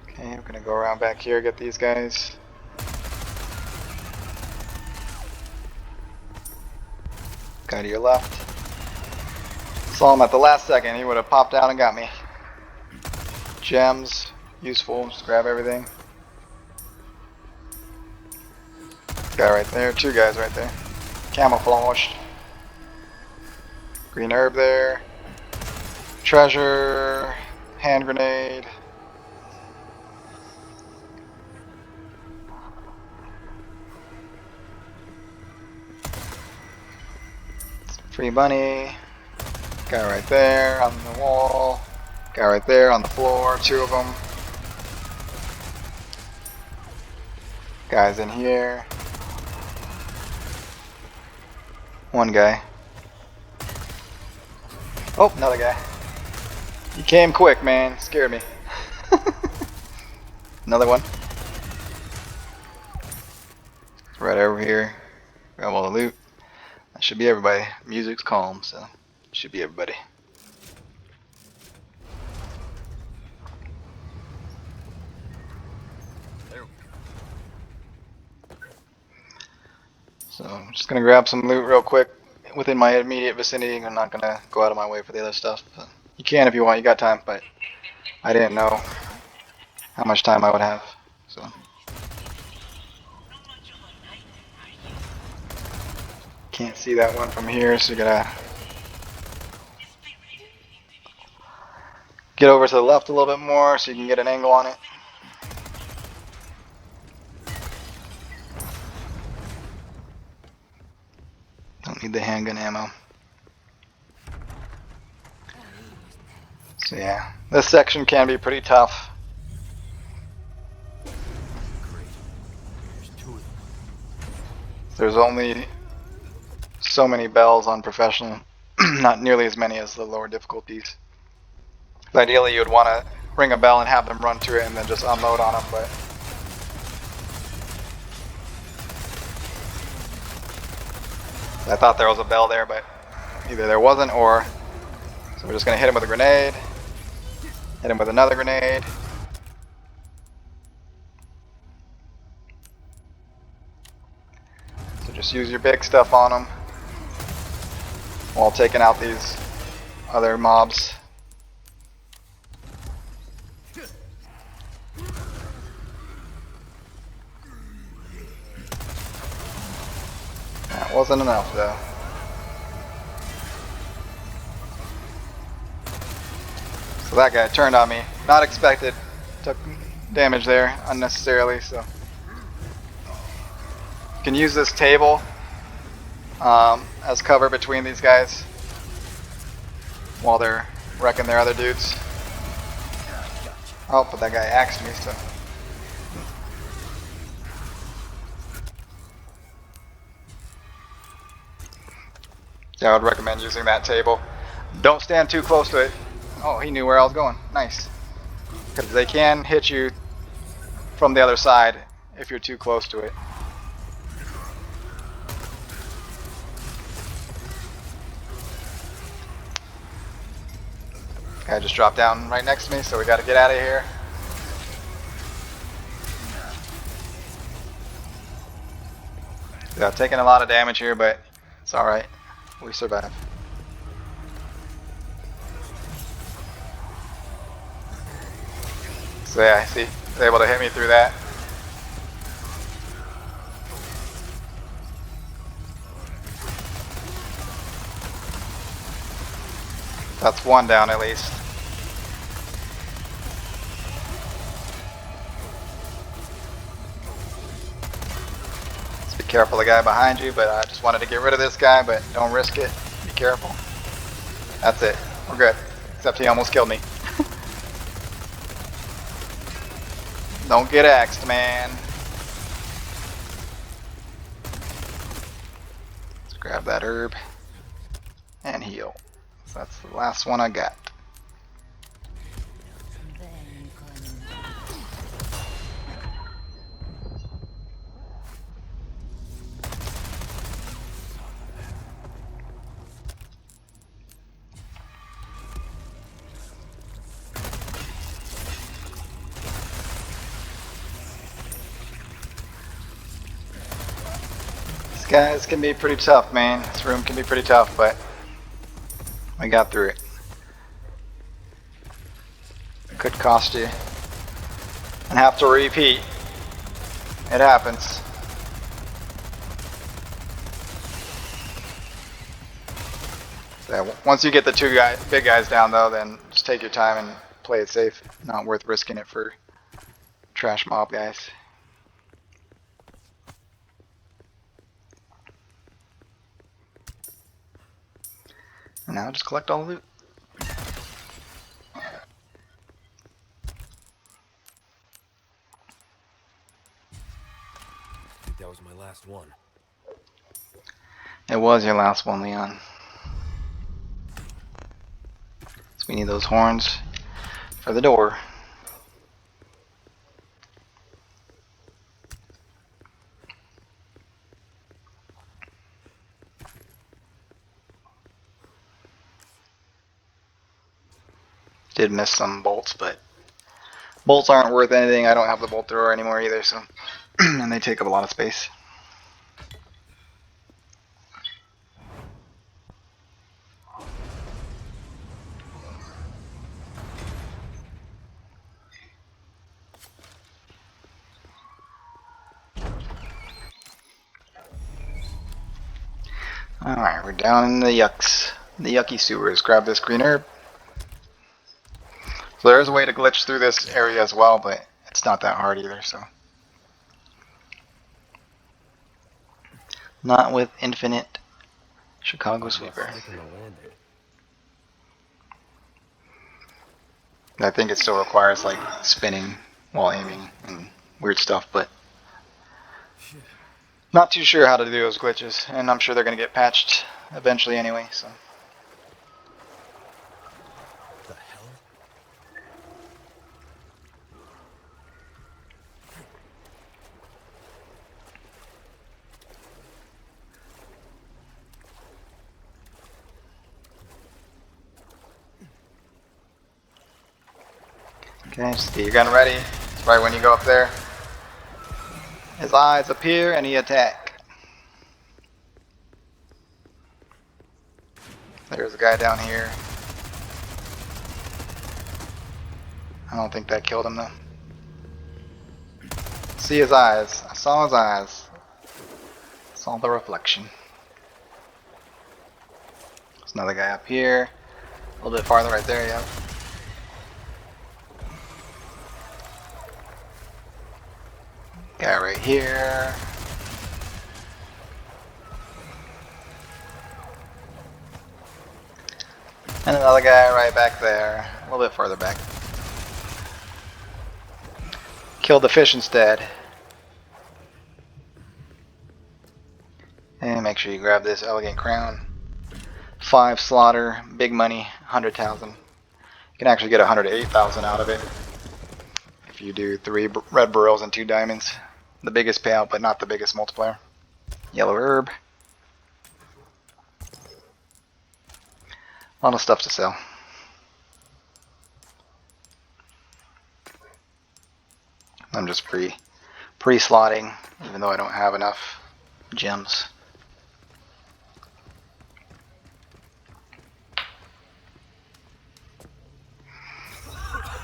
Okay, we're gonna go around back here, get these guys. Guy to your left. Saw him at the last second, he would have popped out and got me. Gems, useful, just grab everything. Guy right there, two guys right there. Camouflaged. Green herb there. Treasure, hand grenade. Free money. Guy right there on the wall. Guy right there on the floor, two of them. Guys in here. One guy. Oh, another guy. You came quick, man. Scared me. Another one. Right over here. Grab all the loot. That should be everybody. Music's calm, so should be everybody. So I'm just gonna grab some loot real quick within my immediate vicinity. I'm not gonna go out of my way for the other stuff. But you can if you want. You got time, but I didn't know how much time I would have. So can't see that one from here, so you gotta get over to the left a little bit more so you can get an angle on it. Don't need the handgun ammo. So yeah, this section can be pretty tough. There's only so many bells on professional, not nearly as many as the lower difficulties. Ideally, you would want to ring a bell and have them run to it and then just unload on them, but I thought there was a bell there, but either there wasn't or... So we're just going to hit him with a grenade, hit him with another grenade. So just use your big stuff on them while taking out these other mobs. That wasn't enough though. So that guy turned on me. Not expected. Took damage there unnecessarily, so. You can use this table as cover between these guys while they're wrecking their other dudes. Oh, but that guy axed me, so. Yeah, I would recommend using that table. Don't stand too close to it. Oh, he knew where I was going. Nice. Because they can hit you from the other side if you're too close to it. Guy just dropped down right next to me, so we got to get out of here. Yeah, taking a lot of damage here, but it's alright. We survive. So yeah, see, he's able to hit me through that. That's one down at least. Just be careful of the guy behind you, but I just wanted to get rid of this guy, but don't risk it. Be careful. That's it. We're good. Except he almost killed me. Don't get axed, man. Let's grab that herb and heal. So that's the last one I got. These guys can be pretty tough, man. This room can be pretty tough, but we got through it. Could cost you and have to repeat. It happens. So once you get the big guys down though, then just take your time and play it safe. Not worth risking it for trash mob guys. And now just collect all the loot. I think that was my last one. It was your last one, Leon. So we need those horns for the door. Did miss some bolts, but bolts aren't worth anything. I don't have the bolt thrower anymore either, so and they take up a lot of space. Alright, we're down in the yucky sewers. Grab this green herb. So there's a way to glitch through this area as well, but it's not that hard either, so. Not with infinite Chicago sweeper. I think it still requires like spinning while aiming and weird stuff, but not too sure how to do those glitches, and I'm sure they're going to get patched eventually anyway, so. The hell? Okay, just get your gun ready. It's right when you go up there. His eyes appear and he attack. There's a guy down here. I don't think that killed him though. See his eyes. I saw his eyes. Saw the reflection. There's another guy up here. A little bit farther right there, yeah. Guy right here. And another guy right back there. A little bit farther back. Killed the fish instead. And make sure you grab this elegant crown. 5 slaughter, big money, 100,000. You can actually get 108,000 out of it if you do 3 red burls and 2 diamonds. The biggest payout, but not the biggest multiplier. Yellow herb. A lot of stuff to sell. I'm just pre-slotting, even though I don't have enough gems.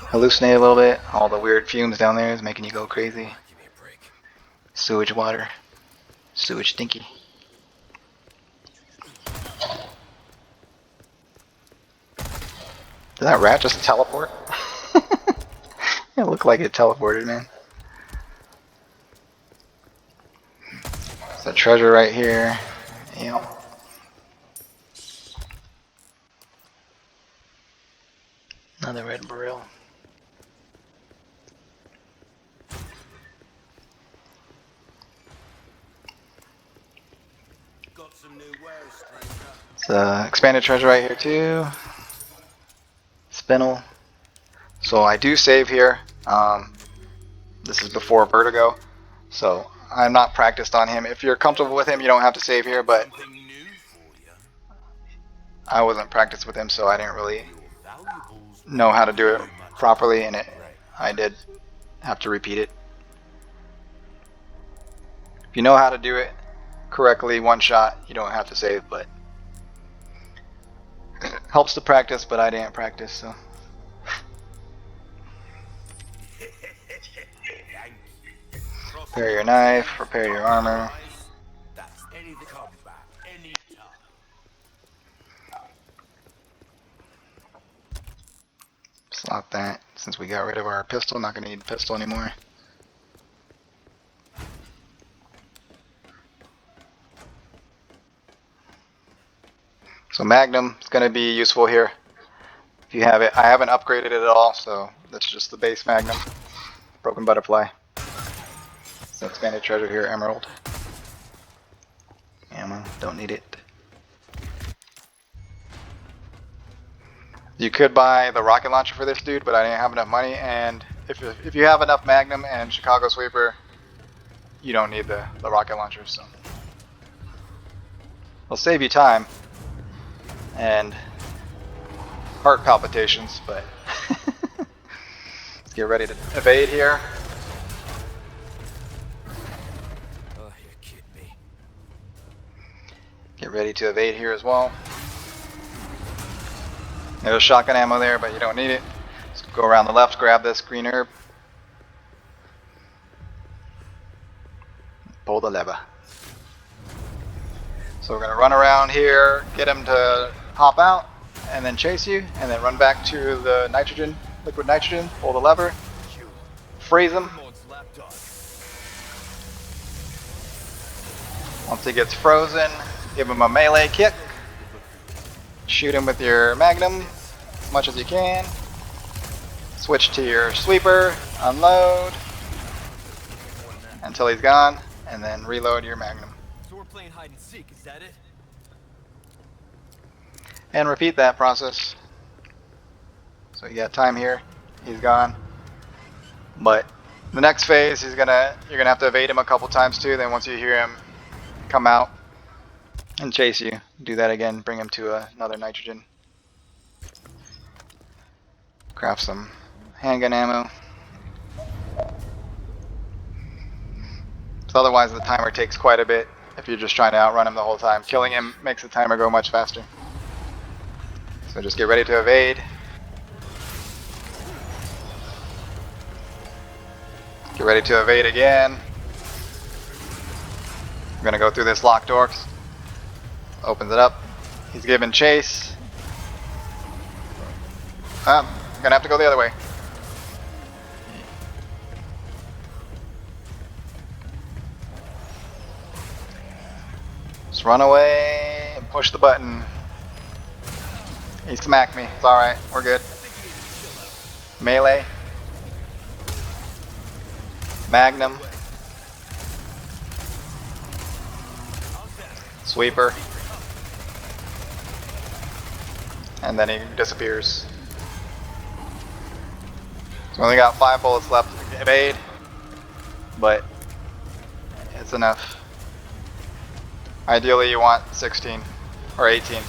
Hallucinate a little bit. All the weird fumes down there is making you go crazy. Give me a break. Sewage water. Sewage stinky. Did that rat just teleport? It looked like it teleported, man. There's a treasure right here. Yep. Another red barrel. Got some new wares, stranger. It's expanded treasure right here too. Spinel. So I do save here. This is before Vertigo, so I'm not practiced on him. If you're comfortable with him, you don't have to save here, but Something new for you. I wasn't practiced with him, so I didn't really Your valuables know how to do it too much properly, and right. I did have to repeat it. If you know how to do it correctly, one shot, you don't have to save, but it helps to practice, but I didn't practice, so. Thank you. Prepare your Crossing knife, T's, prepare your dotting armor. I's. That's anything come back anytime. Slot that, since we got rid of our pistol, not going to need a pistol anymore. So Magnum is going to be useful here. If you have it, I haven't upgraded it at all, so that's just the base Magnum. Broken Butterfly. So expanded treasure here, Emerald. Ammo, don't need it. You could buy the rocket launcher for this dude, but I didn't have enough money, and if you have enough Magnum and Chicago Sweeper, you don't need the rocket launcher, so. It'll save you time and heart palpitations, but let's get ready to evade here. Oh, you're kidding me. Get ready to evade here as well. There's shotgun ammo there, but you don't need it. Let's go around the left, grab this green herb. Pull the lever. So we're going to run around here, get him to hop out, and then chase you, and then run back to the nitrogen, liquid nitrogen, pull the lever, freeze him. Once he gets frozen, give him a melee kick. Shoot him with your Magnum as much as you can. Switch to your sweeper, unload until he's gone, and then reload your Magnum. So we're playing hide and seek, is that it? And repeat that process. So you got time here, he's gone. But the next phase, you're gonna have to evade him a couple times too. Then once you hear him come out and chase you, do that again, bring him to another nitrogen. Craft some handgun ammo. So otherwise the timer takes quite a bit if you're just trying to outrun him the whole time. Killing him makes the timer go much faster. So just get ready to evade. Get ready to evade again. We're gonna go through this locked door. Opens it up. He's giving chase. Gonna have to go the other way. Just run away and push the button. He smacked me. It's alright. We're good. Melee. Magnum. Sweeper. And then he disappears. So we only got 5 bullets left to evade, but it's enough. Ideally you want 16 or 18.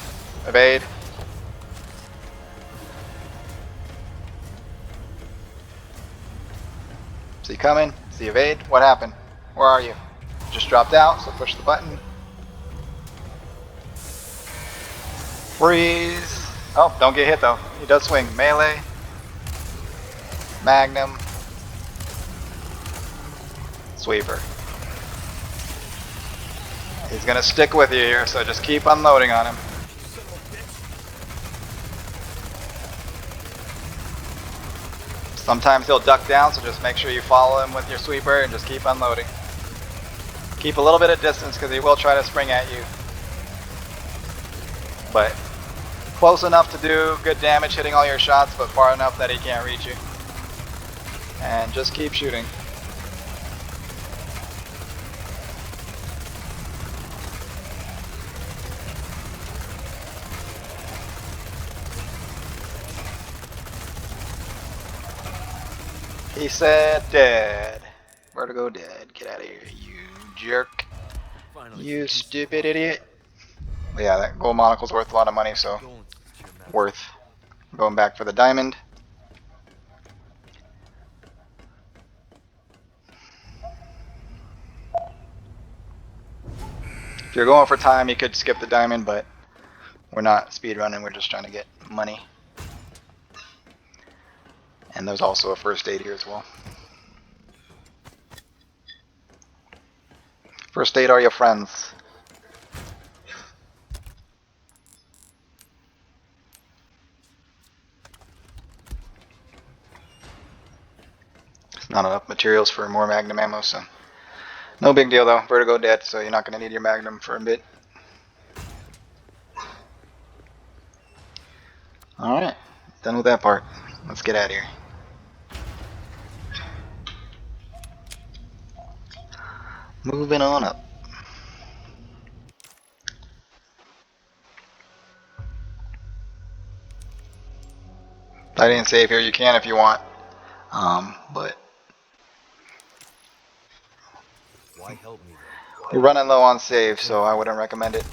Evade. Is he coming? Is he evade? What happened? Where are you? Just dropped out, so push the button. Freeze. Oh, don't get hit though. He does swing. Melee. Magnum. Sweeper. He's gonna stick with you here, so just keep unloading on him. Sometimes he'll duck down, so just make sure you follow him with your sweeper and just keep unloading. Keep a little bit of distance because he will try to spring at you. But close enough to do good damage hitting all your shots, but far enough that he can't reach you. And just keep shooting. He said dead. Vertigo dead. Get out of here, you jerk. You stupid idiot. But yeah, that gold monocle's worth a lot of money, so worth going back for the diamond. If you're going for time, you could skip the diamond, but we're not speedrunning, we're just trying to get money. And there's also a first aid here as well. First aid are your friends. There's not enough materials for more magnum ammo, so no big deal though. Vertigo dead, so you're not going to need your magnum for a bit. Alright, done with that part. Let's get out of here. Moving on up. If I didn't save here, you can if you want. But Why help me then? you're running low on save, so I wouldn't recommend it.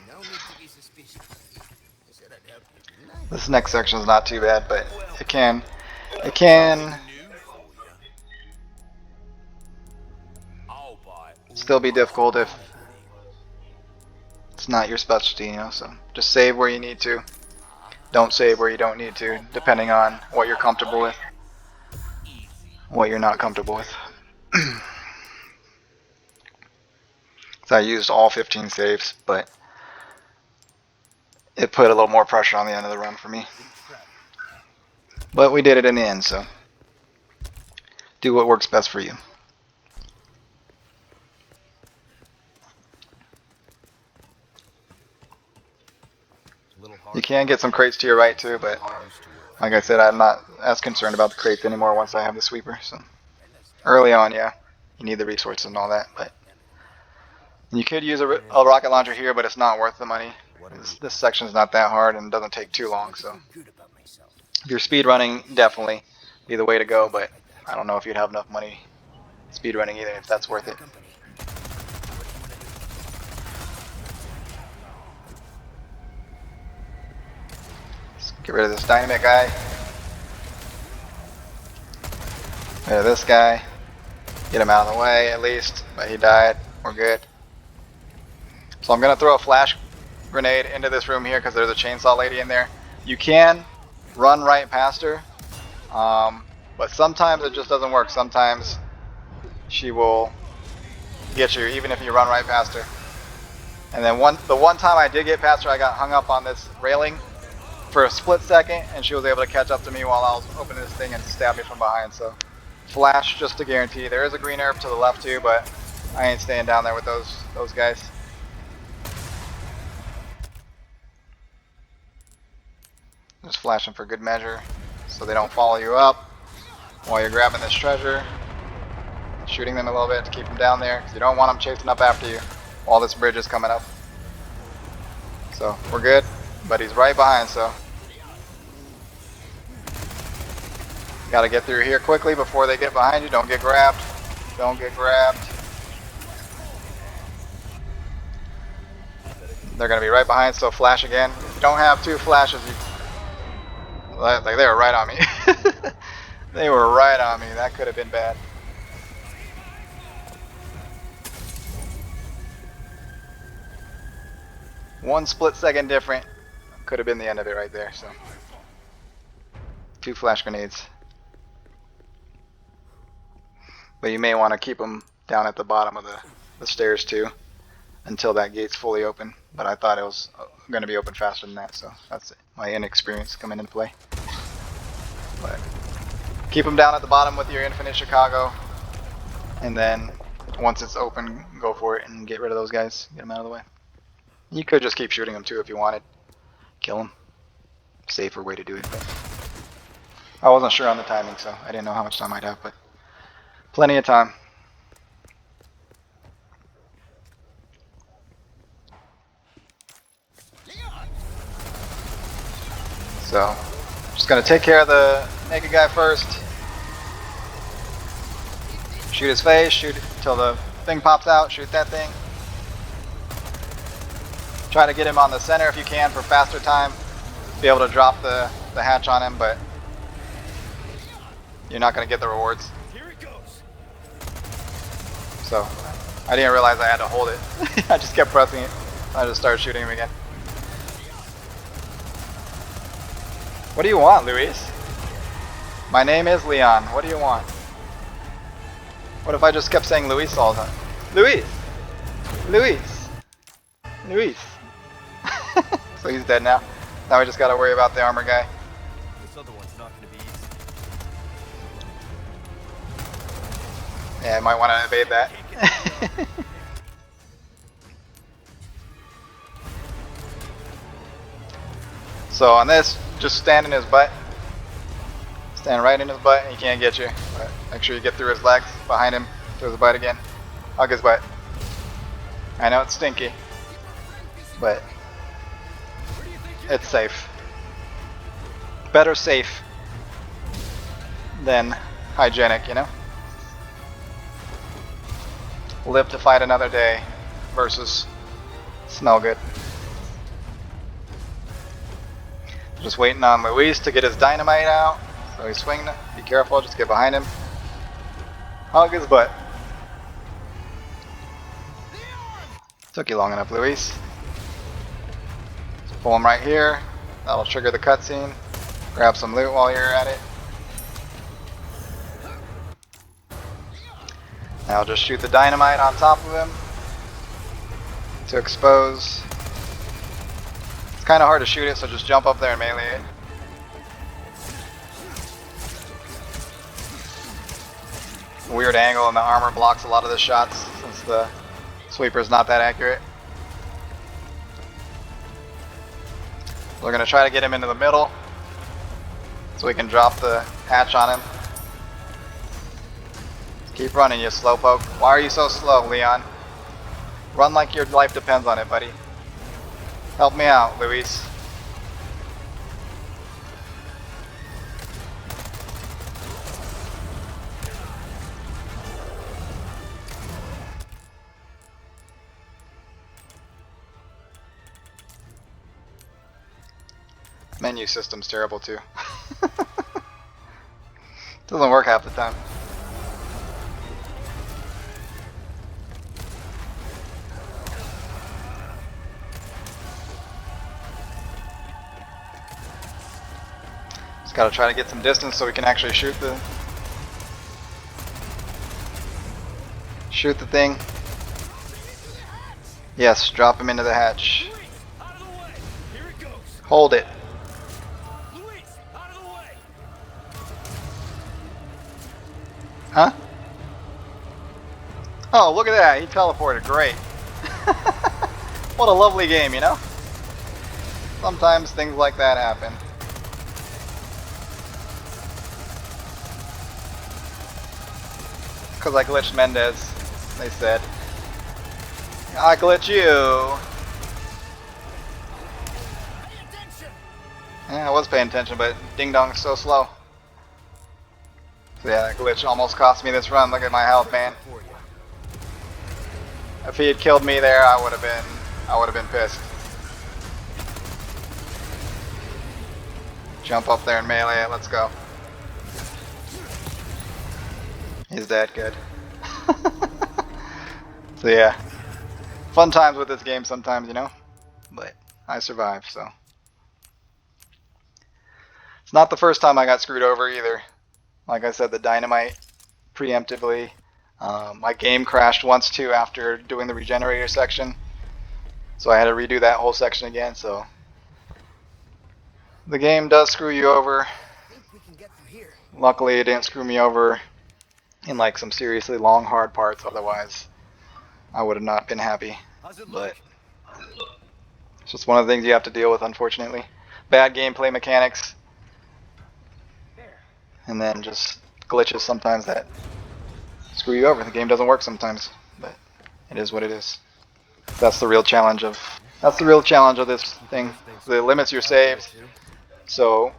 No need to be suspicious. I said I'd help you, didn't I? This next section is not too bad, but it can Something new for you. I'll buy still be difficult if it's not your specialty, you know, so just save where you need to. Don't save where you don't need to, depending on what you're comfortable with, what you're not comfortable with. So I used all 15 saves, but it put a little more pressure on the end of the run for me. But we did it in the end, so do what works best for you. You can get some crates to your right too, but like I said, I'm not as concerned about the crates anymore once I have the sweeper. So early on, yeah, you need the resources and all that, but you could use a rocket launcher here, but it's not worth the money. This section's not that hard and doesn't take too long, so if you're speed running, definitely be the way to go, but I don't know if you'd have enough money speed running either, if that's worth it. Let's get rid of this dynamite guy. Rid of this guy. Get him out of the way at least, but he died. We're good. So I'm going to throw a flash grenade into this room here because there's a chainsaw lady in there. You can run right past her, but sometimes it just doesn't work. Sometimes she will get you even if you run right past her. And then the one time I did get past her, I got hung up on this railing for a split second, and she was able to catch up to me while I was opening this thing and stab me from behind. So flash just to guarantee. There is a green herb to the left too, but I ain't staying down there with those guys. Just flashing for good measure so they don't follow you up while you're grabbing this treasure. Shooting them a little bit to keep them down there because you don't want them chasing up after you while this bridge is coming up. So we're good, but he's right behind, so got to get through here quickly before they get behind you. Don't get grabbed. Don't get grabbed. They're going to be right behind, so flash again. If you don't have two flashes, like they were right on me. They were right on me. That could have been bad. One split second different could have been the end of it right there. So, two flash grenades. But you may want to keep them down at the bottom of the stairs too until that gate's fully open. But I thought it was going to be open faster than that, so that's my inexperience coming into play. But Keep them down at the bottom with your Infinite Chicago, and then once it's open, go for it and get rid of those guys. Get them out of the way. You could just keep shooting them too if you wanted. Kill them. Safer way to do it. But I wasn't sure on the timing, so I didn't know how much time I'd have, but plenty of time. So, just gonna take care of the naked guy first. Shoot his face, shoot until the thing pops out, shoot that thing. Try to get him on the center if you can for faster time. Be able to drop the hatch on him, but you're not gonna get the rewards. Here it goes. So, I didn't realize I had to hold it. I just kept pressing it. I just started shooting him again. What do you want, Luis? My name is Leon. What do you want? What if I just kept saying Luis all the time? Luis! Luis! Luis! So he's dead now. Now we just gotta worry about the armor guy. This other one's not gonna be easy. Yeah, I might want to evade that. So on this, just stand in his butt. Stand right in his butt and he can't get you. But make sure you get through his legs, behind him, through his butt again. Hug his butt. I know it's stinky, but it's safe. Better safe than hygienic, you know? Live to fight another day versus smell good. Just waiting on Luis to get his dynamite out. So he's swinging it. Be careful, just get behind him. Hug his butt. Took you long enough, Luis. Just pull him right here. That'll trigger the cutscene. Grab some loot while you're at it. Now just shoot the dynamite on top of him to expose. It's kind of hard to shoot it, so just jump up there and melee it. Weird angle, and the armor blocks a lot of the shots since the sweeper's not that accurate. We're going to try to get him into the middle so we can drop the hatch on him. Keep running, you slowpoke. Why are you so slow, Leon? Run like your life depends on it, buddy. Help me out, Luis. Menu system's terrible too. Doesn't work half the time. Just gotta try to get some distance so we can actually shoot the thing. Yes, drop him into the hatch. Hold it. Huh? Oh, look at that. He teleported. Great. What a lovely game, you know? Sometimes things like that happen. Because I glitched Mendez, they said. I glitch you. Yeah, I was paying attention, but Ding Dong's so slow. So yeah, that glitch almost cost me this run. Look at my health, man. If he had killed me there, I would have been pissed. Jump up there and melee it. Let's go. He's dead. Good. So yeah, fun times with this game sometimes, you know. But I survived, so. It's not the first time I got screwed over either. Like I said, the dynamite preemptively. My game crashed once too after doing the regenerator section, so I had to redo that whole section again. So the game does screw you over Luckily, it didn't screw me over in like some seriously long, hard parts. Otherwise, I would have not been happy. How's it But look? it's just one of the things you have to deal with, unfortunately. Bad gameplay mechanics, and then just glitches sometimes that screw you over. The game doesn't work sometimes, but it is what it is. That's the real challenge of this You thing. guys think The limits your out there saves. too? So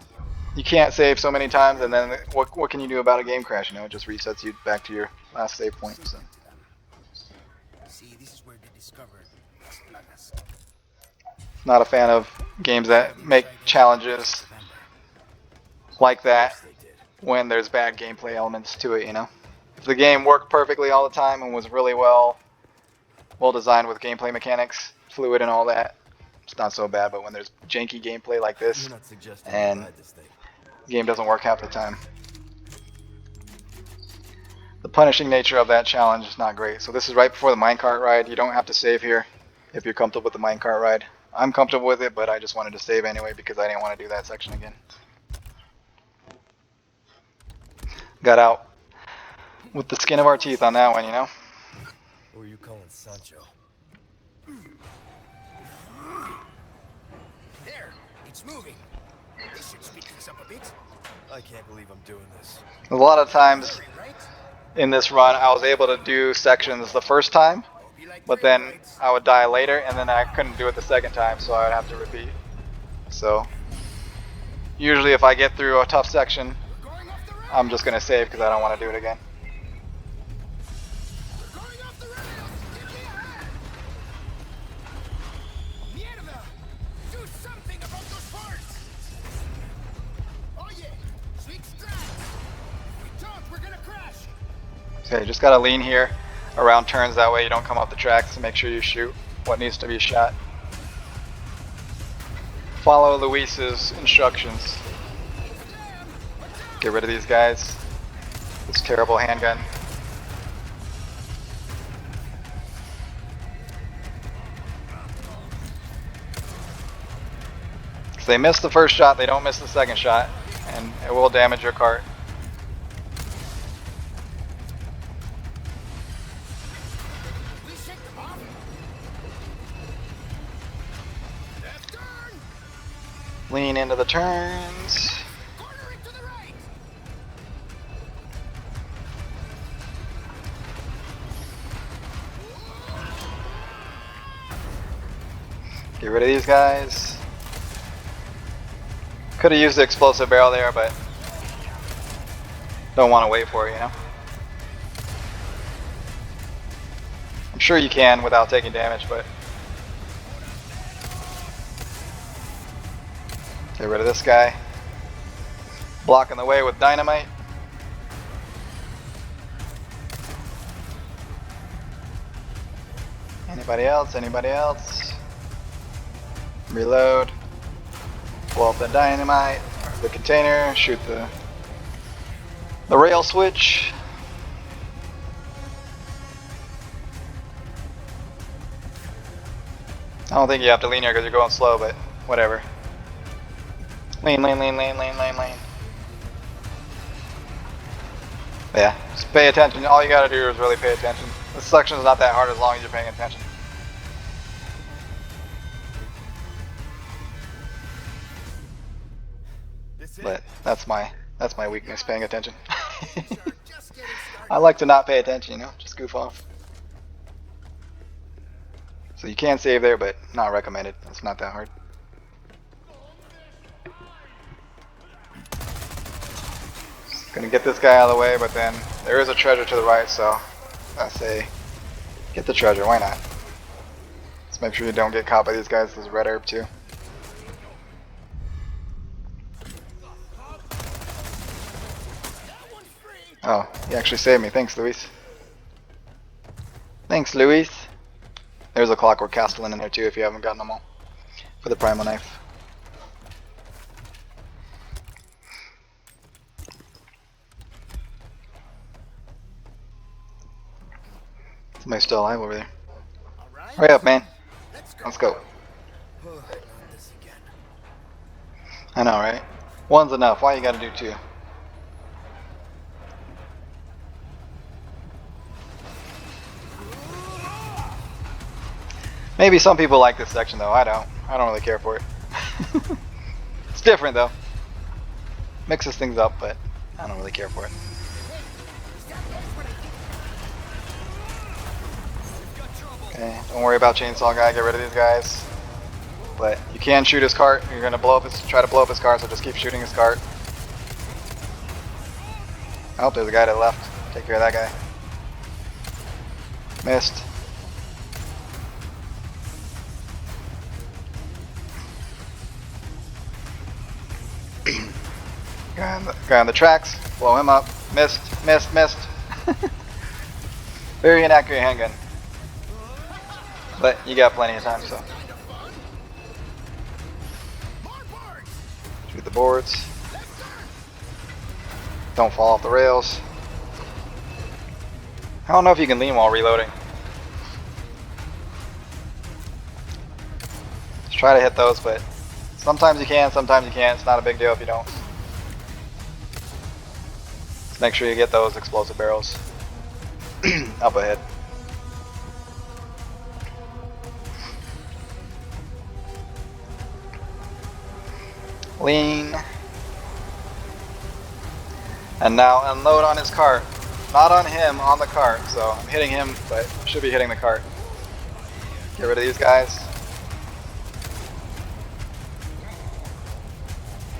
you can't save so many times, and then what can you do about a game crash? You know, it just resets you back to your last save point. So See, this is where they discovered Las Plagas. not a fan of games that make challenges like Of that course they did. when there's bad gameplay elements to it. You know, if the game worked perfectly all the time and was really well designed with gameplay mechanics, fluid and all that, it's not so bad. But when there's janky gameplay like this, You're not suggesting we and ride this thing. the game doesn't work half the time, the punishing nature of that challenge is not great. So this is right before the minecart ride. You don't have to save here if you're comfortable with the minecart ride. I'm comfortable with it, but I just wanted to save anyway because I didn't want to do that section again. Got out with the skin of our teeth on that one, you know? Who are you calling Sancho? There, it's moving. This should speed things up a bit. I can't believe I'm doing this. A lot of times Right? in this run, I was able to do sections the first time, Hope you like but then Prerequisites. I would die later, and then I couldn't do it the second time, so I would have to repeat. So usually if I get through a tough section, We're going off the rails. I'm just going to save because I don't want to do it again. We're going off the rails. Give me a hand. Mierda! Do something about those parts. Oh yeah, sweet strats. If we don't, we're gonna crash. Okay, you just got to lean here around turns, that way you don't come off the tracks, to make sure you shoot what needs to be shot. Follow Luis's instructions. Get rid of these guys. This terrible handgun. If they miss the first shot, they don't miss the second shot, and it will damage your cart. We shake them off. Left turn. Lean into the turns. Corner it to the right. Get rid of these guys. Could have used the explosive barrel there, but don't want to wait for it, you know? I'm sure you can without taking damage, but get rid of this guy. Blocking the way with dynamite. Anybody else? Anybody else? Reload. Blow up the dynamite, or the container, shoot the rail switch. I don't think you have to lean here because you're going slow, but whatever. Lean, lean, lean, lean, lean, lean, lean. Yeah, just pay attention. All you gotta do is really pay attention. This section is not that hard as long as you're paying attention. This it? But that's my weakness, paying attention. Just getting started. I like to not pay attention, you know, just goof off. So you can save there, but not recommended. It's not that hard. Gonna get this guy out of the way, but then there is a treasure to the right, so I say get the treasure. Why not? Let's make sure you don't get caught by these guys. There's red herb too. Oh, he actually saved me. Thanks, Luis. Thanks, Luis. There's a clockwork castellan in there too if you haven't gotten them all. For the primal knife. Somebody's still alive over there. All right. Hurry up, man. Let's go. Let's go. Not this again. I know, right? One's enough. Why you gotta do two? Maybe some people like this section though. I don't. I don't really care for it. It's different though. Mixes things up, but I don't really care for it. Okay, don't worry about Chainsaw Guy. Get rid of these guys. But you can shoot his cart. You're gonna try to blow up his cart, so just keep shooting his cart. Oh, there's a guy to the left. Take care of that guy. Missed. Guy on the tracks. Blow him up. Missed. Missed. Missed. Very inaccurate handgun. But you got plenty of time, so. Shoot the boards. Don't fall off the rails. I don't know if you can lean while reloading. Just try to hit those, but sometimes you can, sometimes you can't. It's not a big deal if you don't. Just make sure you get those explosive barrels up ahead. Lean. And now unload on his cart. Not on him, on the cart. So I'm hitting him, but should be hitting the cart. Get rid of these guys.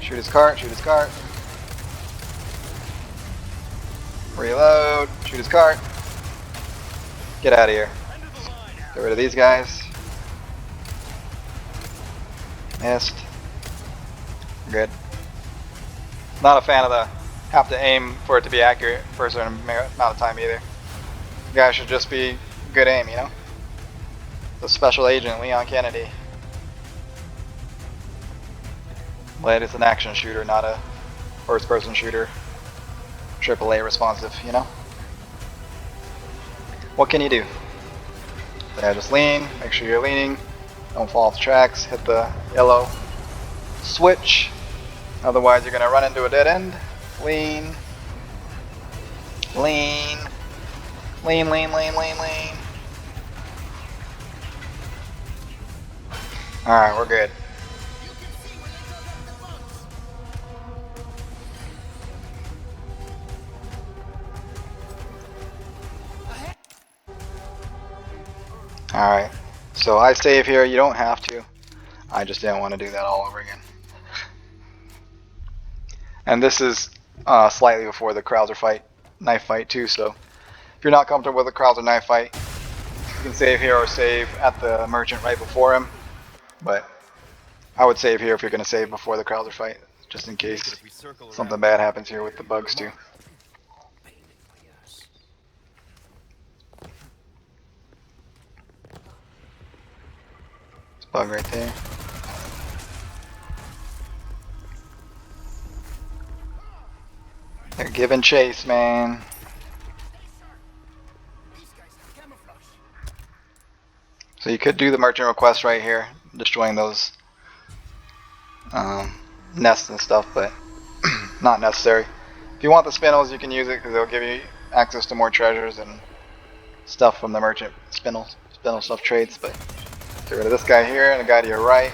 Shoot his cart, shoot his cart. Reload, shoot his cart. Get out of here. Get rid of these guys. Missed. Good. Not a fan of the have to aim for it to be accurate for a certain amount of time either. You guys should just be good aim, you know? The special agent, Leon Kennedy. But it's an action shooter, not a first person shooter. AAA responsive, you know? What can you do? Yeah, just lean, make sure you're leaning. Don't fall off the tracks, hit the yellow switch. Otherwise you're gonna run into a dead end. Lean. Lean. Lean, lean, lean, lean, lean. Alright, we're good. Alright, so I save here. You don't have to. I just didn't want to do that all over again. And this is slightly before the Krauser fight, knife fight too, so if you're not comfortable with the Krauser knife fight, you can save here or save at the merchant right before him. But I would save here if you're going to save before the Krauser fight, just in case something bad happens here with the bugs too. It's a bug right there. They're giving chase, man. So you could do the merchant request right here, destroying those nests and stuff, but not necessary. If you want the spindles, you can use it because they'll give you access to more treasures and stuff from the merchant spindle stuff trades. But get rid of this guy here and the guy to your right,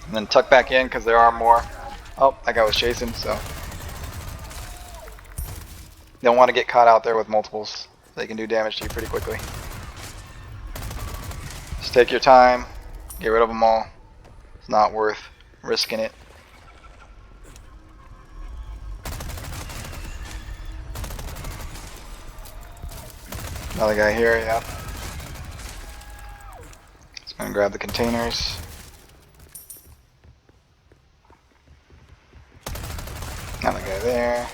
and then tuck back in because there are more. Oh, that guy was chasing, so you don't want to get caught out there with multiples. They can do damage to you pretty quickly. Just take your time, get rid of them all. It's not worth risking it. Another guy here, yeah. Just gonna grab the containers. Another guy there.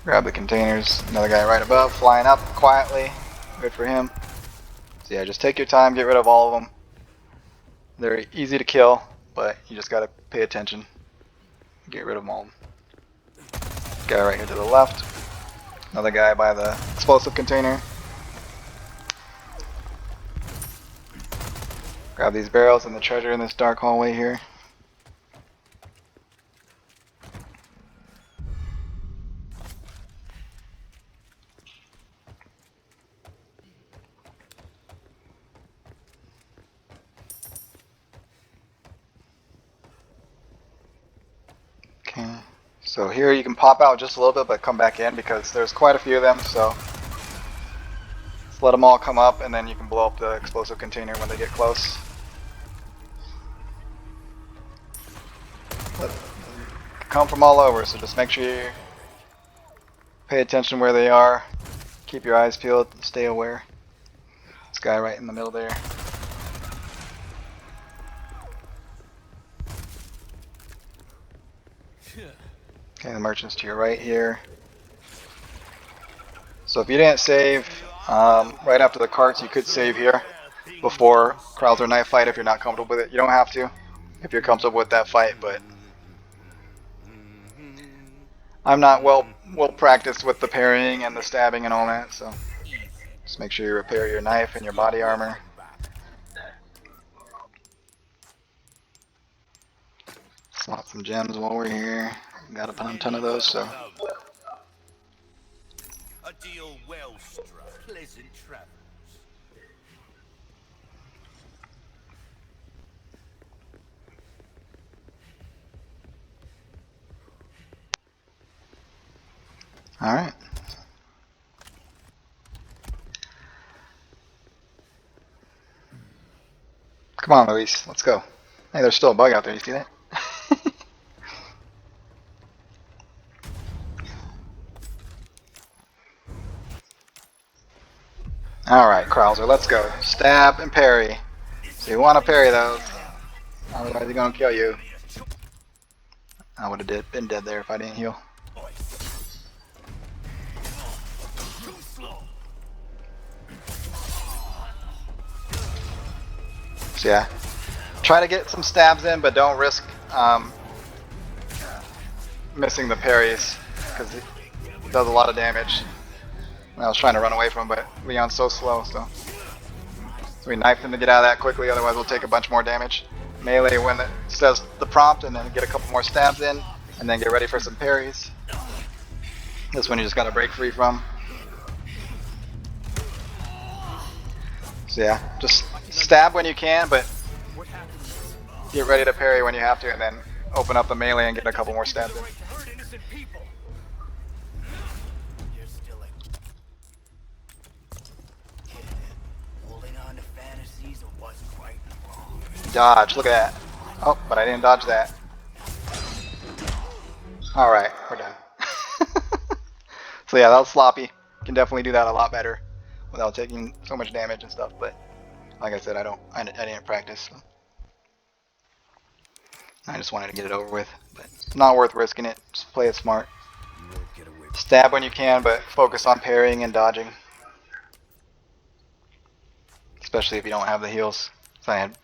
Grab the containers. Another guy right above, flying up quietly. Good for him. So yeah, just take your time, get rid of all of them. They're easy to kill, but you just gotta pay attention. Get rid of them all. Guy right here to the left. Another guy by the explosive container. Grab these barrels and the treasure in this dark hallway here. So here you can pop out just a little bit, but come back in because there's quite a few of them. So just let them all come up, and then you can blow up the explosive container when they get close. But come from all over, so just make sure you pay attention where they are. Keep your eyes peeled, stay aware. This guy right in the middle there. Okay, the merchant's to your right here. So if you didn't save right after the carts, you could save here before Krauser knife fight if you're not comfortable with it. You don't have to if you're comfortable with that fight, but I'm not well practiced with the parrying and the stabbing and all that, so just make sure you repair your knife and your body armor. Slot some gems while we're here. Got a ton of those, so. A deal well struck. Pleasant travels. Alright. Come on, Luis, let's go. Hey, there's still a bug out there, you see that? Alright, Krauser, let's go. Stab and parry. So you want to parry those, otherwise they're going to kill you. I would have been dead there if I didn't heal. So yeah, try to get some stabs in, but don't risk missing the parries, because it does a lot of damage. I was trying to run away from him, but Leon's so slow, so we knifed him to get out of that quickly, otherwise we'll take a bunch more damage. Melee when it says the prompt, and then get a couple more stabs in, and then get ready for some parries. This one you just gotta break free from. So yeah, just stab when you can, but get ready to parry when you have to, and then open up the melee and get a couple more stabs in. Dodge, look at that. Oh, but I didn't dodge that. Alright, we're done. So yeah, that was sloppy. You can definitely do that a lot better without taking so much damage and stuff, but like I said, I didn't practice. So. I just wanted to get it over with, but it's not worth risking it. Just play it smart. Stab when you can, but focus on parrying and dodging. Especially if you don't have the heals. So I had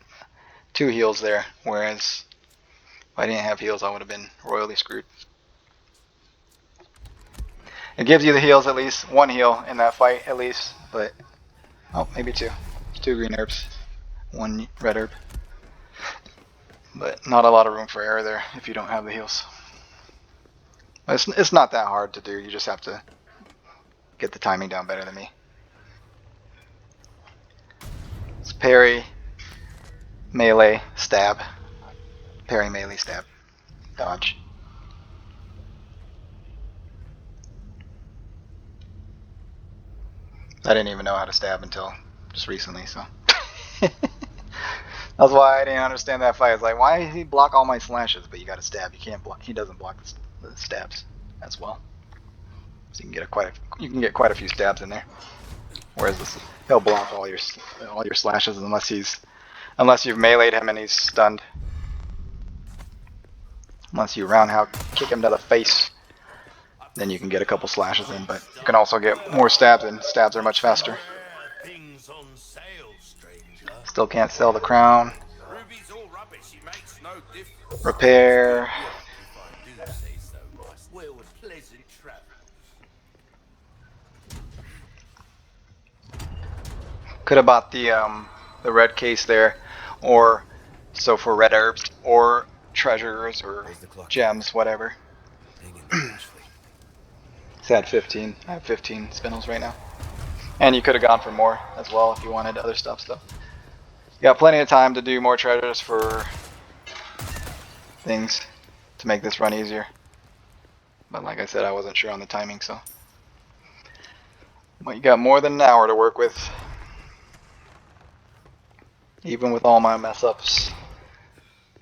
2 heals there, whereas if I didn't have heals, I would have been royally screwed. It gives you the heals at least, 1 heal in that fight at least, but oh, maybe 2. 2 green herbs, 1 red herb. But not a lot of room for error there if you don't have the heals. It's not that hard to do, you just have to get the timing down better than me. It's parry, melee, stab. Parry, melee, stab. Dodge. I didn't even know how to stab until just recently, so. That's why I didn't understand that fight. It's like, why does he block all my slashes? But you gotta stab. You can't block. He doesn't block the stabs as well. So you can get quite a few stabs in there. Whereas this, he'll block all your slashes unless you've meleeed him and he's stunned. Unless you roundhouse kick him to the face, then you can get a couple slashes in. But you can also get more stabs in. Stabs are much faster. Still can't sell the crown. Repair. Could have bought the red case there, or so for red herbs or treasures or gems, whatever. It's at 15. I have 15 spindles right now. And you could have gone for more as well if you wanted other stuff. So you got plenty of time to do more treasures for things to make this run easier. But like I said, I wasn't sure on the timing, so. But you got more than an hour to work with. Even with all my mess ups.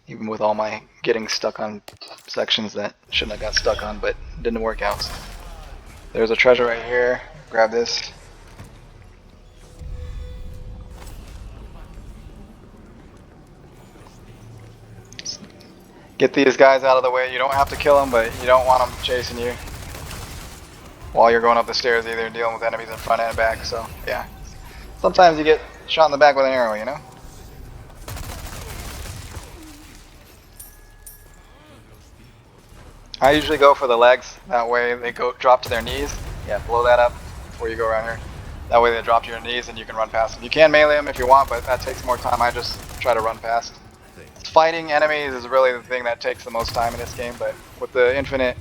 Even with all my getting stuck on sections that shouldn't have got stuck on, but didn't work out. So. There's a treasure right here. Grab this. Get these guys out of the way. You don't have to kill them, but you don't want them chasing you while you're going up the stairs either, dealing with enemies in front and back. So, yeah. Sometimes you get shot in the back with an arrow, you know? I usually go for the legs. That way they drop to their knees. Yeah, blow that up before you go around here. That way they drop to your knees and you can run past them. You can melee them if you want, but that takes more time. I just try to run past. Fighting enemies is really the thing that takes the most time in this game, but with the infinite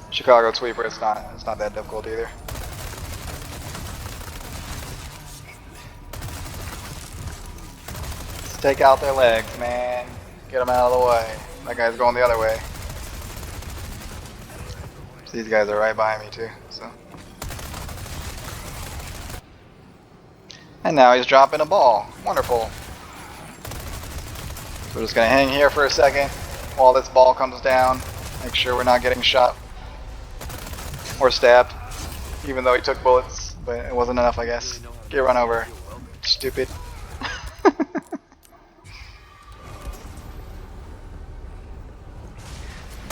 Chicago sweeper, it's not that difficult either. Let's take out their legs, man. Get them out of the way. That guy's going the other way. These guys are right behind me too, so. And now he's dropping a ball. Wonderful. So we're just gonna hang here for a second while this ball comes down. Make sure we're not getting shot or stabbed, even though he took bullets, but it wasn't enough, I guess. Get run over. Stupid.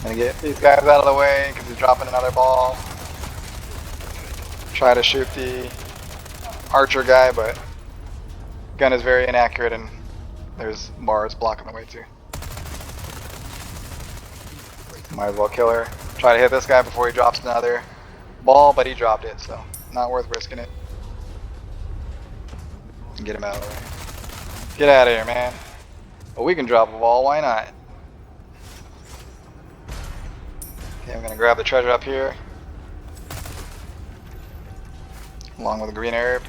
Gonna get these guys out of the way because he's dropping another ball. Try to shoot the archer guy, but gun is very inaccurate and there's bars blocking the way too. Might as well kill her. Try to hit this guy before he drops another ball, but he dropped it, so not worth risking it. Get him out of the way. Get out of here, man. Well, we can drop a ball, why not? Okay, I'm gonna grab the treasure up here, along with the green herb.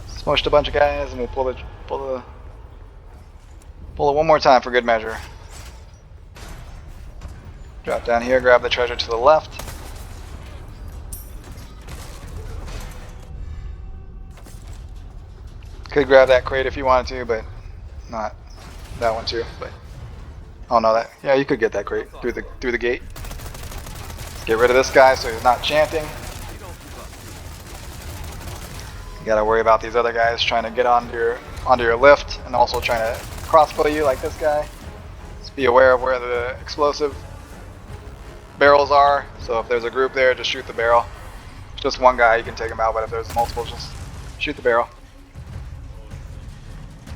Smushed a bunch of guys, and we'll pull it one more time for good measure. Drop down here, grab the treasure to the left. Could grab that crate if you wanted to, but not that one too. But oh no, that yeah, you could get that crate through the gate. Let's get rid of this guy so he's not chanting. You gotta worry about these other guys trying to get onto your lift and also trying to crossbow you like this guy. Just be aware of where the explosive barrels are. So if there's a group there, just shoot the barrel. If it's just one guy, you can take him out, but if there's multiple, just shoot the barrel.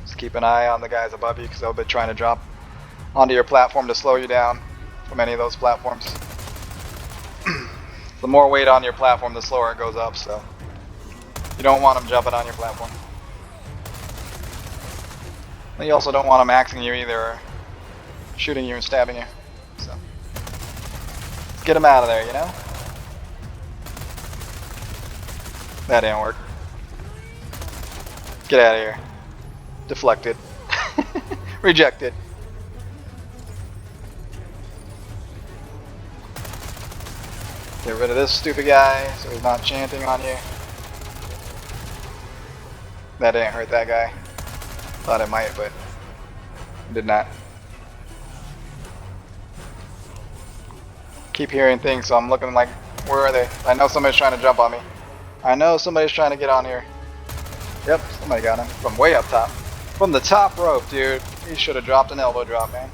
Just keep an eye on the guys above you because they'll be trying to drop onto your platform to slow you down from any of those platforms. The more weight on your platform, the slower it goes up, so you don't want them jumping on your platform. But you also don't want them axing you either, or shooting you and stabbing you. So get them out of there, you know? That didn't work. Get out of here. Deflected. Rejected. Get rid of this stupid guy so he's not chanting on you. That didn't hurt that guy. Thought it might, but it did not. Keep hearing things, so I'm looking like, where are they? I know somebody's trying to jump on me. I know somebody's trying to get on here. Yep, somebody got him. From way up top. From the top rope, dude. He should have dropped an elbow drop, man.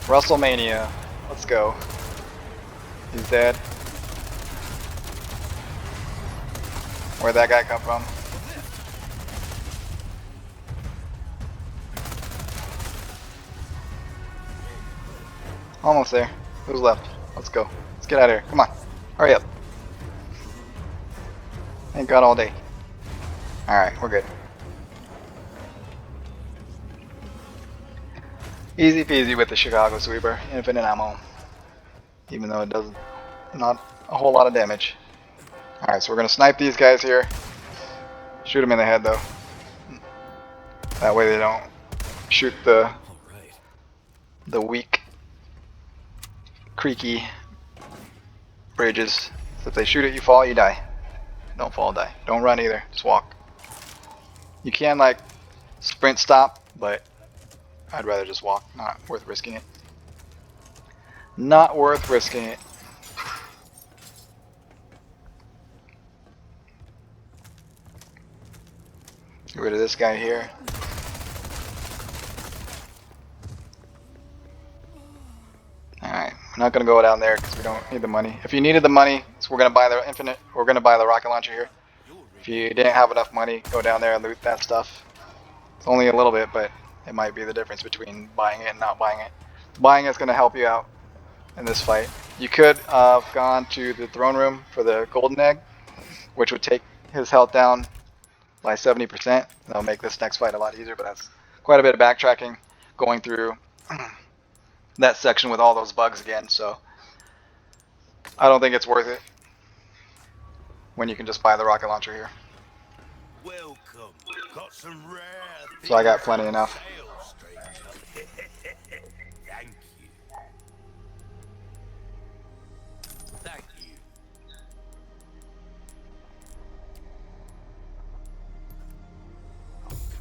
WrestleMania. Let's go. He's dead. Where'd that guy come from? Almost there. Who's left? Let's go. Let's get out of here. Come on. Hurry up. Ain't got all day. Alright, we're good. Easy peasy with the Chicago sweeper. Infinite ammo. Even though it does not a whole lot of damage. Alright, so we're gonna snipe these guys here. Shoot them in the head though. That way they don't shoot the All right. weak, creaky bridges. So if they shoot it, you fall, you die. Don't fall, die. Don't run either. Just walk. You can like sprint stop, but I'd rather just walk. Not worth risking it. Not worth risking it. Get rid of this guy here. Alright, we're not gonna go down there because we don't need the money. If you needed the money, so we're gonna buy the infinite. We're gonna buy the rocket launcher here. If you didn't have enough money, go down there and loot that stuff. It's only a little bit, but it might be the difference between buying it and not buying it. Buying it's gonna help you out in this fight. You could have gone to the throne room for the golden egg, which would take his health down by 70%. That'll make this next fight a lot easier, but that's quite a bit of backtracking going through that section with all those bugs again, so I don't think it's worth it when you can just buy the rocket launcher here. Welcome. Got some rare So I got things plenty on enough. sale, stranger. Thank you. Thank you.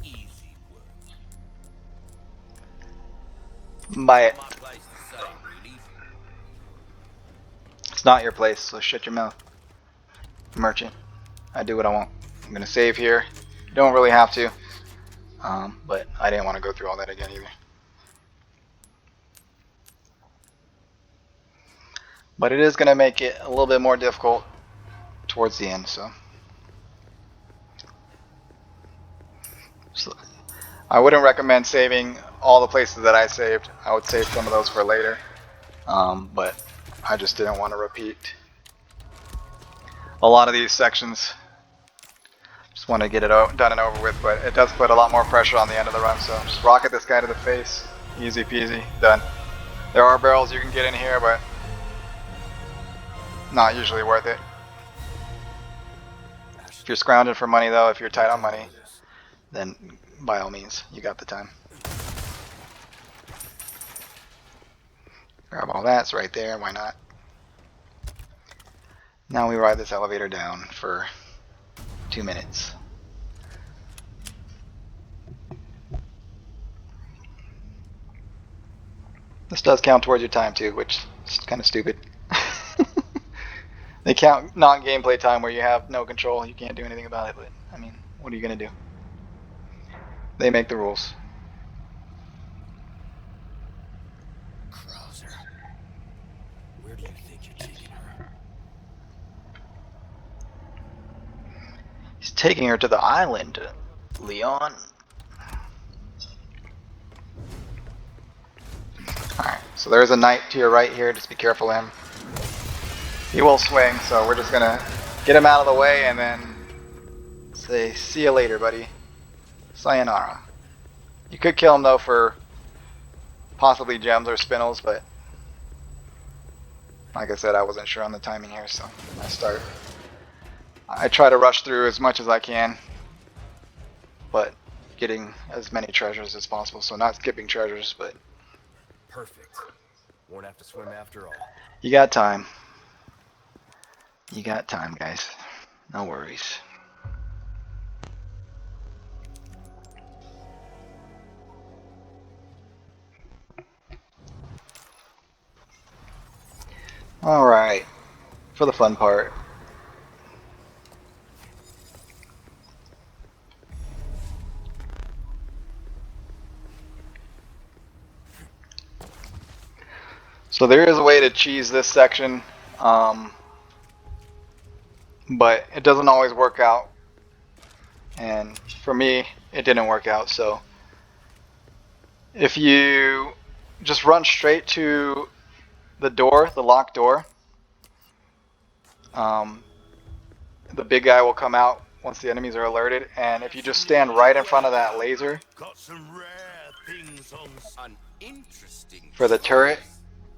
Easy work. Buy it. My place the same, really. It's not your place, so shut your mouth. Merchant. I do what I want. I'm gonna save here. You don't really have to. But I didn't want to go through all that again either. But it is gonna make it a little bit more difficult towards the end, so I wouldn't recommend saving all the places that I saved. I would save some of those for later. But I just didn't want to repeat a lot of these sections. Just want to get it done and over with, but it does put a lot more pressure on the end of the run, so just rocket this guy to the face. Easy peasy, done. There are barrels you can get in here, but not usually worth it. If you're scrounging for money though, if you're tight on money, then by all means, you got the time. Grab all that's right there, why not? Now we ride this elevator down for 2 minutes. This does count towards your time too, which is kind of stupid. They count non-gameplay time where you have no control, you can't do anything about it, but I mean, what are you gonna do? They make the rules. Krauser. Where do you think you're taking her? He's taking her to the island, Leon. Alright, so there's a knight to your right here, just be careful of him. He will swing, so we're just gonna get him out of the way and then say, see you later, buddy. Sayonara. You could kill him though for possibly gems or spinels, but like I said, I wasn't sure on the timing here, so I try to rush through as much as I can, but getting as many treasures as possible, so not skipping treasures, but Perfect. Won't have to swim after all. you got time. You got time, guys. No worries. Alright, for the fun part. So there is a way to cheese this section, but it doesn't always work out. And for me, it didn't work out. So if you just run straight to the door, the locked door, the big guy will come out once the enemies are alerted. And if you just stand right in front of that laser Got some rare things on an interesting for the turret,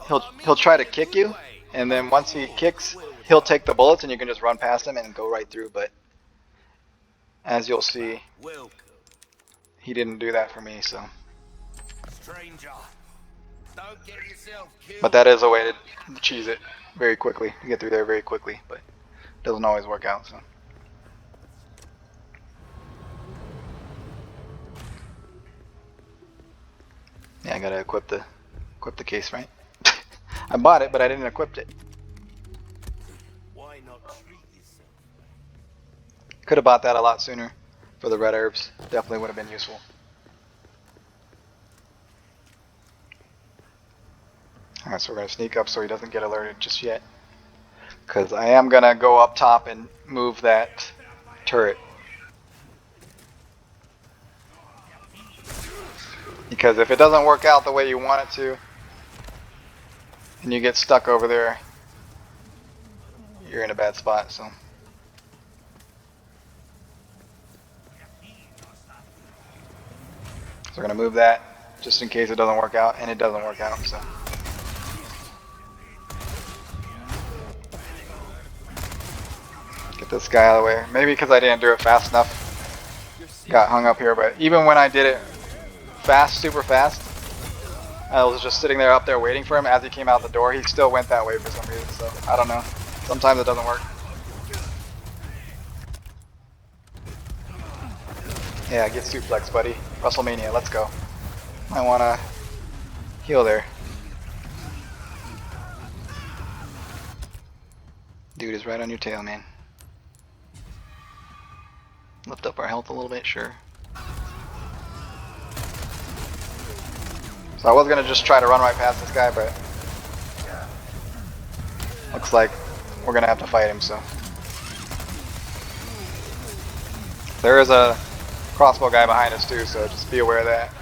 he'll try to kick you, and then once he kicks, he'll take the bullets and you can just run past him and go right through. But as you'll see, Welcome. he didn't do that for me, so. Stranger, don't get yourself killed. But that is a way to cheese it very quickly, to get through there very quickly, but it doesn't always work out, so. Yeah, I gotta equip the case, right? I bought it, but I didn't equip it. Why not treat yourself? Could have bought that a lot sooner for the red herbs. Definitely would have been useful. Alright, so we're gonna sneak up so he doesn't get alerted just yet. Because I am gonna go up top and move that turret. Because if it doesn't work out the way you want it to, and you get stuck over there, you're in a bad spot, so. So we're gonna move that just in case it doesn't work out, and it doesn't work out, so. Get this guy out of the way. Maybe because I didn't do it fast enough. Got hung up here, but even when I did it fast, super fast, I was just sitting there up there waiting for him. As he came out the door, he still went that way for some reason, so I don't know. Sometimes it doesn't work. Yeah, get suplex, buddy. WrestleMania, let's go. I wanna heal there. Dude is right on your tail, man. Lift up our health a little bit, sure. So I was gonna just try to run right past this guy, but looks like we're gonna have to fight him, so. There is a crossbow guy behind us too, so just be aware of that.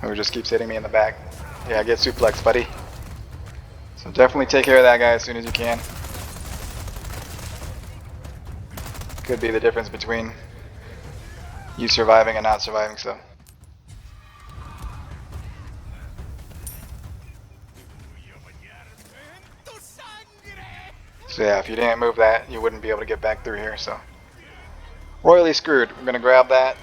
Who just keeps hitting me in the back. Yeah, get suplex, buddy. So definitely take care of that guy as soon as you can. Could be the difference between you surviving and not surviving, so. So yeah, if you didn't move that, you wouldn't be able to get back through here, so. Royally screwed. We're gonna grab that.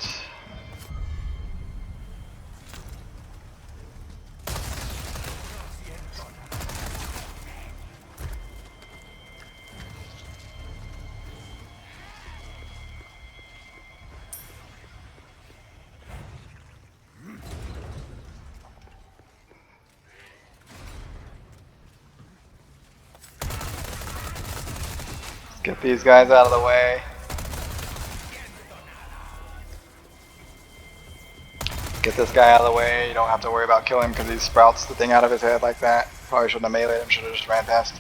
Get these guys out of the way. Get this guy out of the way. You don't have to worry about killing him because he sprouts the thing out of his head like that. Probably shouldn't have meleeed him, should have just ran past.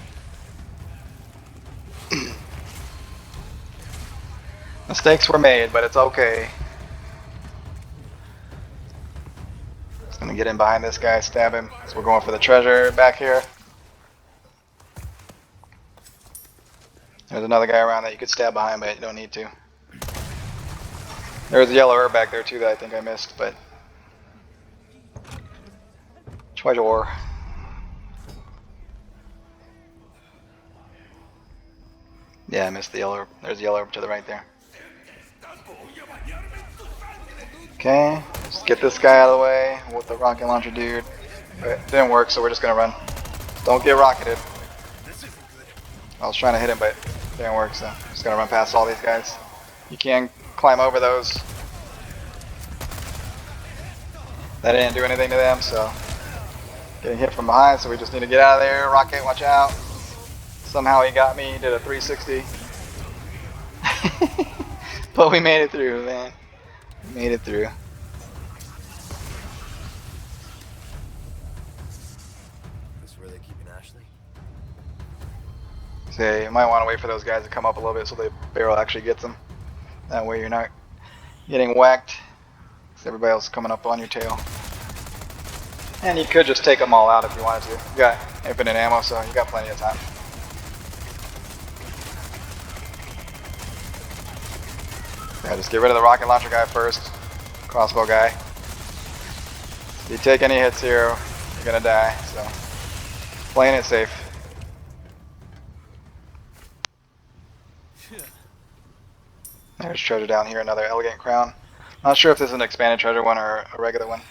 Mistakes were made, but it's okay. Just gonna get in behind this guy, stab him. So we're going for the treasure back here. There's another guy around that you could stab behind, but you don't need to. There's a yellow herb back there too that I think I missed, but treasure. Yeah, I missed the yellow herb. There's a yellow herb to the right there. Okay, just get this guy out of the way with the rocket launcher dude. But it didn't work, so we're just gonna run. Don't get rocketed. I was trying to hit him, but it didn't work, so I'm just gonna run past all these guys. You can climb over those. That didn't do anything to them, so getting hit from behind, so we just need to get out of there. Rocket, watch out. Somehow he got me, did a 360. But we made it through, man. We made it through. This is where they're keeping Ashley? So you might want to wait for those guys to come up a little bit so the barrel actually gets them. That way you're not getting whacked. So everybody else is coming up on your tail. And you could just take them all out if you wanted to. You got infinite ammo, so you got plenty of time. Yeah, just get rid of the rocket launcher guy first. Crossbow guy. If you take any hits here, you're gonna die, so playing it safe. There's treasure down here, another elegant crown. Not sure if this is an expanded treasure one or a regular one.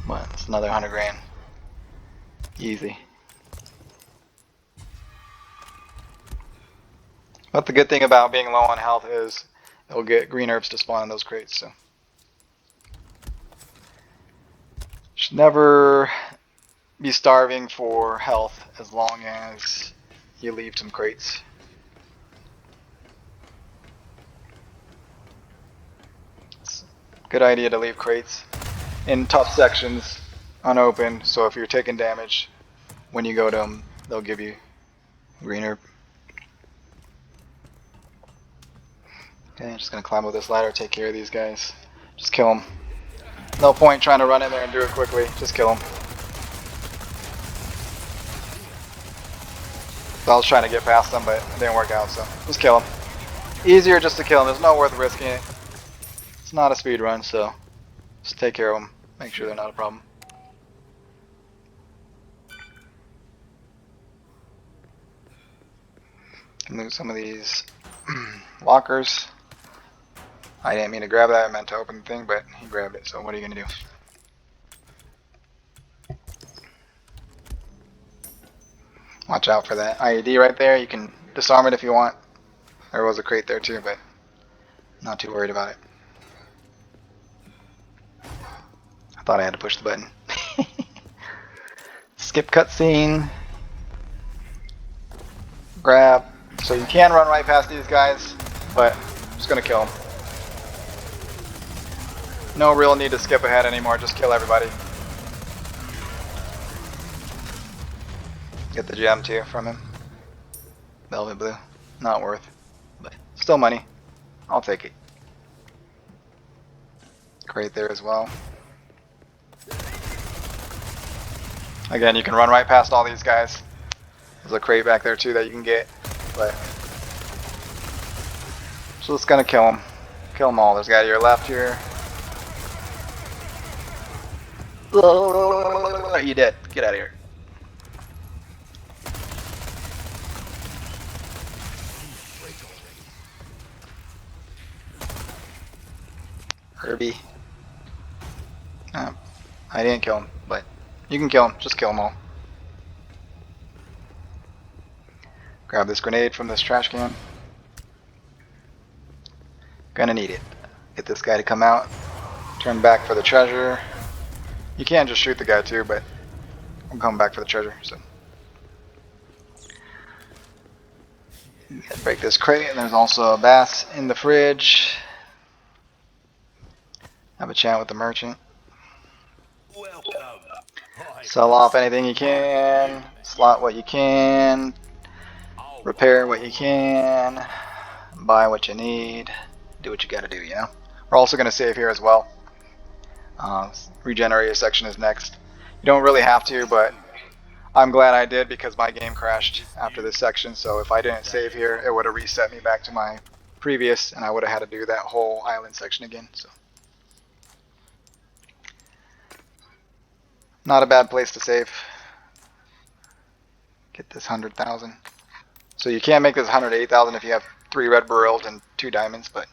But it's another 100 grand. Easy. But the good thing about being low on health is it'll get green herbs to spawn in those crates, so. Should never be starving for health as long as you leave some crates. It's a good idea to leave crates in tough sections unopened, so if you're taking damage, when you go to them, they'll give you green herb. Okay, I'm just gonna climb up this ladder, take care of these guys. Just kill them. No point trying to run in there and do it quickly. Just kill them. So I was trying to get past them, but it didn't work out, so just kill them. Easier just to kill them. There's no worth risking it. It's not a speed run, so just take care of them. Make sure they're not a problem. Move some of these lockers. I didn't mean to grab that. I meant to open the thing, but he grabbed it. So what are you gonna do? Watch out for that IED right there. You can disarm it if you want. There was a crate there too, but not too worried about it. I thought I had to push the button. Skip cutscene. Grab. So you can run right past these guys, but I'm just gonna kill them. No real need to skip ahead anymore. Just kill everybody. Get the gem too from him. Velvet blue. Not worth, but still money. I'll take it. Crate there as well. Again, you can run right past all these guys. There's a crate back there too that you can get, but so just gonna kill them. Kill them all. There's a guy to your left here. You dead. Get out of here. Herbie. I didn't kill him, but you can kill him. Just kill them all. Grab this grenade from this trash can. Gonna need it. Get this guy to come out. Turn back for the treasure. You can just shoot the guy too, but I'm coming back for the treasure, so. Break this crate, and there's also a bass in the fridge. Have a chat with the merchant. Welcome. Sell off anything you can. Slot what you can. Repair what you can. Buy what you need. Do what you gotta do, you know? We're also gonna save here as well. Regenerate section is next. You don't really have to, but I'm glad I did because my game crashed after this section, so if I didn't save here, it would have reset me back to my previous, and I would have had to do that whole island section again. So, not a bad place to save. Get this 100,000. So you can't make this 108,000 if you have 3 red beryls and 2 diamonds, but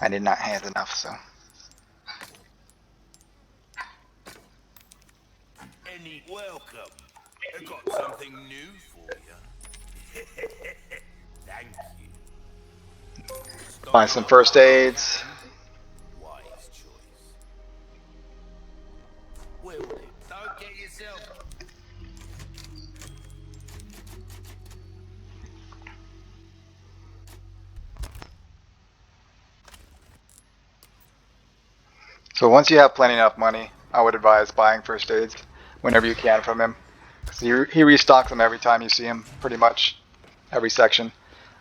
I did not have enough, so. Welcome. I got something new for you. Thank you. Buy some first aids. Wise choice. Will do. Don't get yourself. So once you have plenty enough money, I would advise buying first aids whenever you can from him. He restocks them every time you see him, pretty much every section,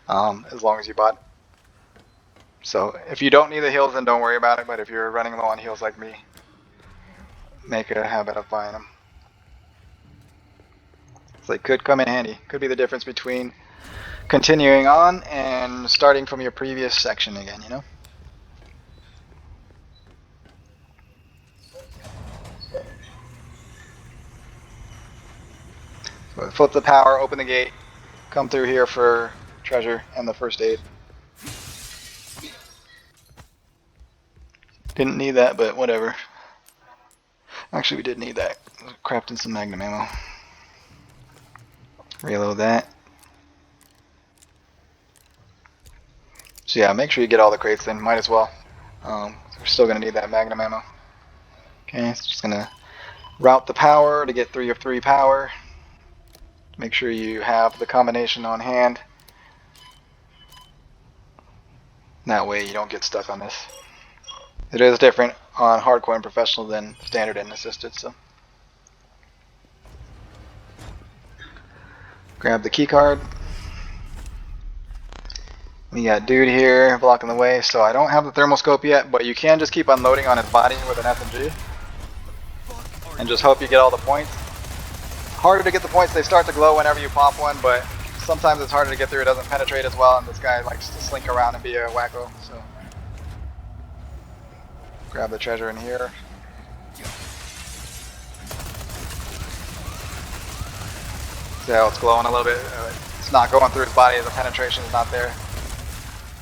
as long as you bought. So if you don't need the heals, then don't worry about it, but if you're running low on heals like me, make a habit of buying them. So it could come in handy. Could be the difference between continuing on and starting from your previous section again, you know? But flip the power, open the gate, come through here for treasure and the first aid. Didn't need that, but whatever. Actually, we did need that. Crafting some magnum ammo. Reload that. So yeah, make sure you get all the crates then. Might as well. We're still going to need that magnum ammo. Okay, it's just going to route the power to get 3 of 3 power. Make sure you have the combination on hand. That way you don't get stuck on this. It is different on hardcore and professional than standard and assisted, so. Grab the key card. We got dude here blocking the way, so I don't have the thermal scope yet, but you can just keep unloading on his body with an SMG. And just hope you get all the points. Harder to get the points, they start to glow whenever you pop one, but sometimes it's harder to get through, it doesn't penetrate as well, and this guy likes to slink around and be a wacko, so. Grab the treasure in here. See how it's glowing a little bit? It's not going through his body, the penetration is not there.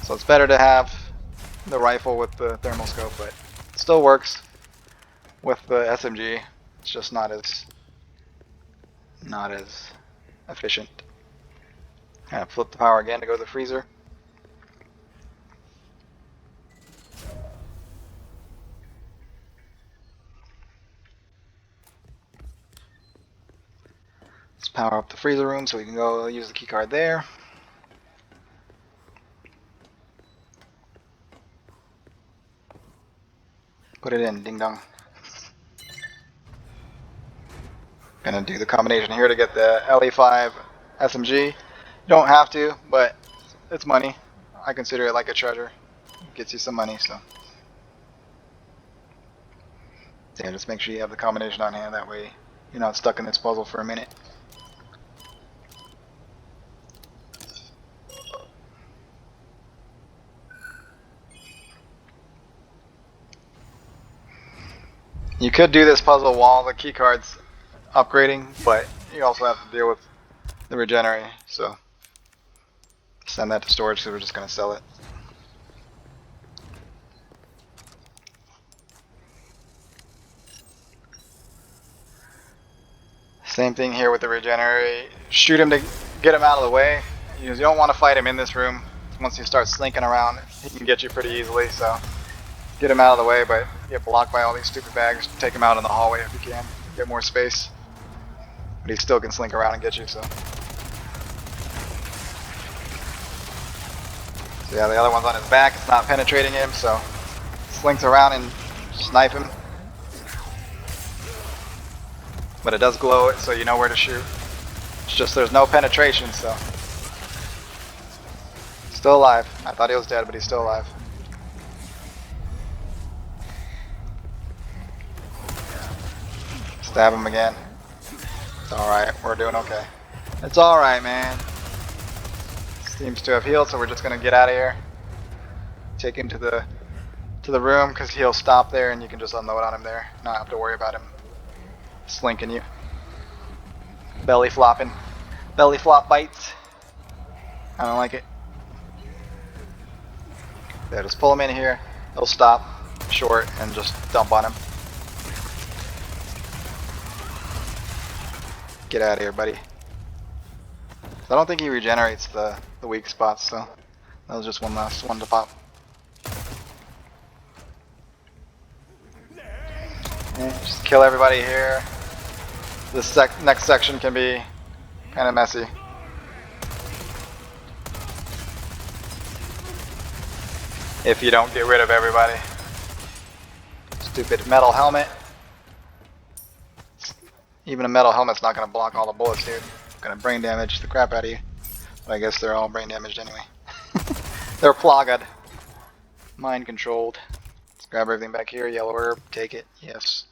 So it's better to have the rifle with the thermal scope, but it still works with the SMG. It's just not as efficient. Kind of flip the power again to go to the freezer. Let's power up the freezer room so we can go use the key card there. Put it in, ding dong. Gonna do the combination here to get the LE5 SMG. You don't have to, but it's money. I consider it like a treasure. It gets you some money, so. Yeah, just make sure you have the combination on hand, that way you're not stuck in this puzzle for a minute. You could do this puzzle while the keycard's upgrading, but you also have to deal with the regenerate, so send that to storage because we're just going to sell it. Same thing here with the regenerate. Shoot him to get him out of the way. You don't want to fight him in this room. Once you start slinking around, he can get you pretty easily, so get him out of the way, but get blocked by all these stupid bags. Take him out in the hallway if you can. Get more space. But he still can slink around and get you, so. So yeah, the other one's on his back. It's not penetrating him, so slinks around and snipe him. But it does glow it, so you know where to shoot. It's just there's no penetration, so. Still alive. I thought he was dead, but he's still alive. Stab him again. It's alright, we're doing okay. It's alright, man. Seems to have healed, so we're just gonna get out of here. Take him to the room, because he'll stop there and you can just unload on him there. Not have to worry about him slinking you. Belly flopping. Belly flop bites. I don't like it. Yeah, just pull him in here. He'll stop short and just dump on him. Get out of here, buddy. I don't think he regenerates the weak spots, so that was just one last one to pop. Yeah, just kill everybody here. This next section can be kind of messy. If you don't get rid of everybody. Stupid metal helmet. Even a metal helmet's not going to block all the bullets, dude. Going to brain damage the crap out of you. But I guess they're all brain damaged anyway. They're plogged. Mind controlled. Let's grab everything back here. Yellow herb. Take it. Yes.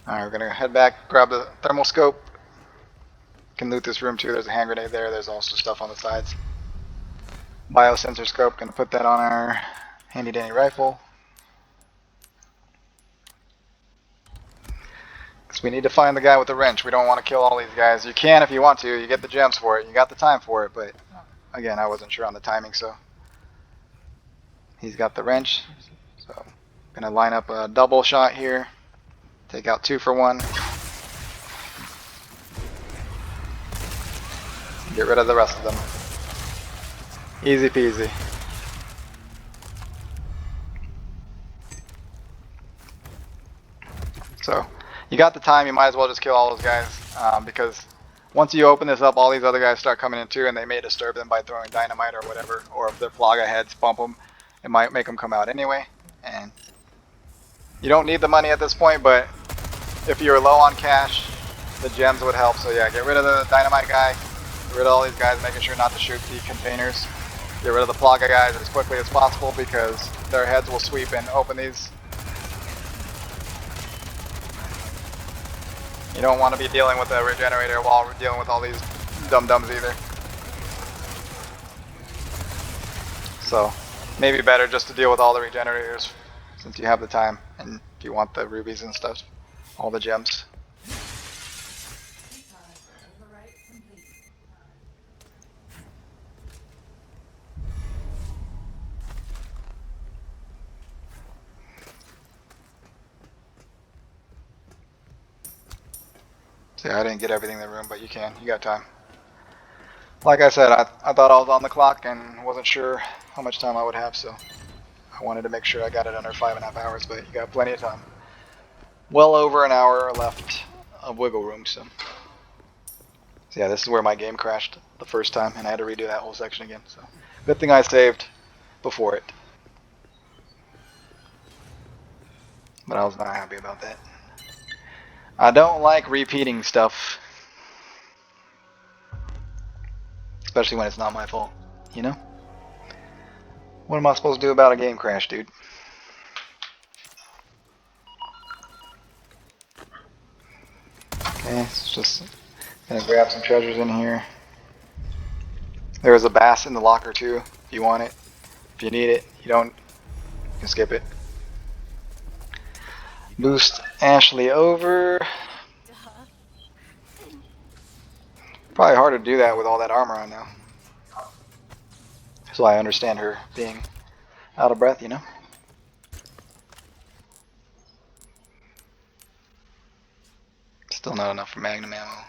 Alright, we're going to head back. Grab the thermal scope. Can loot this room too. There's a hand grenade there. There's also stuff on the sides. Biosensor scope. Going to put that on our Handy dandy rifle. Because we need to find the guy with the wrench. We don't want to kill all these guys. You can if you want to. You get the gems for it. You got the time for it. But again, I wasn't sure on the timing, so he's got the wrench. So gonna line up a double shot here. Take out 2 for 1. Get rid of the rest of them. Easy peasy. So you got the time, you might as well just kill all those guys, because once you open this up, all these other guys start coming in too, and they may disturb them by throwing dynamite or whatever, or if their Plaga heads bump them, it might make them come out anyway. And you don't need the money at this point, but if you're low on cash, the gems would help. So yeah, get rid of the dynamite guy, get rid of all these guys, making sure not to shoot the containers. Get rid of the Plaga guys as quickly as possible because their heads will sweep and open these. You don't want to be dealing with a regenerator while dealing with all these dum-dums either. So maybe better just to deal with all the regenerators since you have the time and if you want the rubies and stuff, all the gems. See, I didn't get everything in the room, but you can. You got time. Like I said, I thought I was on the clock and wasn't sure how much time I would have, so I wanted to make sure I got it under 5.5 hours, but you got plenty of time. Well over an hour left of wiggle room, so yeah, this is where my game crashed the first time, and I had to redo that whole section again, so good thing I saved before it. But I was not happy about that. I don't like repeating stuff. Especially when it's not my fault, you know? What am I supposed to do about a game crash, dude? Okay, it's just gonna grab some treasures in here. There is a bass in the locker too, if you want it. If you need it, you don't, you can skip it. Boost Ashley over. Probably hard to do that with all that armor on now. So I understand her being out of breath, you know? Still not enough for magnum ammo.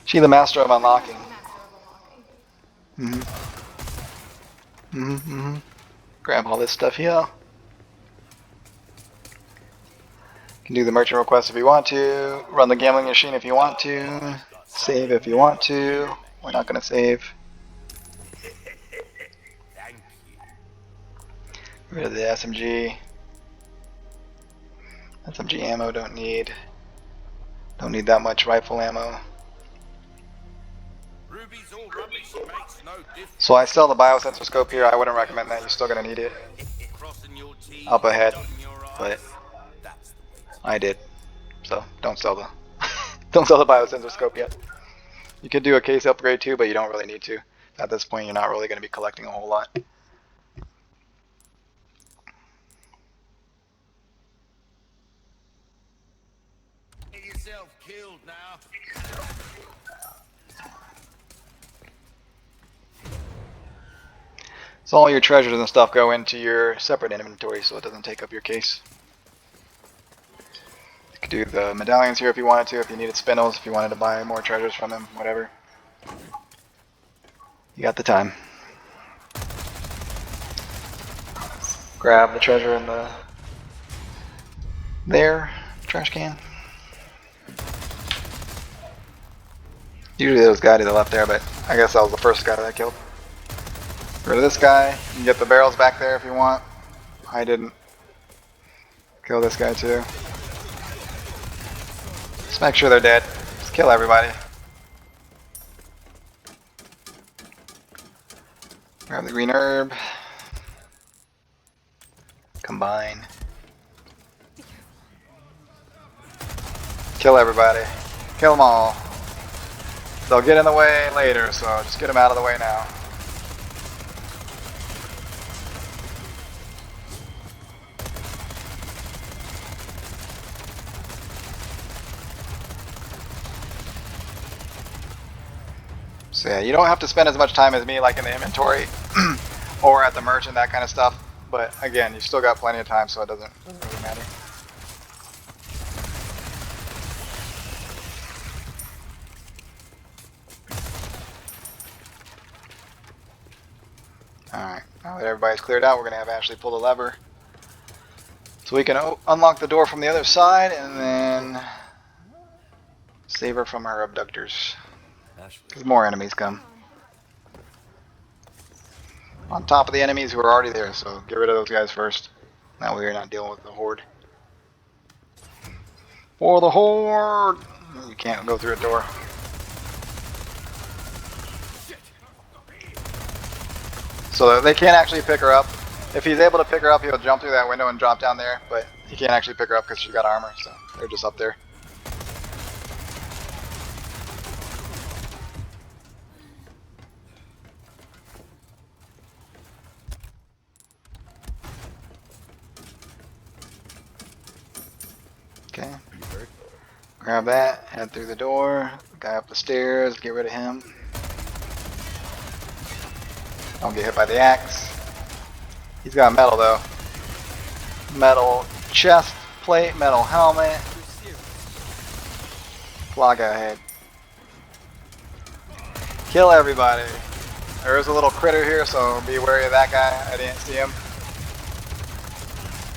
She's the master of unlocking. Grab all this stuff here. You can do the merchant request if you want to. Run the gambling machine if you want to. Save if you want to. We're not going to save. Thank you. Get rid of the SMG. SMG ammo don't need. Don't need that much rifle ammo. Ruby's all rubbish. It makes no difference. So I sell the biosensor scope here. I wouldn't recommend that. You're still going to need it Crossing your T's, up ahead, dotting your I's. but That's the way to I did. So don't sell the don't sell the biosensor scope yet. You could do a case upgrade too, but you don't really need to. At this point, you're not really going to be collecting a whole lot. get yourself killed now. So all your treasures and stuff go into your separate inventory so it doesn't take up your case. You could do the medallions here if you wanted to, if you needed spindles, if you wanted to buy more treasures from them, whatever. You got the time. Grab the treasure in the trash can. Usually those guy to the left there, but I guess that was the first guy that I killed. Get rid of this guy. You can get the barrels back there if you want. I didn't. Kill this guy too. Just make sure they're dead. Just kill everybody. Grab the green herb. Combine. Kill everybody. Kill them all. They'll get in the way later, so just get them out of the way now. So yeah, you don't have to spend as much time as me like in the inventory or at the merchant, that kind of stuff. But again, you still got plenty of time, so it doesn't really matter. Alright, now that everybody's cleared out, we're going to have Ashley pull the lever. So we can unlock the door from the other side and then save her from her abductors. Because more enemies come. On top of the enemies who are already there, so get rid of those guys first. That way you're not dealing with the horde. For the horde! You can't go through a door. So they can't actually pick her up. If he's able to pick her up, he'll jump through that window and drop down there, but he can't actually pick her up because she's got armor, so they're just up there. Okay. Grab that, head through the door, guy up the stairs, get rid of him. Don't get hit by the axe. He's got metal though. Metal chest plate, metal helmet. Clog ahead. Kill everybody. There is a little critter here, so be wary of that guy. I didn't see him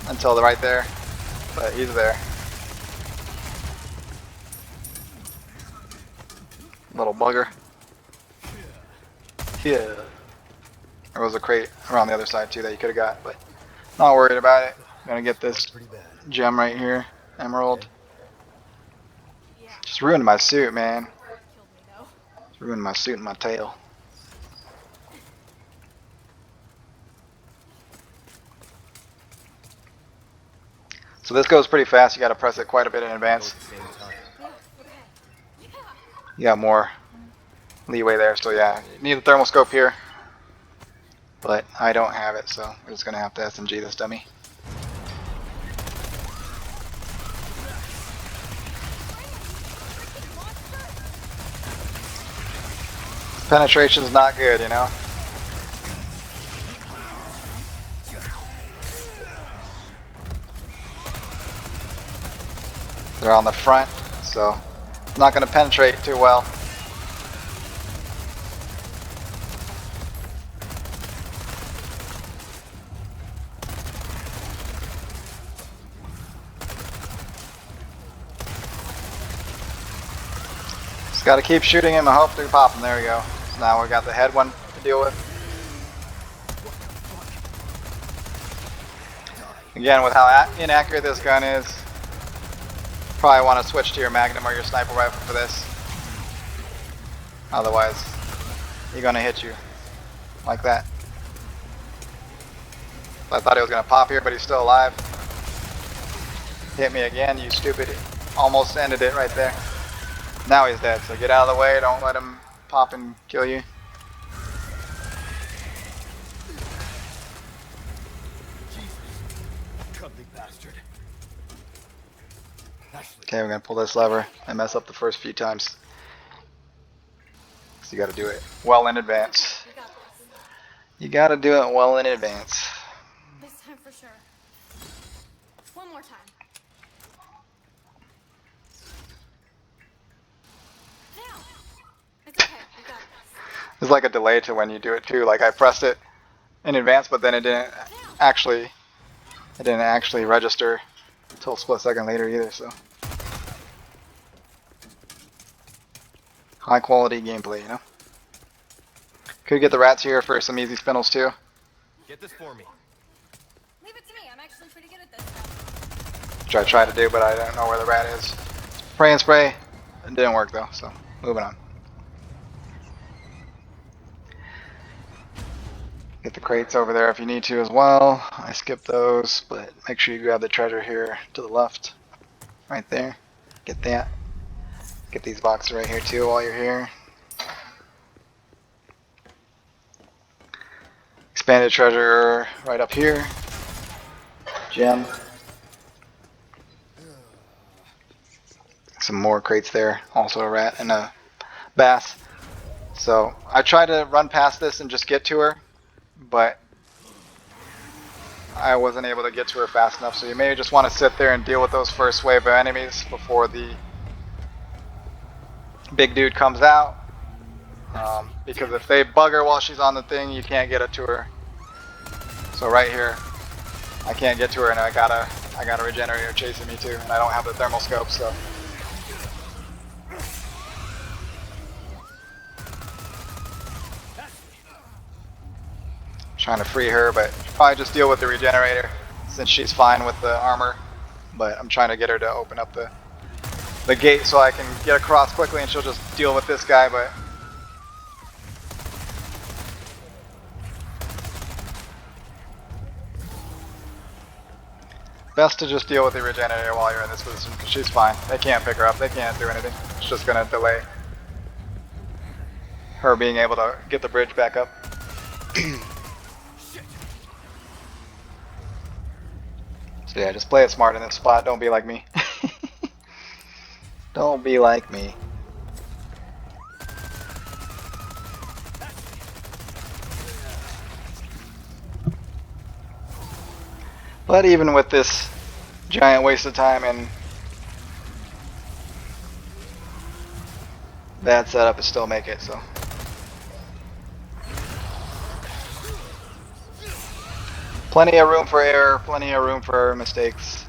until right there, but he's there. Little bugger. Yeah. There was a crate around the other side too that you could have got, but not worried about it. Gonna get this gem right here, emerald. Just ruined my suit, man. Just ruined my suit and my tail. So this goes pretty fast. You gotta press it quite a bit in advance. You got more leeway there, so yeah, you need a thermal scope here. But I don't have it, so we're just gonna have to SMG this dummy. Penetration's not good, you know? They're on the front, so it's not gonna penetrate too well. Just gotta keep shooting him and hope to pop him. There we go. So now we got the head one to deal with. Again, with how inaccurate this gun is, probably want to switch to your Magnum or your sniper rifle for this. Otherwise, he's gonna hit you like that. I thought he was gonna pop here, but he's still alive. Hit me again, you stupid. Almost ended it right there. Now he's dead, so get out of the way, don't let him pop and kill you. Okay, we're gonna pull this lever and mess up the first few times. So you gotta do it well in advance. You gotta do it well in advance. This time for sure. One more time. Now. It's okay. We got this. There's like a delay to when you do it too. Like I pressed it in advance, but then it didn't actually register until a split second later either. So high quality gameplay, you know. Could get the rats here for some easy spindles too. Get this for me. Leave it to me. I'm actually pretty good at this stuff. Which I tried to do, but I don't know where the rat is. Spray and spray. It didn't work though, so moving on. Get the crates over there if you need to as well. I skipped those, but make sure you grab the treasure here to the left. Right there. Get that. Get these boxes right here too while you're here. Expanded treasure right up here. Gem. Some more crates there. Also a rat and a bass. So I tried to run past this and just get to her, but I wasn't able to get to her fast enough. So you may just want to sit there and deal with those first wave of enemies before the big dude comes out. Because if they bug her while she's on the thing, you can't get it to her. So right here, I can't get to her, and I got a regenerator chasing me too, and I don't have the thermal scope, so. Trying to free her, but probably just deal with the regenerator since she's fine with the armor. But I'm trying to get her to open up the gate so I can get across quickly, and she'll just deal with this guy. But best to just deal with the regenerator while you're in this position because she's fine. They can't pick her up. They can't do anything. It's just gonna delay her being able to get the bridge back up. So yeah, just play it smart in this spot. Don't be like me. Don't be like me. But even with this giant waste of time and bad setup, it still make it, so. Plenty of room for error, plenty of room for mistakes.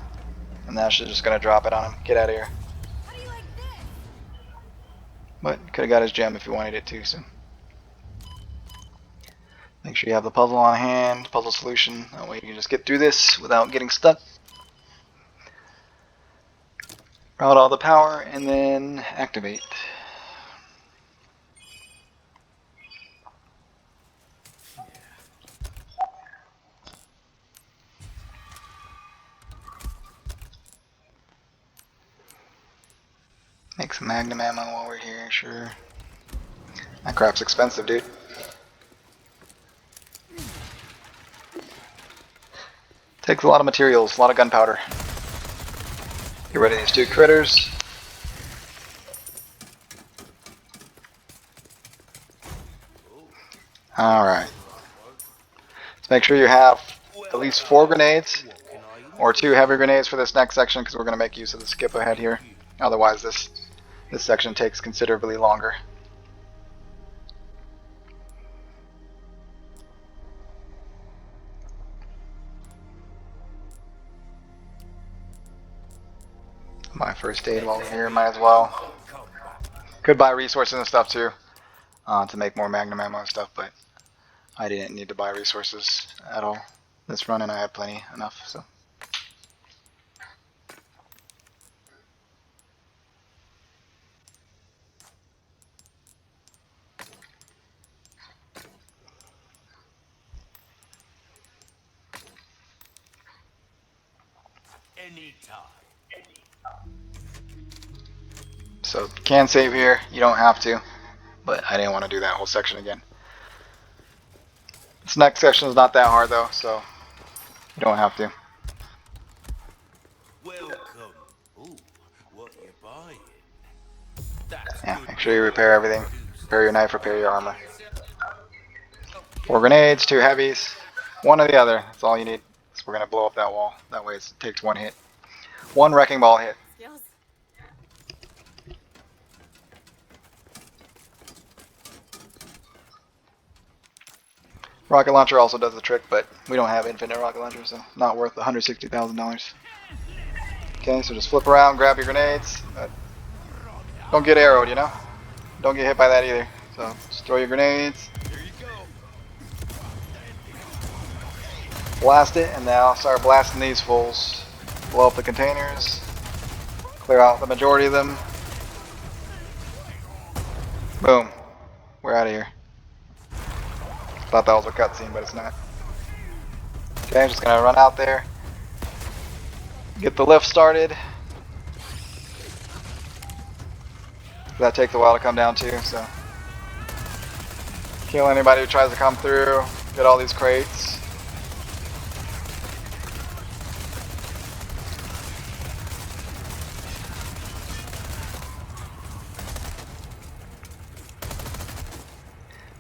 And now she's just gonna drop it on him. Get out of here. How do you like this? But could have got his gem if he wanted it too, so. Make sure you have the puzzle on hand, puzzle solution. That way you can just get through this without getting stuck. Route all the power and then activate. Make some magnum ammo while we're here, sure. That crap's expensive, dude. Takes a lot of materials, a lot of gunpowder. Get rid of these two critters. Alright. Let's make sure you have at least 4 grenades or 2 heavy grenades for this next section because we're going to make use of the skip ahead here. Otherwise this section takes considerably longer. My first aid while we're here, might as well. Could buy resources and stuff too to make more magnum ammo and stuff, but I didn't need to buy resources at all this run, and I had plenty enough. So. So you can save here, you don't have to, but I didn't want to do that whole section again. This next section is not that hard though, so you don't have to. Welcome. Ooh, what you buying? Yeah, make sure you repair everything. Repair your knife, repair your armor. 4 grenades, 2 heavies, one or the other. That's all you need. So we're gonna blow up that wall. That way it takes 1 hit. 1 wrecking ball hit. Skills. Rocket launcher also does the trick, but we don't have infinite rocket launcher, so not worth $160,000. Okay, so just flip around, grab your grenades. Don't get arrowed, you know? Don't get hit by that either. So just throw your grenades. Blast it, and now start blasting these fools. Blow up the containers. Clear out the majority of them. Boom. We're out of here. Thought that was a cutscene, but it's not. Okay, I'm just gonna run out there, get the lift started. That takes a while to come down too, so kill anybody who tries to come through, get all these crates.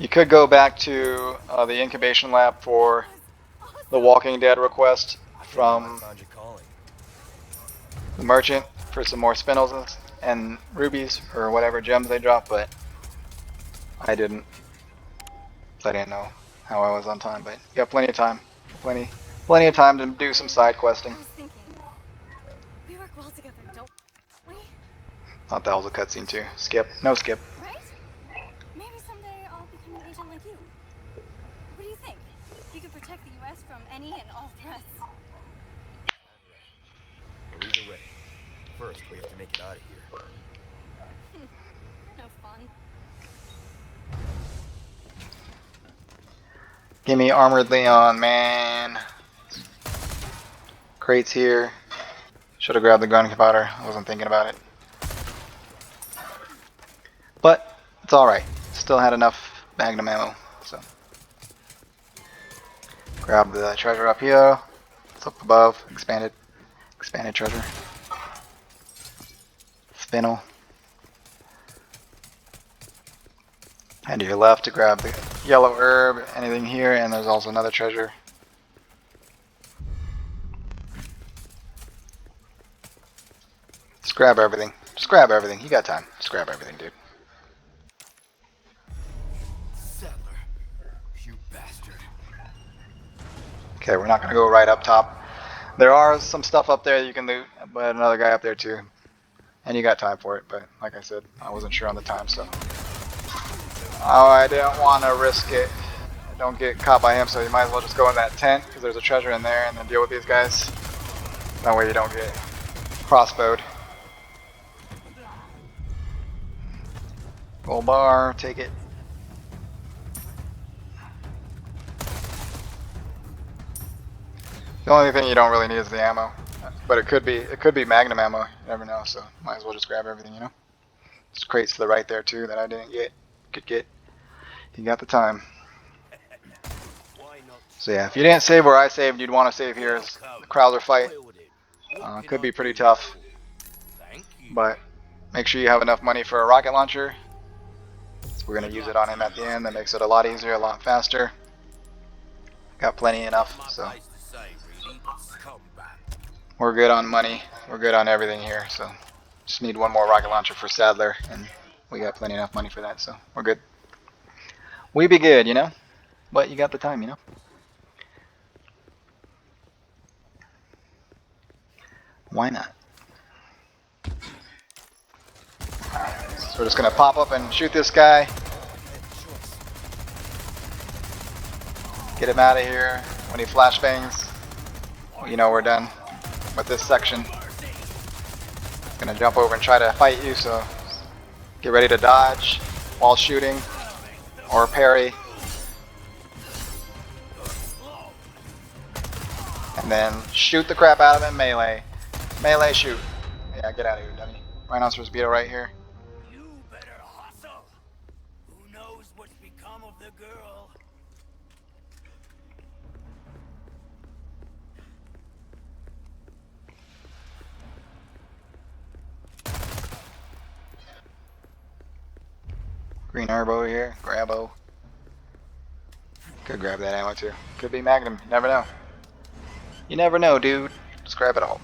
You could go back to the incubation lab for the Walking Dead request from the merchant for some more spindles and rubies or whatever gems they drop, but I didn't. I didn't know how I was on time, but you got plenty of time. Plenty of time to do some side questing. I was thinking, we work well together, don't we? Thought that was a cutscene too. Skip. No skip. Right? Maybe someday I'll become an agent like you. What do you think? You could protect the U.S. from any and all threats. We're either way. First, we have to make it out of here. No fun. Give me Armored Leon, man. Crates here. Should have grabbed the gunpowder. I wasn't thinking about it. But it's alright. Still had enough magnum ammo. So grab the treasure up here. It's up above. Expanded treasure. Spinel. Head to your left to grab the yellow herb, anything here, and there's also another treasure. Just grab everything. Just grab everything. You got time. Just grab everything, dude. Settler, you bastard. Okay, we're not going to go right up top. There are some stuff up there you can loot, but another guy up there too. And you got time for it, but like I said, I wasn't sure on the time, so. Oh, I didn't want to risk it. Don't get caught by him, so you might as well just go in that tent, because there's a treasure in there, and then deal with these guys. That way you don't get crossbowed. Gold bar, take it. The only thing you don't really need is the ammo, but it could be magnum ammo. You never know, so might as well just grab everything, you know. There's crates to the right there too that I didn't get. Could get. You got the time. So yeah, if you didn't save where I saved, you'd want to save here as the Krauser fight. Could be pretty tough, but make sure you have enough money for a rocket launcher. So we're going to use it on him at the end. That makes it a lot easier, a lot faster. Got plenty enough, so we're good on money. We're good on everything here, so just need one more rocket launcher for Sadler, and we got plenty enough money for that, so we're good. We be good, you know? But you got the time, you know? Why not? So we're just gonna pop up and shoot this guy. Get him out of here. When he flashbangs, you know we're done with this section. Gonna jump over and try to fight you, so get ready to dodge while shooting or parry. And then shoot the crap out of him melee. Melee shoot. Yeah, get out of here, dummy. Rhinoceros beetle right here. You better hustle. Who knows what's become of the girl? Green herb over here. Grabo. Could grab that ammo too. Could be magnum. You never know. You never know, dude. Just grab it all.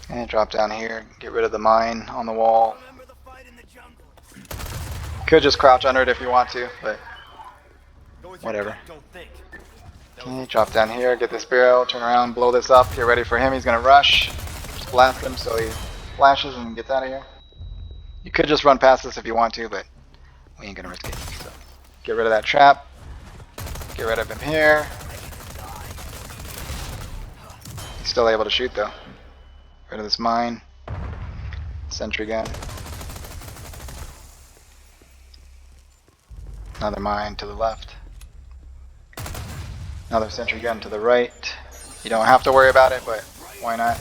And drop down here. Get rid of the mine on the wall. Remember the fight in the jungle? Could just crouch under it if you want to, but whatever. Don't think. Okay, drop down here, get this barrel, turn around, blow this up, get ready for him. He's gonna rush. Just blast him so he flashes and gets out of here. You could just run past this if you want to, but we ain't gonna risk it. So get rid of that trap. Get rid of him here. Still able to shoot though. Rid of this mine. Sentry gun. Another mine to the left. Another sentry gun to the right. You don't have to worry about it, but why not?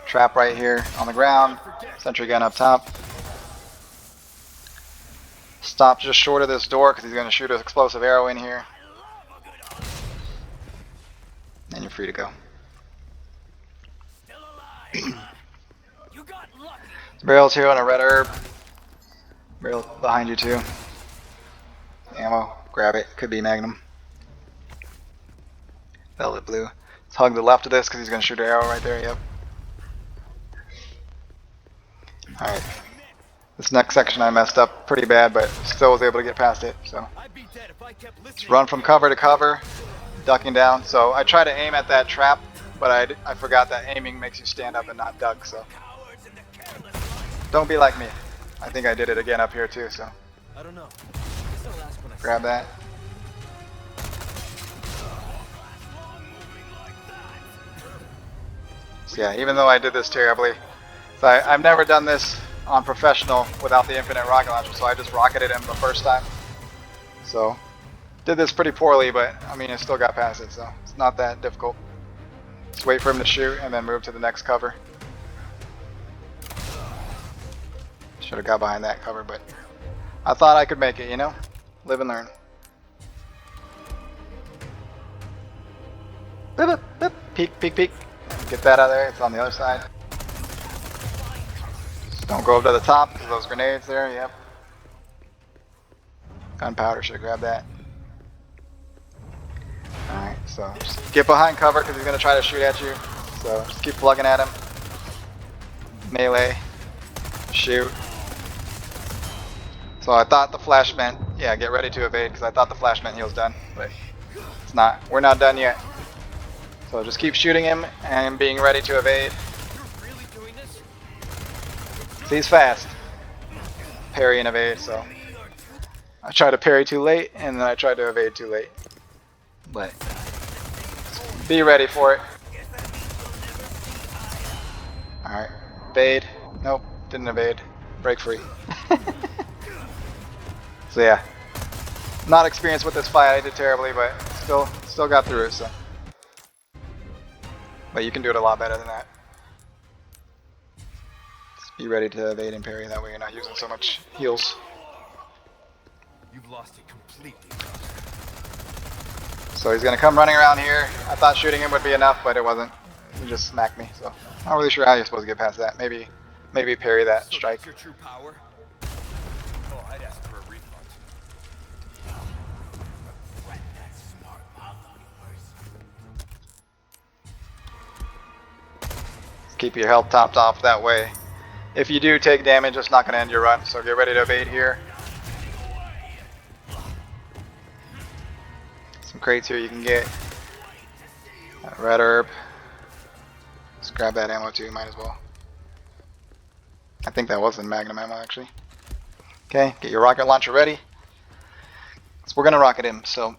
Trap right here on the ground. Sentry gun up top. Stop just short of this door because he's going to shoot an explosive arrow in here. And you're free to go. Barrels here on a red herb. Barrel behind you too. Ammo. Grab it. Could be Magnum. Velvet blue. Let's hug the left of this because he's going to shoot an arrow right there. Yep. Alright. This next section I messed up pretty bad, but still was able to get past it. So just run from cover to cover, ducking down. So I try to aim at that trap, but I forgot that aiming makes you stand up and not duck. So don't be like me. I think I did it again up here too. So I don't know. grab that. So yeah, even though I did this terribly, so I've never done this on professional without the infinite rocket launcher, so I just rocketed him the first time. So did this pretty poorly, but I mean I still got past it, so it's not that difficult. Just wait for him to shoot and then move to the next cover. Should have got behind that cover, but I thought I could make it, you know? Live and learn. Boop, boop, boop. Peek, peek, peek. Get that out of there, it's on the other side. Don't go up to the top because those grenades there, yep. Gunpowder, should have grabbed that. Alright, so just get behind cover because he's going to try to shoot at you. So just keep plugging at him. Melee. Shoot. So I thought the flash meant, yeah, get ready to evade because I thought the flash meant he was done. But it's not. We're not done yet. So just keep shooting him and being ready to evade. He's fast. Parry and evade, so I tried to parry too late and then I tried to evade too late. But be ready for it. Alright. Evade. Nope, didn't evade. Break free. So yeah. Not experienced with this fight, I did terribly, but still got through it, so. But you can do it a lot better than that. Be ready to evade and parry, that way you're not using so much heals. You've lost it completely. So he's gonna come running around here. I thought shooting him would be enough, but it wasn't. He just smacked me, so not really sure how you're supposed to get past that. Maybe parry that strike. Your true power? Oh, I'd ask for a refund. Keep your health topped off that way. If you do take damage, it's not going to end your run, so get ready to evade here. Some crates here you can get. Red herb. Let's grab that ammo too, might as well. I think that was in Magnum ammo actually. Okay, get your rocket launcher ready. So we're going to rocket him, so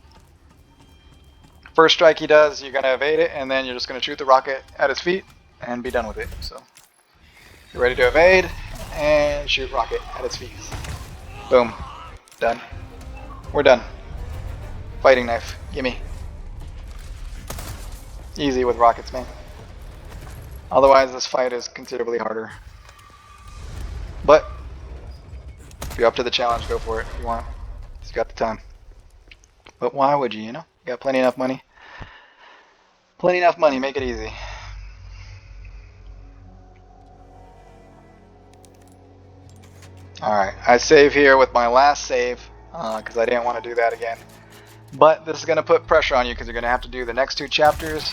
first strike he does, you're going to evade it, and then you're just going to shoot the rocket at his feet and be done with it. So you're ready to evade and shoot rocket at its feet. Boom. Done. We're done. Fighting knife. Gimme. Easy with rockets, man. Otherwise this fight is considerably harder. But if you're up to the challenge, go for it if you want. You've got the time. But why would you, you know? You got plenty enough money. Plenty enough money, make it easy. Alright, I save here with my last save because I didn't want to do that again. But this is going to put pressure on you because you're going to have to do the next 2 chapters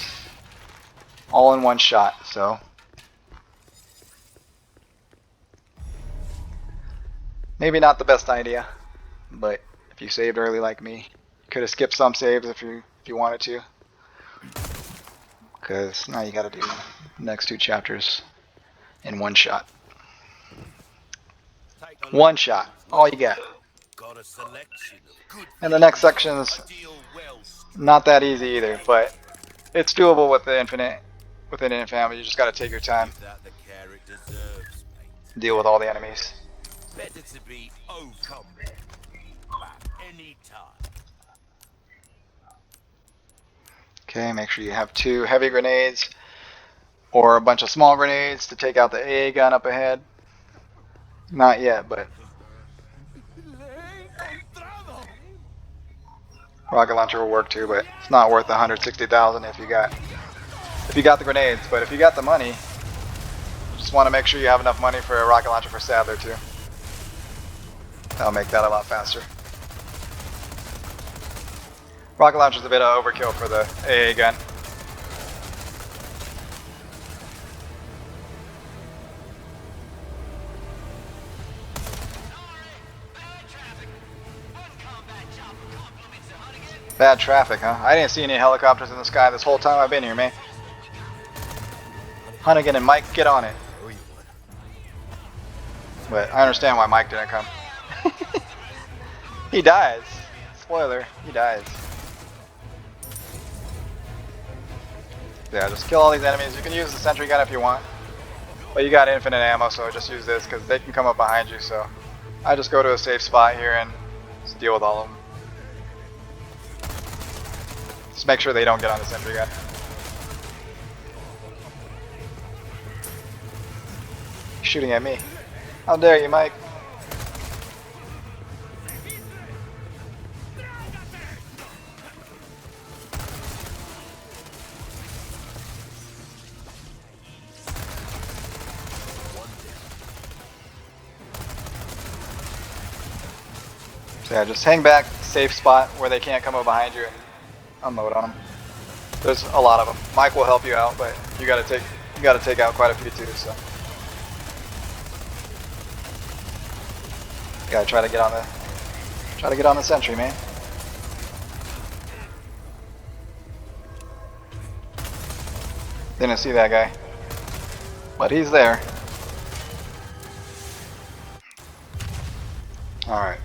all in one shot. So maybe not the best idea, but if you saved early like me, you could have skipped some saves if you wanted to. Because now you got to do the next 2 chapters in one shot. One shot, all you got. And the next section's not that easy either, but It's doable with the infinite, with an infinite ammo. You just got to take your time, Give that the care it deserves, mate. deal with all the enemies. Better to be overcome at any time. Okay, make sure you have 2 heavy grenades or a bunch of small grenades to take out the AA gun up ahead. Not yet, but rocket launcher will work too, but it's not worth 160,000 if you got the grenades. But if you got the money, you just want to make sure you have enough money for a rocket launcher for Sadler too. That'll make that a lot faster. Rocket launcher's a bit of overkill for the AA gun. Bad traffic, huh? I didn't see any helicopters in the sky this whole time I've been here, man. Hunnigan and Mike, get on it. But I understand why Mike didn't come. He dies. Spoiler, he dies. Yeah, just kill all these enemies. You can use the sentry gun if you want. But you got infinite ammo, so just use this because they can come up behind you. So I just go to a safe spot here and just deal with all of them. Just make sure they don't get on the sentry gun. He's shooting at me. How dare you, Mike? So yeah, just hang back, safe spot where they can't come up behind you and unload on them. There's a lot of them. Mike will help you out, but you gotta take out quite a few too. So you gotta try to get on the sentry, man. Didn't see that guy, but he's there. All right.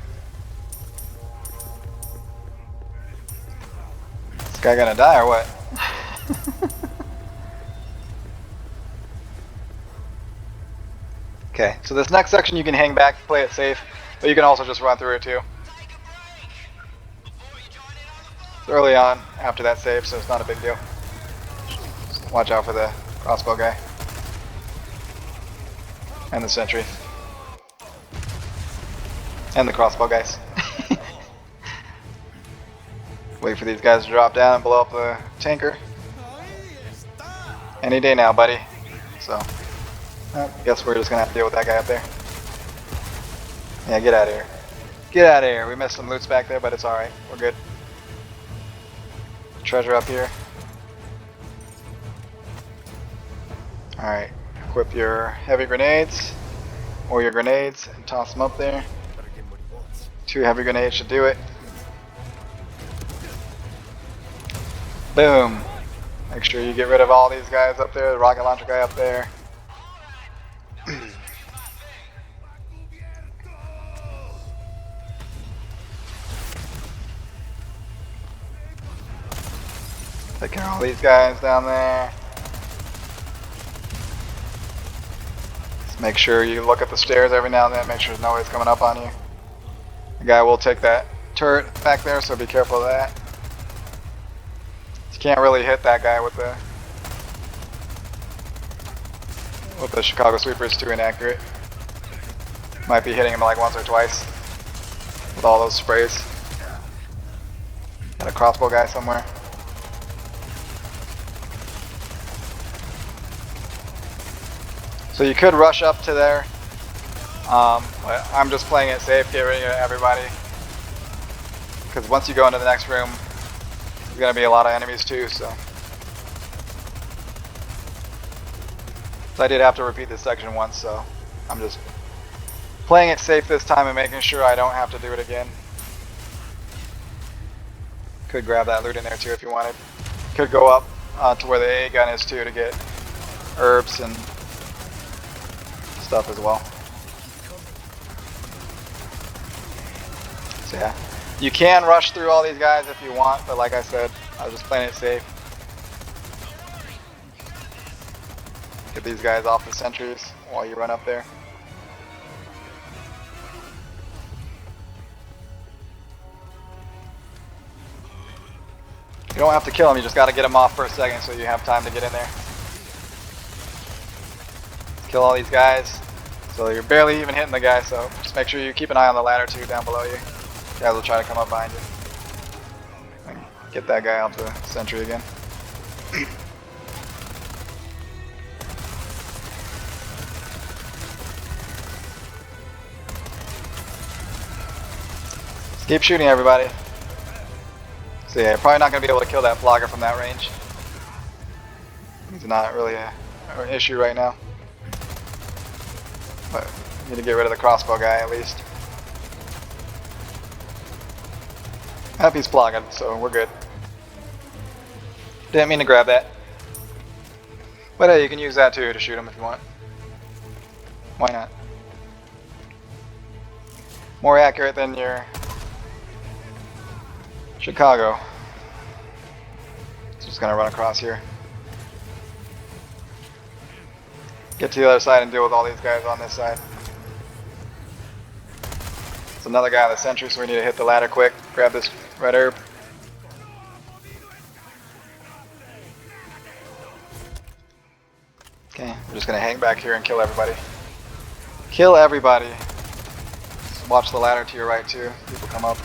This guy gonna die or what? Okay, so this next section you can hang back, play it safe, but you can also just run through it too. It's early on after that save, so it's not a big deal. Just watch out for the crossbow guy. And the sentry. And the crossbow guys. Wait for these guys to drop down and blow up the tanker. Any day now, buddy. So, I guess we're just gonna have to deal with that guy up there. Yeah, get out of here. Get out of here. We missed some loots back there, but it's alright. We're good. Treasure up here. Alright. Equip your heavy grenades. Or your grenades and toss them up there. 2 heavy grenades should do it. Boom. Make sure you get rid of all these guys up there. The rocket launcher guy up there. Take care of all these guys down there. Just make sure you look at the stairs every now and then. Make sure nobody's coming up on you. The guy will take that turret back there, so be careful of that. You can't really hit that guy with the Chicago Sweeper. It's too inaccurate. Might be hitting him like once or twice with all those sprays. Got a crossbow guy somewhere. So you could rush up to there, but I'm just playing it safe, get rid of everybody. Because once you go into the next room, there's going to be a lot of enemies too, so I did have to repeat this section once, so I'm just playing it safe this time and making sure I don't have to do it again. Could grab that loot in there too if you wanted. Could go up to where the AA gun is too to get herbs and stuff as well. So yeah, you can rush through all these guys if you want, but like I said, I was just playing it safe. Get these guys off the sentries while you run up there. You don't have to kill them, you just gotta get them off for a second so you have time to get in there. Kill all these guys. So you're barely even hitting the guy, so just make sure you keep an eye on the ladder too down below you. Guys will try to come up behind you. And get that guy out the sentry again. Just keep shooting everybody. So yeah, you're probably not going to be able to kill that flogger from that range. He's not really an issue right now. But you need to get rid of the crossbow guy at least. He's flogging, so we're good. Didn't mean to grab that. But hey, you can use that too to shoot him if you want. Why not? More accurate than your Chicago. So just gonna run across here. Get to the other side and deal with all these guys on this side. It's another guy on the sentry, so we need to hit the ladder quick. Grab this red herb. Okay, we're just gonna hang back here and kill everybody. Kill everybody. Just watch the ladder to your right too. People come up.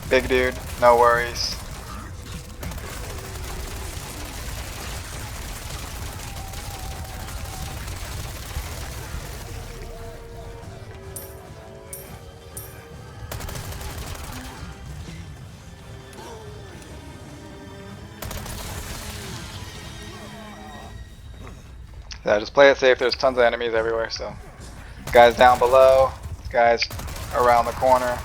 Big dude, no worries. Yeah, just play it safe. There's tons of enemies everywhere, so guys down below, guys around the corner.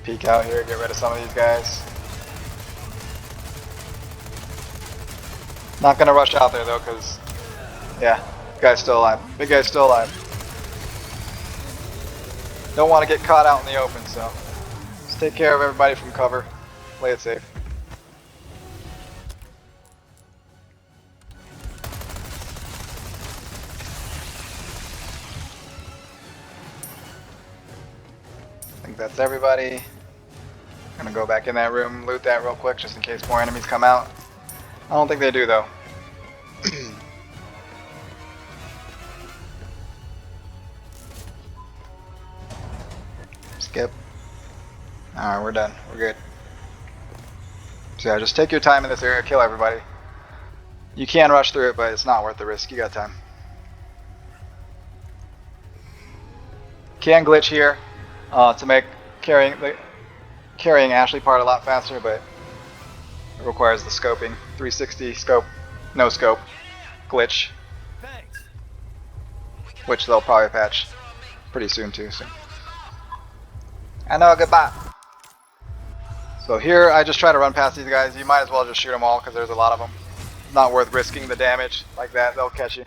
Peek out here, get rid of some of these guys. Not gonna rush out there though, cause yeah, guy's still alive. Big guy's still alive. Don't want to get caught out in the open, so just take care of everybody from cover. Play it safe. I think that's everybody. Gonna go back in that room, loot that real quick just in case more enemies come out. I don't think they do though. Skip. Alright, we're done. We're good. So yeah, just take your time in this area, kill everybody. You can rush through it, but it's not worth the risk. You got time. Can glitch here to make carrying Ashley part a lot faster, but it requires the scoping. 360 scope, no scope, glitch, which they'll probably patch pretty soon too. So. I know, goodbye. So here I just try to run past these guys. You might as well just shoot them all because there's a lot of them. Not worth risking the damage like that. They'll catch you.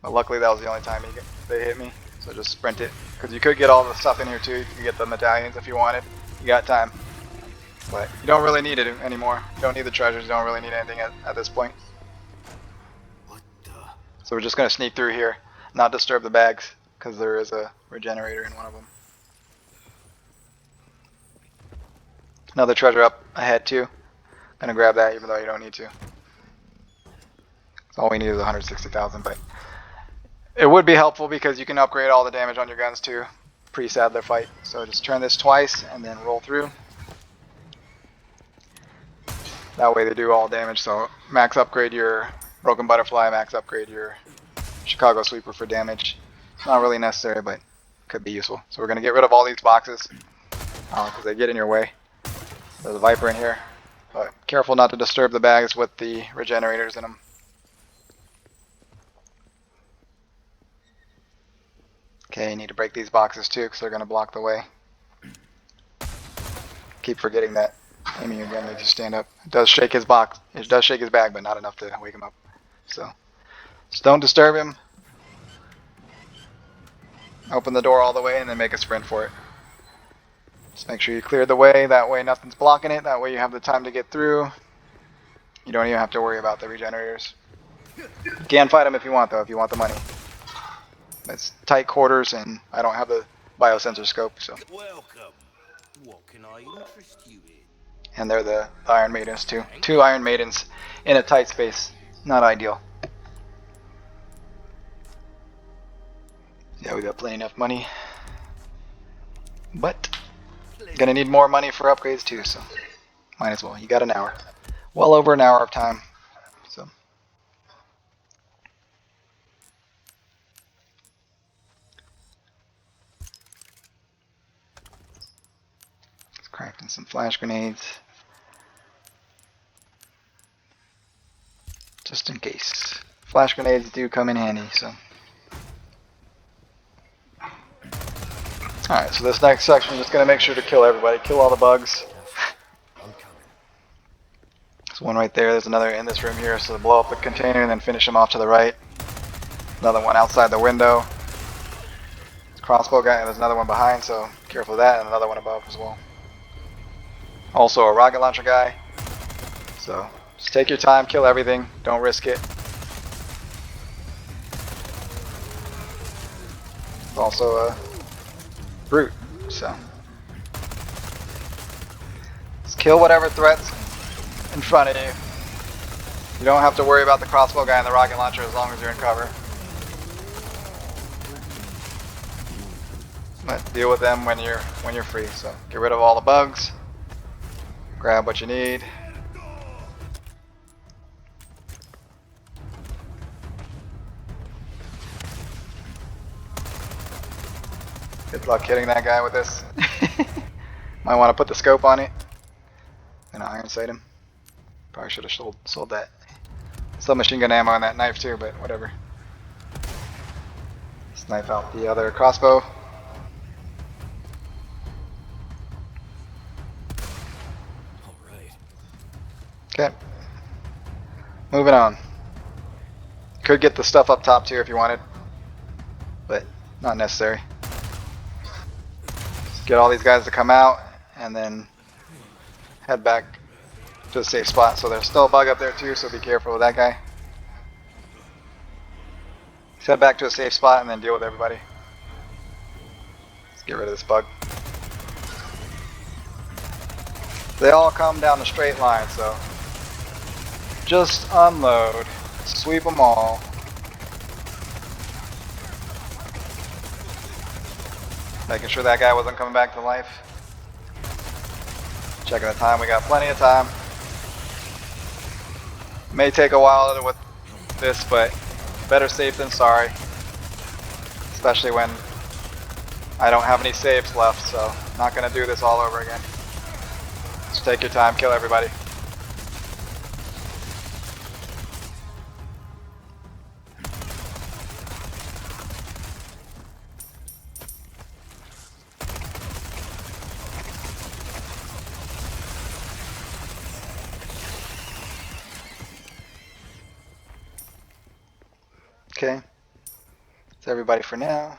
But luckily that was the only time they hit me. So just sprint it. Because you could get all the stuff in here too. You could get the medallions if you wanted. You got time. But you don't really need it anymore. You don't need the treasures. You don't really need anything at this point. What the? So we're just going to sneak through here. Not disturb the bags. Because there is a regenerator in one of them. Another treasure up ahead too. Gonna grab that even though you don't need to. So all we need is 160,000, but it would be helpful because you can upgrade all the damage on your guns too, pre-Sadler fight. So just turn this twice and then roll through. That way they do all damage. So max upgrade your Broken Butterfly, max upgrade your Chicago Sweeper for damage. It's not really necessary, but could be useful. So we're gonna get rid of all these boxes because they get in your way. There's a Viper in here, but careful not to disturb the bags with the regenerators in them. Okay, you need to break these boxes too because they're going to block the way. Keep forgetting that. Aiming your gun makes you stand up. It does shake his box. It does shake his bag, but not enough to wake him up. So just don't disturb him. Open the door all the way and then make a sprint for it. Just make sure you clear the way. That way nothing's blocking it. That way you have the time to get through. You don't even have to worry about the regenerators. You can fight them if you want, though, if you want the money. It's tight quarters, and I don't have the biosensor scope, so. Welcome. What can I interest you in? And they're the Iron Maidens, too. 2 Iron Maidens in a tight space. Not ideal. Yeah, we got plenty enough money. But, gonna need more money for upgrades, too, so. Might as well. You got an hour. Well over an hour of time. So. Just crafting some flash grenades. Just in case. Flash grenades do come in handy, so. Alright, so this next section, I'm just going to make sure to kill everybody. Kill all the bugs. There's one right there. There's another in this room here, so blow up the container and then finish him off to the right. Another one outside the window. Crossbow guy, and there's another one behind, so careful of that, and another one above as well. Also a rocket launcher guy. So just take your time, kill everything, don't risk it. There's also a brute, so just kill whatever threats in front of you. You don't have to worry about the crossbow guy and the rocket launcher as long as you're in cover. But deal with them when you're free. So get rid of all the bugs. Grab what you need. Good luck hitting that guy with this. Might want to put the scope on it. And iron sight him. Probably should have sold that. Submachine gun ammo on that knife too, but whatever. Let's knife out the other crossbow. Okay. Moving on. Could get the stuff up top too if you wanted, but not necessary. Just get all these guys to come out and then head back to a safe spot. So there's still a bug up there too, so be careful with that guy. Just head back to a safe spot and then deal with everybody. Let's get rid of this bug. They all come down the straight line, so just unload, sweep them all. Making sure that guy wasn't coming back to life. Checking the time, we got plenty of time. May take a while with this, but better safe than sorry. Especially when I don't have any saves left, so not gonna do this all over again. Just take your time, kill everybody. Okay, that's everybody for now.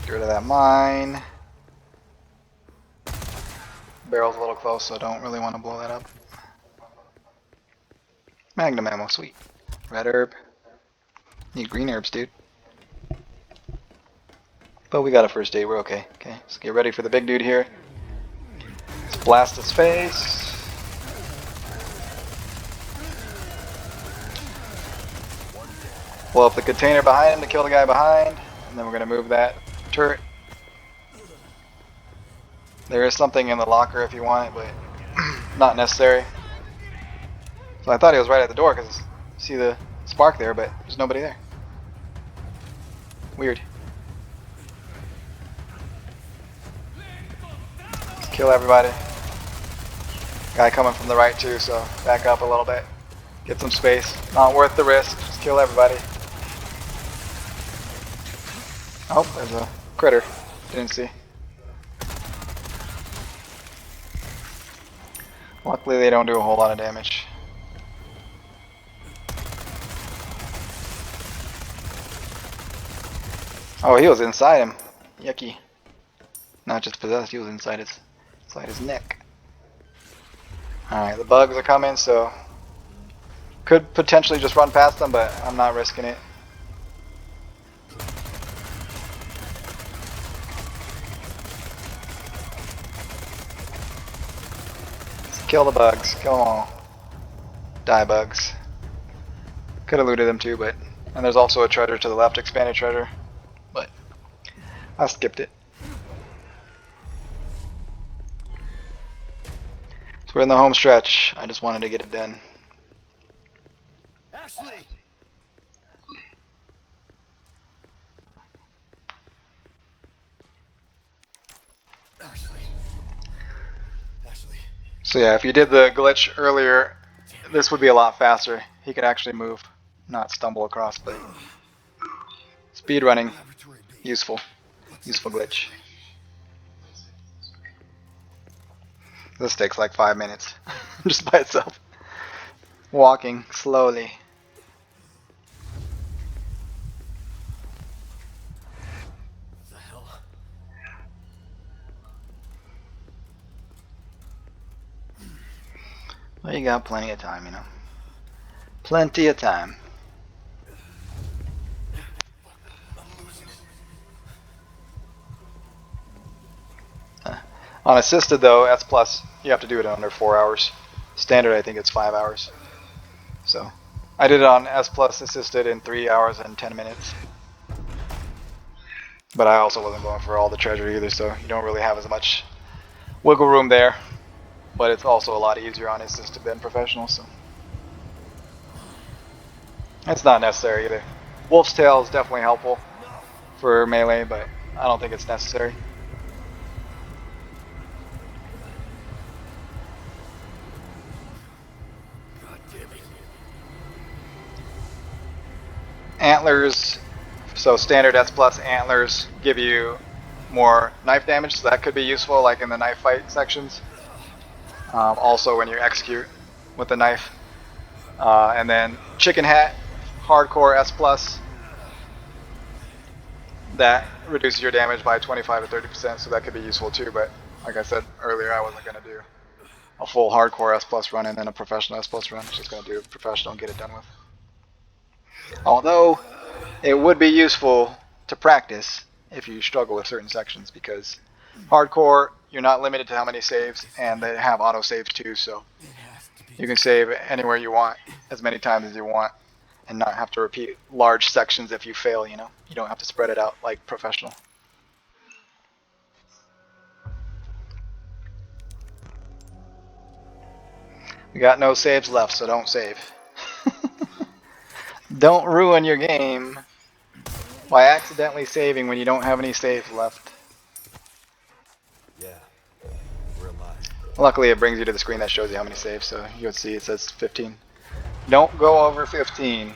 Get rid of that mine. Barrel's a little close, so don't really want to blow that up. Magnum ammo, sweet. Red herb. Need green herbs, dude. But we got a first aid, we're okay. Okay, let's get ready for the big dude here. Let's blast his face. Blow up the container behind him to kill the guy behind, and then we're gonna move that turret. There is something in the locker if you want it, but not necessary. So I thought he was right at the door because see the spark there, but there's nobody there. Weird. Kill everybody. Guy coming from the right too, so back up a little bit. Get some space. Not worth the risk. Just kill everybody. Oh, there's a critter. Didn't see. Luckily they don't do a whole lot of damage. Oh, he was inside him. Yucky. Not just possessed, he was inside his neck. Alright, the bugs are coming, so could potentially just run past them, but I'm not risking it. Let's kill the bugs. Kill them all. Die, bugs. Could have looted them too, but... And there's also a treasure to the left, expanded treasure. But I skipped it. So we're in the home stretch. I just wanted to get it done. Ashley! Ashley. So yeah, if you did the glitch earlier, this would be a lot faster. He could actually move, not stumble across, but speed running, useful glitch. This takes like 5 minutes, just by itself. Walking slowly. What the hell? Well, you got plenty of time, you know. Plenty of time. On assisted though, S plus, you have to do it in under 4 hours. Standard, I think it's 5 hours. So, I did it on S plus assisted in 3 hours and 10 minutes. But I also wasn't going for all the treasure either, so you don't really have as much wiggle room there. But it's also a lot easier on assisted than professional, so it's not necessary either. Wolf's Tail is definitely helpful for melee, but I don't think it's necessary. God damn it. Antlers, so standard S plus antlers give you more knife damage, so that could be useful like in the knife fight sections. Also when you execute with the knife. And then Chicken Hat, hardcore S plus, that reduces your damage by 25 to 30%, so that could be useful too, but like I said earlier, I wasn't going to do a full hardcore S plus run and then a professional S plus run. Just going to do a professional and get it done with. Although it would be useful to practice if you struggle with certain sections, because hardcore, you're not limited to how many saves, and they have auto saves too, so you can save anywhere you want, as many times as you want, and not have to repeat large sections if you fail, you know? You don't have to spread it out like professional. We got no saves left, so don't save. Don't ruin your game by accidentally saving when you don't have any saves left. Yeah, we're alive. Luckily, it brings you to the screen that shows you how many saves, so you'll see it says 15. Don't go over 15.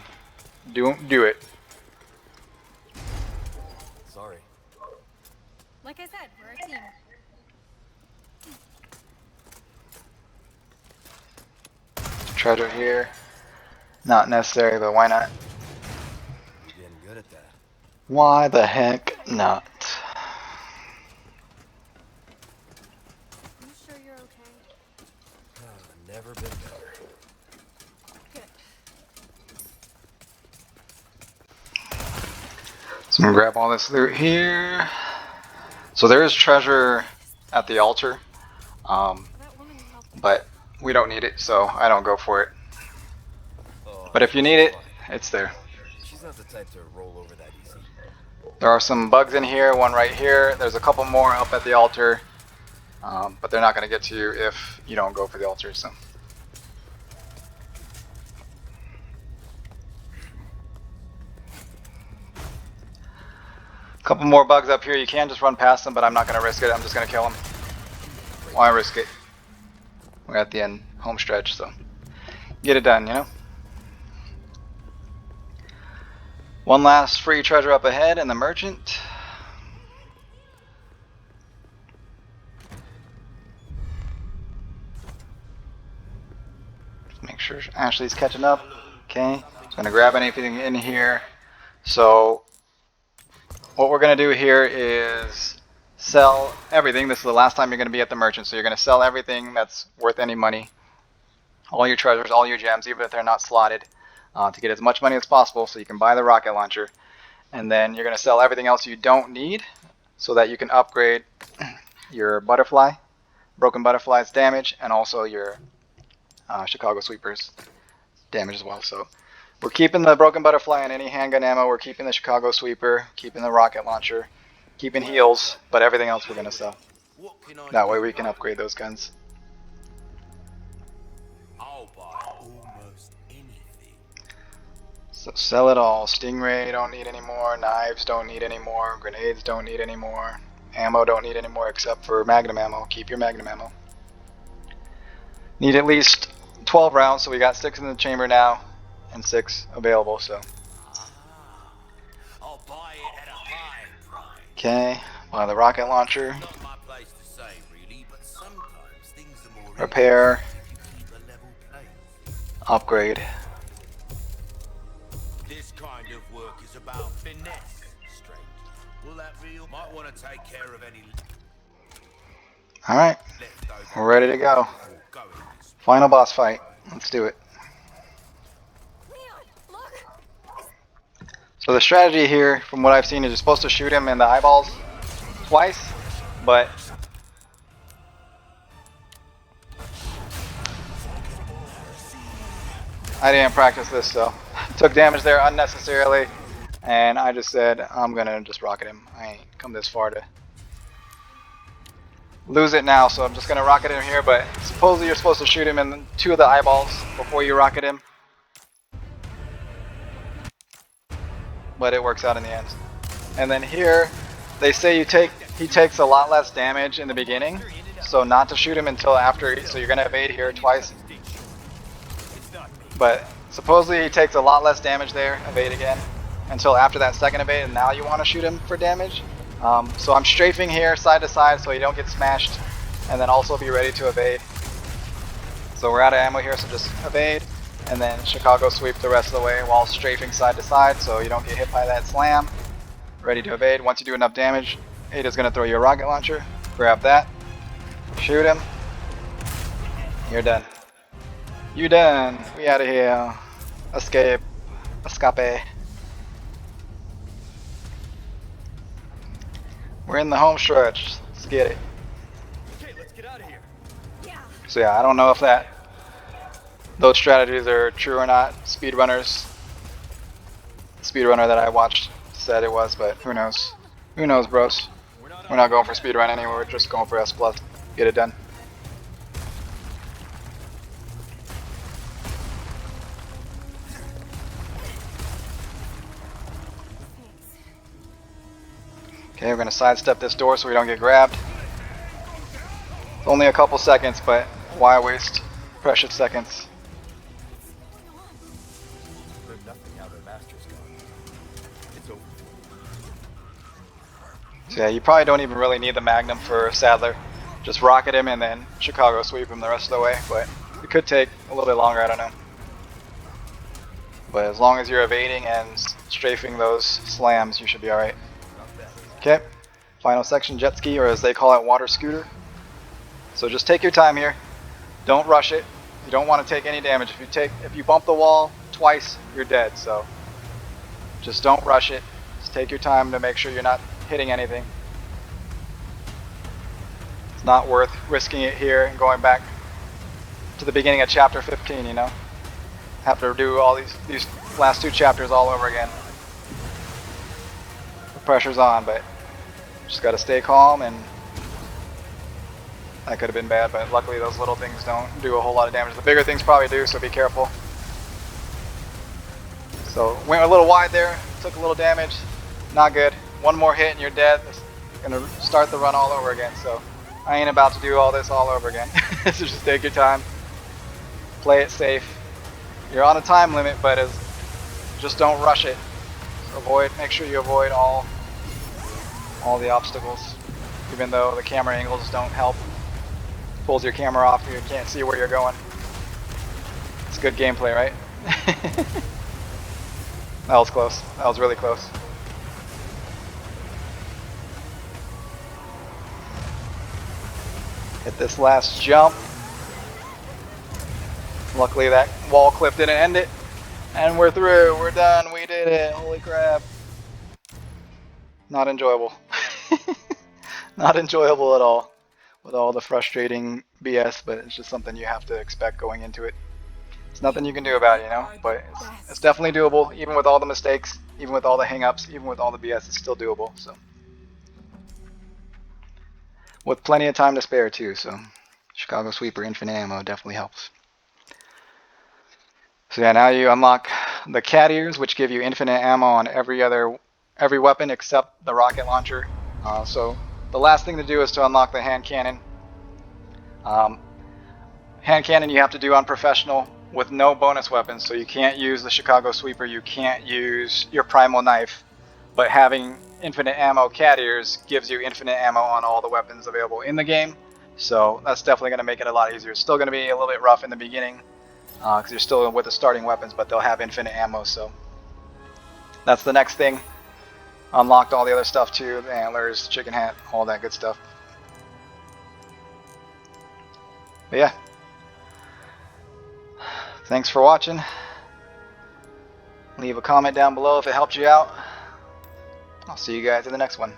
Don't do it. Sorry. Like I said, we're a team. Treasure here. Not necessary, but why not? Getting good at that. Why the heck not? You sure you're okay? Never been better. Good. So I'm gonna grab all this loot here. So there is treasure at the altar, That woman you helped. but we don't need it, so I don't go for it. Oh, But if you need it, it's there. she's not the type to roll over that easy. There are some bugs in here, one right here. There's a couple more up at the altar, but they're not going to get to you if you don't go for the altar. So. A couple more bugs up here. You can just run past them, but I'm not going to risk it. I'm just going to kill them. Why risk it? We're at the end, home stretch, so get it done, you know? One last free treasure up ahead in the merchant. sure Ashley's catching up. Okay, just gonna grab anything in here. So what we're gonna do here is sell everything. This is the last time you're gonna be at the merchant, so you're gonna sell everything that's worth any money, all your treasures, all your gems, even if they're not slotted, to get as much money as possible so you can buy the rocket launcher. And then you're gonna sell everything else you don't need so that you can upgrade your butterfly, broken butterfly's damage, and also your Chicago sweepers damage as well. So we're keeping the broken butterfly and any handgun ammo. We're keeping the Chicago sweeper, keeping the rocket launcher, keeping heals, but everything else we're gonna sell. What can I That do? way we can upgrade those guns. I'll buy almost anything. So sell it all. Stingray don't need any more. Knives don't need any more. Grenades don't need any more. Ammo don't need any more except for magnum ammo. Keep your magnum ammo. Need at least 12 rounds, so we got 6 in the chamber now and 6 available. So I'll buy it at a high price. okay, buy the rocket launcher. Not my place to say, really, but sometimes things are more Repair. interesting if you keep a level place. Upgrade. This kind of work is about finesse, stranger. Will that real? Might want to take care of any Alright, leftover. we're ready to go. before going this way. Final boss fight. Let's do it. Leon, look! So the strategy here, from what I've seen, is you're supposed to shoot him in the eyeballs twice, but I didn't practice this, so took damage there unnecessarily, and I just said I'm gonna just rocket him. I ain't come this far to lose it now, so I'm just gonna rocket him here. But supposedly you're supposed to shoot him in 2 of the eyeballs before you rocket him, but it works out in the end. And then here they say he takes a lot less damage in the beginning, so not to shoot him until after. So you're gonna evade here twice. But supposedly he takes a lot less damage there, evade again, until after that second evade, and now you want to shoot him for damage. So I'm strafing here side to side so you don't get smashed, and then also be ready to evade. So we're out of ammo here, so just evade, and then Chicago sweep the rest of the way while strafing side to side so you don't get hit by that slam. Ready to evade. Once you do enough damage, Ada's going to throw you a rocket launcher. Grab that, shoot him, you're done. You done. We out of here. Escape. Escape. We're in the home stretch. Let's get it. Okay, let's get out of here. Yeah. So yeah, I don't know if those strategies are true or not. Speedrunners. Speedrunner that I watched said it was, but who knows? Who knows, bros? We're not going for speedrun anyway. We're just going for S+. Get it done. Okay, we're going to sidestep this door so we don't get grabbed. It's only a couple seconds, but why waste precious seconds? There's nothing now their master's gone. It's over. So yeah, you probably don't even really need the Magnum for Sadler. Just rocket him and then Chicago sweep him the rest of the way, but it could take a little bit longer, I don't know. But as long as you're evading and strafing those slams, you should be alright. Okay, final section, jet ski, or as they call it, water scooter. So just take your time here. Don't rush it. You don't want to take any damage. If you bump the wall twice, you're dead. So just don't rush it. Just take your time to make sure you're not hitting anything. It's not worth risking it here and going back to the beginning of chapter 15, you know? Have to do all these last 2 chapters all over again. The pressure's on, but just gotta stay calm, and that could have been bad, but luckily those little things don't do a whole lot of damage. The bigger things probably do, so be careful. So went a little wide there, took a little damage, not good. One more hit and you're dead. It's gonna start the run all over again, so I ain't about to do all this all over again. So just take your time, play it safe. You're on a time limit, but just don't rush it. Make sure you avoid all the obstacles, even though the camera angles don't help. Pulls your camera off, you can't see where you're going. It's good gameplay, right? That was close. That was really close. Hit this last jump. Luckily that wall clip didn't end it. And we're through. We're done. We did it. Holy crap. Not enjoyable. Not enjoyable at all. With all the frustrating BS, but it's just something you have to expect going into it. It's nothing you can do about it, you know, but it's definitely doable, even with all the mistakes, even with all the hang-ups, even with all the BS, it's still doable, so. With plenty of time to spare, too, so. Chicago Sweeper Infinite Ammo definitely helps. So yeah, now you unlock the cat ears, which give you infinite ammo on every weapon except the rocket launcher. So the last thing to do is to unlock the hand cannon. Hand cannon you have to do on professional with no bonus weapons, so you can't use the Chicago Sweeper, you can't use your primal knife, but having infinite ammo cat ears gives you infinite ammo on all the weapons available in the game, so that's definitely going to make it a lot easier. It's still going to be a little bit rough in the beginning, because you're still with the starting weapons, but they'll have infinite ammo, so that's the next thing. Unlocked all the other stuff too, the antlers, chicken hat, all that good stuff. But yeah. Thanks for watching. Leave a comment down below if it helped you out. I'll see you guys in the next one.